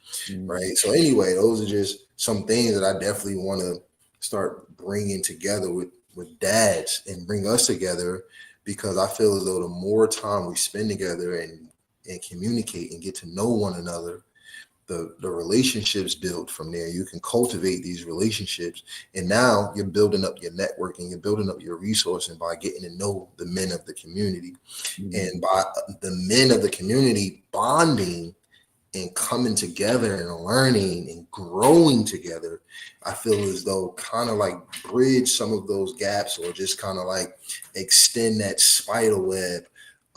right? So anyway, those are just some things that I definitely want to start bringing together with dads and bring us together, because I feel as though the more time we spend together and communicate and get to know one another, the relationships build from there. You can cultivate these relationships, and now you're building up your networking, you're building up your resourcing by getting to know the men of the community, and by the men of the community bonding and coming together and learning and growing together. I feel as though kind of like bridge some of those gaps, or just kind of like extend that spider web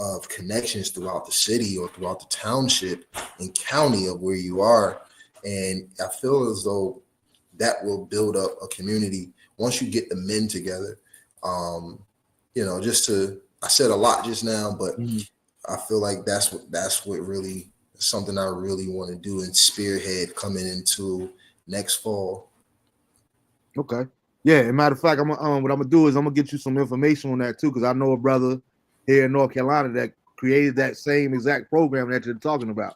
of connections throughout the city or throughout the township and county of where you are. And I feel as though that will build up a community once you get the men together. You know, I said a lot just now, but I feel like that's what really something I really want to do and spearhead coming into next fall. Okay. Yeah, as a matter of fact, what I'm gonna do is I'm gonna get you some information on that too, because I know a brother here in North Carolina that created that same exact program that you're talking about.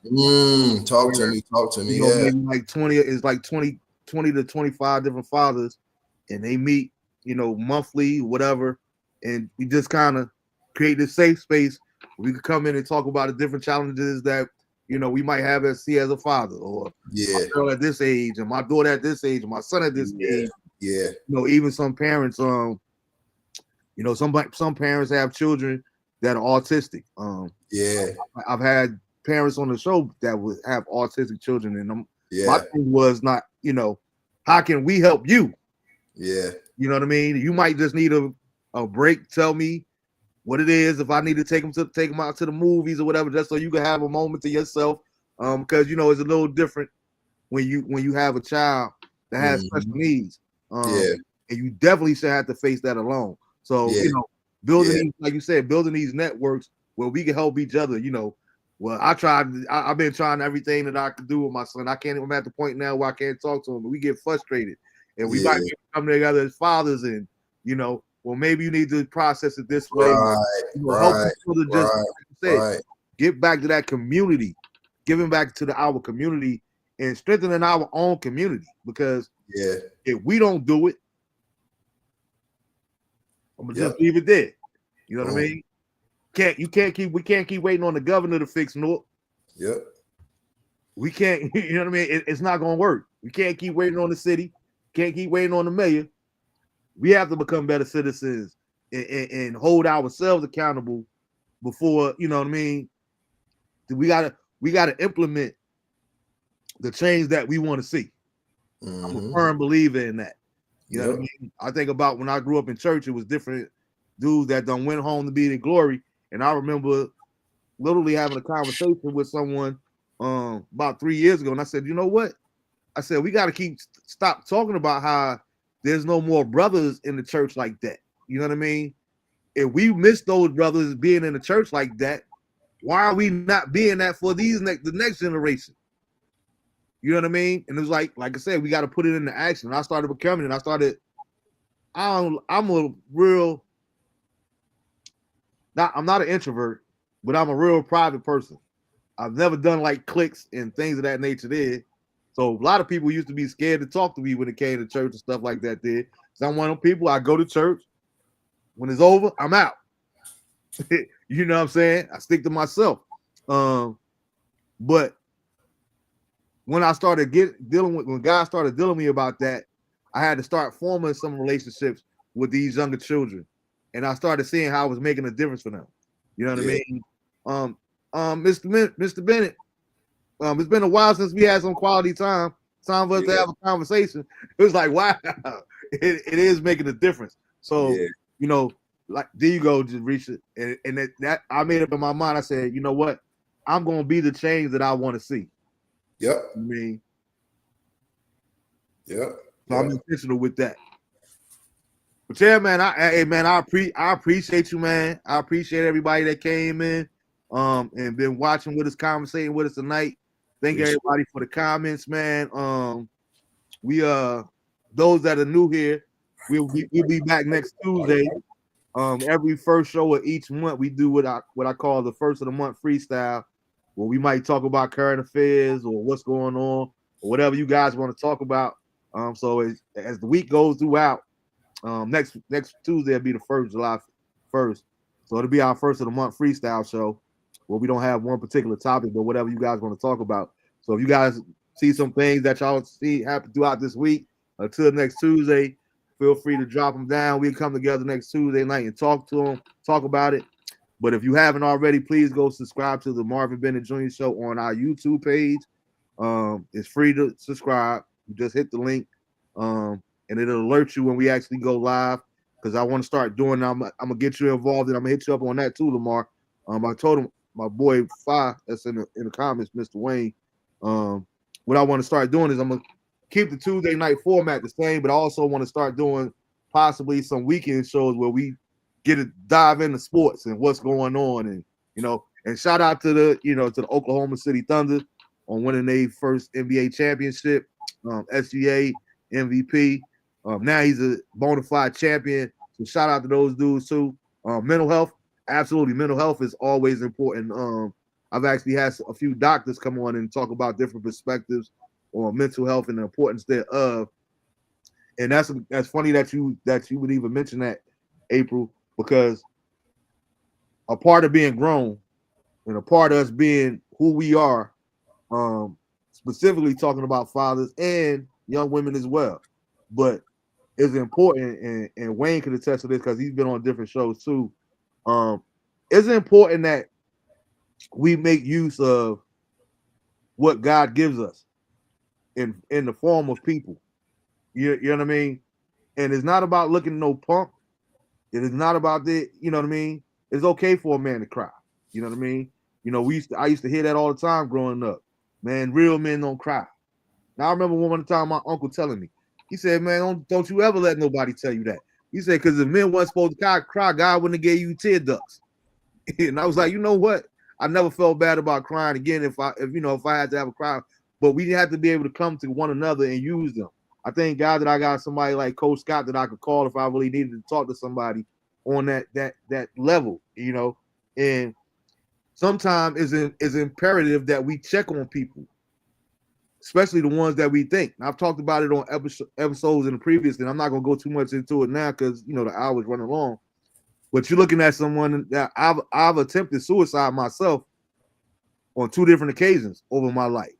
Talk to Where, me. Talk to you me. know, Yeah. maybe like 20 is like 20 to 25 different fathers, and they meet, monthly, whatever, and we just kind of create this safe space where we could come in and talk about the different challenges that we might have as a father, or my Yeah. girl at this age, and my daughter at this age, and my son at this Yeah. age. Yeah. Even some parents, some parents have children that are autistic. Yeah. I've had parents on the show that would have autistic children, and my Yeah. thing was not, how can we help you? Yeah. You know what I mean? You might just need a break. Tell me what it is. If I need to take them out to the movies or whatever, just so you can have a moment to yourself. Because it's a little different when you have a child that has special needs. Yeah. And you definitely should have to face that alone. So, Yeah. building Yeah. these, like you said, building these networks where we can help each other, Well, I've been trying everything that I could do with my son. I'm at the point now where I can't talk to him, but we get frustrated. And we might Yeah. come together as fathers and, well, maybe you need to process it this way. Right. Help Right. each other just, Right. like you said, Right. get back to that community, giving back to our community and strengthening our own community. Because Yeah. if we don't do it, I'm gonna Yep. just leave it there. You know what I Boom. mean? We can't keep waiting on the governor to fix North. Yep. We can't, you know what I mean? It's not gonna work. We can't keep waiting on the city, can't keep waiting on the mayor. We have to become better citizens and hold ourselves accountable before, you know what I mean? We gotta implement the change that we want to see. I'm a firm believer in that. You know what I mean? I think about when I grew up in church, it was different dudes that done went home to be in glory. And I remember literally having a conversation with someone about 3 years ago. And I said, you know what? I said, we got to stop talking about how there's no more brothers in the church like that. You know what I mean? If we miss those brothers being in the church like that, why are we not being that for the next generation? You know what I mean? And it was like I said, we got to put it into action. And I started becoming, and I'm a real, I'm not an introvert, but I'm a real private person. I've never done like cliques and things of that nature there. So a lot of people used to be scared to talk to me when it came to church and stuff like that there. So I'm one of them people, I go to church. When it's over, I'm out. You know what I'm saying? I stick to myself. But when I started when God started dealing with me about that, I had to start forming some relationships with these younger children. And I started seeing how it was making a difference for them. You know what I mean? Mr. Bennett, it's been a while since we had some quality time. Time for us to have a conversation. It was like, wow, it is making a difference. So, like there you go, just reach it. And that I made up in my mind. I said, you know what? I'm gonna be the change that I want to see. Yep. I mean, yep. So I'm intentional with that. But yeah, man, I appreciate you, man. I appreciate everybody that came in, and been watching with us, conversating with us tonight. Thank everybody for the comments, man. We those that are new here, we'll be back next Tuesday. Every first show of each month, we do what I call the first of the month freestyle, where we might talk about current affairs or what's going on or whatever you guys want to talk about. So as the week goes throughout, next Tuesday will be the July 1st. So it'll be our first of the month freestyle show where we don't have one particular topic, but whatever you guys want to talk about. So if you guys see some things that y'all see happen throughout this week until next Tuesday, feel free to drop them down. We'll come together next Tuesday night and talk to them, talk about it. But if you haven't already, please go subscribe to the Marvin Bennett Jr. Show on our YouTube page. It's free to subscribe. You just hit the link, and it'll alert you when we actually go live. Because I want to start doing. I'm gonna get you involved, and I'm gonna hit you up on that too, Lamar. I told him my boy Fi that's in the comments, Mr. Wayne. What I want to start doing is I'm gonna keep the Tuesday night format the same, but I also want to start doing possibly some weekend shows where we get to dive into sports and what's going on, and and shout out to the to the Oklahoma City Thunder on winning their first NBA championship, SGA MVP. Now he's a bona fide champion. So shout out to those dudes too. Mental health, absolutely. Mental health is always important. I've actually had a few doctors come on and talk about different perspectives on mental health and the importance thereof. And that's funny that you would even mention that, April, because a part of being grown and a part of us being who we are, specifically talking about fathers and young women as well. But it's important, and Wayne can attest to this because he's been on different shows too. It's important that we make use of what God gives us in the form of people. You know what I mean? And it's not about looking no punk. It is not about the, you know what I mean? It's okay for a man to cry. You know what I mean? You know, I used to hear that all the time growing up. Man, real men don't cry. Now I remember one time my uncle telling me, he said, man, don't you ever let nobody tell you that. He said, because if men weren't supposed to cry, God wouldn't have gave you tear ducts. And I was like, you know what? I never felt bad about crying again if I had to have a cry. But we have to be able to come to one another and use them. I thank God that I got somebody like Coach Scott that I could call if I really needed to talk to somebody on that level, you know. And sometimes it's imperative that we check on people, especially the ones that we think. And I've talked about it on episodes in the previous, and I'm not gonna go too much into it now because the hour's running long. But you're looking at someone that I've attempted suicide myself on 2 different occasions over my life.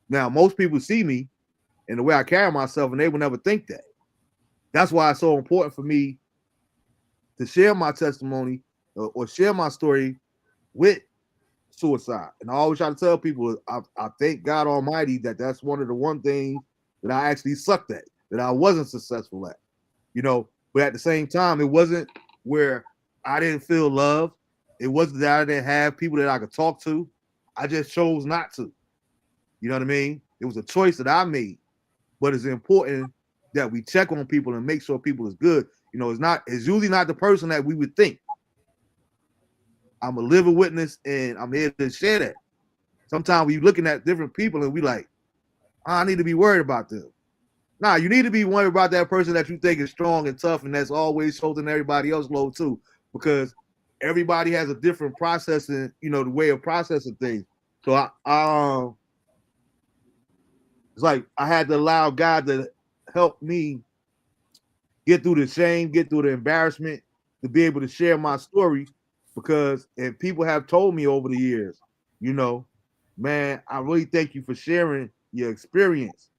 Now, most people see me and the way I carry myself, and they would never think that. That's why it's so important for me to share my testimony or share my story with suicide. And I always try to tell people, I thank God Almighty that that's one of the one things that I actually sucked at, that I wasn't successful at. But at the same time, it wasn't where I didn't feel love. It wasn't that I didn't have people that I could talk to. I just chose not to. You know what I mean? It was a choice that I made. But it's important that we check on people and make sure people is good. It's usually not the person that we would think. I'm a living witness, and I'm here to share that. Sometimes we're looking at different people and we like, I need to be worried about them. Nah, you need to be worried about that person that you think is strong and tough and that's always holding everybody else low too, because everybody has a different processing, the way of processing things. So it's like I had to allow God to help me get through the shame, get through the embarrassment, to be able to share my story. Because and people have told me over the years, man, I really thank you for sharing your experience,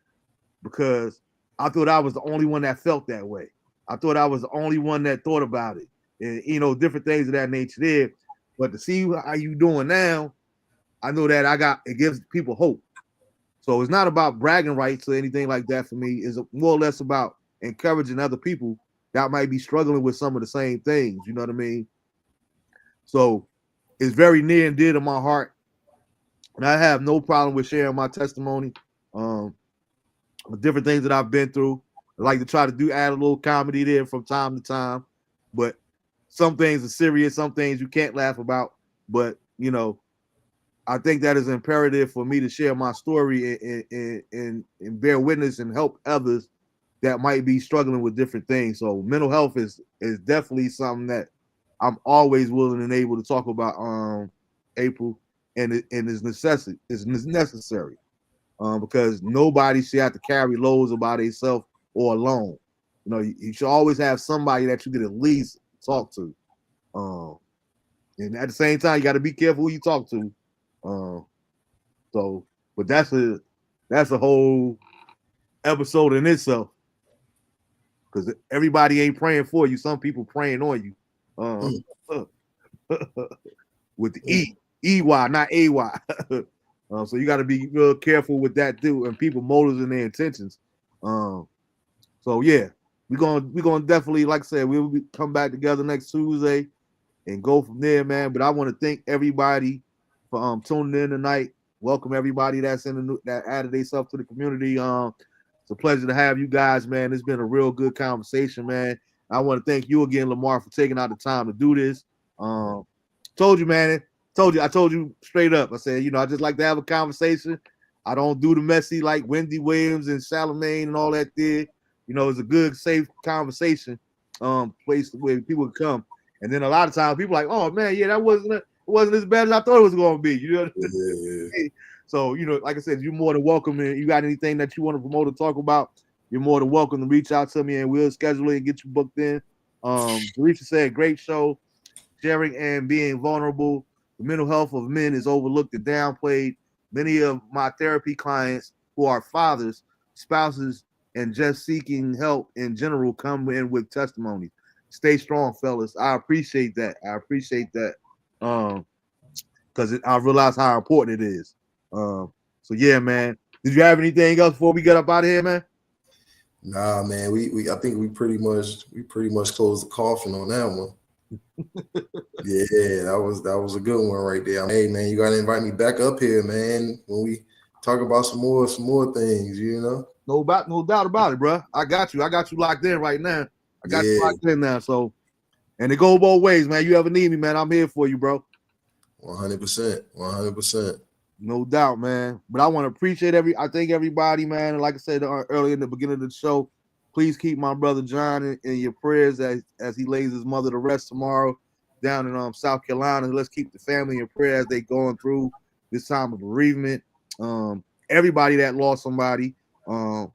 because I thought I was the only one that felt that way. I thought I was the only one that thought about it, and different things of that nature there. But to see how you doing now, I know that it gives people hope. So it's not about bragging rights or anything like that for me. It's more or less about encouraging other people that might be struggling with some of the same things. You know what I mean? So it's very near and dear to my heart. And I have no problem with sharing my testimony, different things that I've been through. I like to try to add a little comedy there from time to time. But some things are serious, some things you can't laugh about. But, I think that is imperative for me to share my story and bear witness and help others that might be struggling with different things. So mental health is definitely something that I'm always willing and able to talk about, April, and it's necessary. It's necessary because nobody should have to carry loads about themselves or alone. You should always have somebody that you can at least talk to. And at the same time, you got to be careful who you talk to. But that's a whole episode in itself, because everybody ain't praying for you. Some people praying on you. With the EY, not AY. So you got to be real careful with that too, and people motives and their intentions. So yeah, we're gonna definitely, like I said, we'll come back together next Tuesday and go from there, man. But I want to thank everybody for tuning in tonight. Welcome everybody that's that added themselves to the community. It's a pleasure to have you guys, man. It's been a real good conversation, man. I want to thank you again, Lamar, for taking out the time to do this. Told you, man. I told you straight up. I said, I just like to have a conversation. I don't do the messy like Wendy Williams and Charlamagne and all that did. it's a good, safe conversation place where people can come. And then a lot of times people are like, oh man, yeah, that wasn't as bad as I thought it was going to be. Yeah. So, like I said, you're more than welcome. And you got anything that you want to promote or talk about, you're more than welcome to reach out to me and we'll schedule it and get you booked in. Teresa said, great show, sharing and being vulnerable. The mental health of men is overlooked and downplayed. Many of my therapy clients who are fathers, spouses, and just seeking help in general come in with testimonies. Stay strong, fellas. I appreciate that. Because I realize how important it is. So yeah, man. Did you have anything else before we get up out of here, man? Nah, man. I think we pretty much closed the coffin on that one. Yeah, that was a good one right there. Hey, man, you gotta invite me back up here, man, when we talk about some more things, No doubt about it, bro. I got you locked in right now. I got you locked in now. So, and it go both ways, man. You ever need me, man, I'm here for you, bro. 100%. No doubt, man. But I want to appreciate I thank everybody, man. And like I said earlier in the beginning of the show, please keep my brother John in your prayers as he lays his mother to rest tomorrow down in South Carolina. Let's keep the family in prayer as they going through this time of bereavement. Everybody that lost somebody. And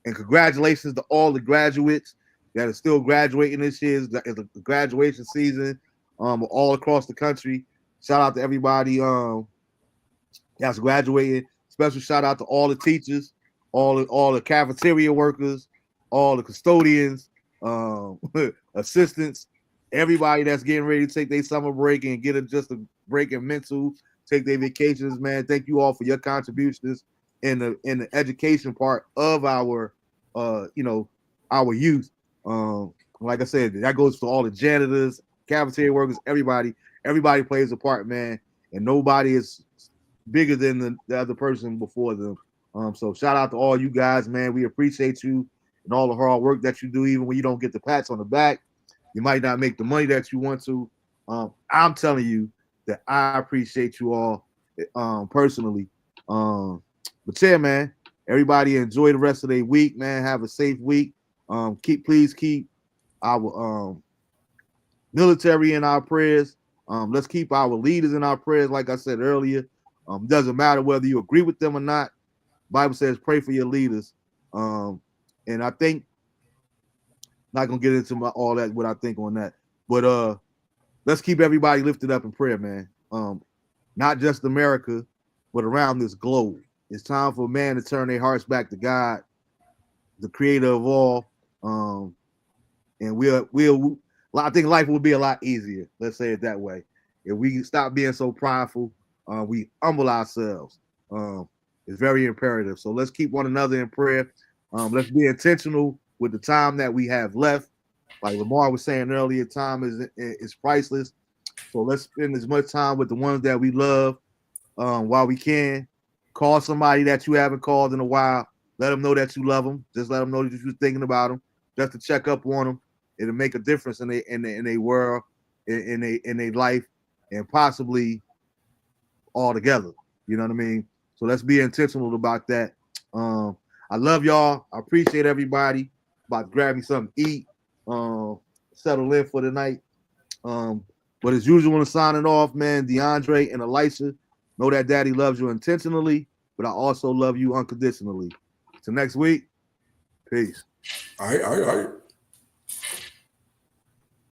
congratulations to all the graduates that are still graduating this year. It's the graduation season all across the country. Shout out to everybody that's graduating. Special shout out to all the teachers, all the cafeteria workers, all the custodians, assistants, everybody that's getting ready to take their summer break and get just a break in mental, take their vacations, man. Thank you all for your contributions in the education part of our our youth. Like I said, that goes to all the janitors, cafeteria workers, everybody plays a part, man, and nobody is bigger than the other person before them. So shout out to all you guys, man. We appreciate you and all the hard work that you do, even when you don't get the pats on the back. You might not make the money that you want to. I'm telling you that I appreciate you all personally. But yeah, man, everybody enjoy the rest of their week, man. Have a safe week. Please keep our military in our prayers. Let's keep our leaders in our prayers. Like I said earlier, doesn't matter whether you agree with them or not. Bible says pray for your leaders. And I think, not gonna get into all that what I think on that, but let's keep everybody lifted up in prayer, man. Not just America, but around this globe. It's time for man to turn their hearts back to God, the creator of all. And I think life will be a lot easier. Let's say it that way. If we stop being so prideful, we humble ourselves. It's very imperative. So let's keep one another in prayer. Let's be intentional with the time that we have left. Like Lamar was saying earlier, time is priceless. So let's spend as much time with the ones that we love while we can. Call somebody that you haven't called in a while. Let them know that you love them. Just let them know that you're thinking about them. Just to check up on them. It'll make a difference in their world, in their life, and possibly all together. You know what I mean? So let's be intentional about that. I love y'all. I appreciate everybody. About to grab me something to eat. Settle in for the night. But as usual, signing off, man, DeAndre and Elisha. Know that daddy loves you intentionally, but I also love you unconditionally. Till next week. Peace. All right.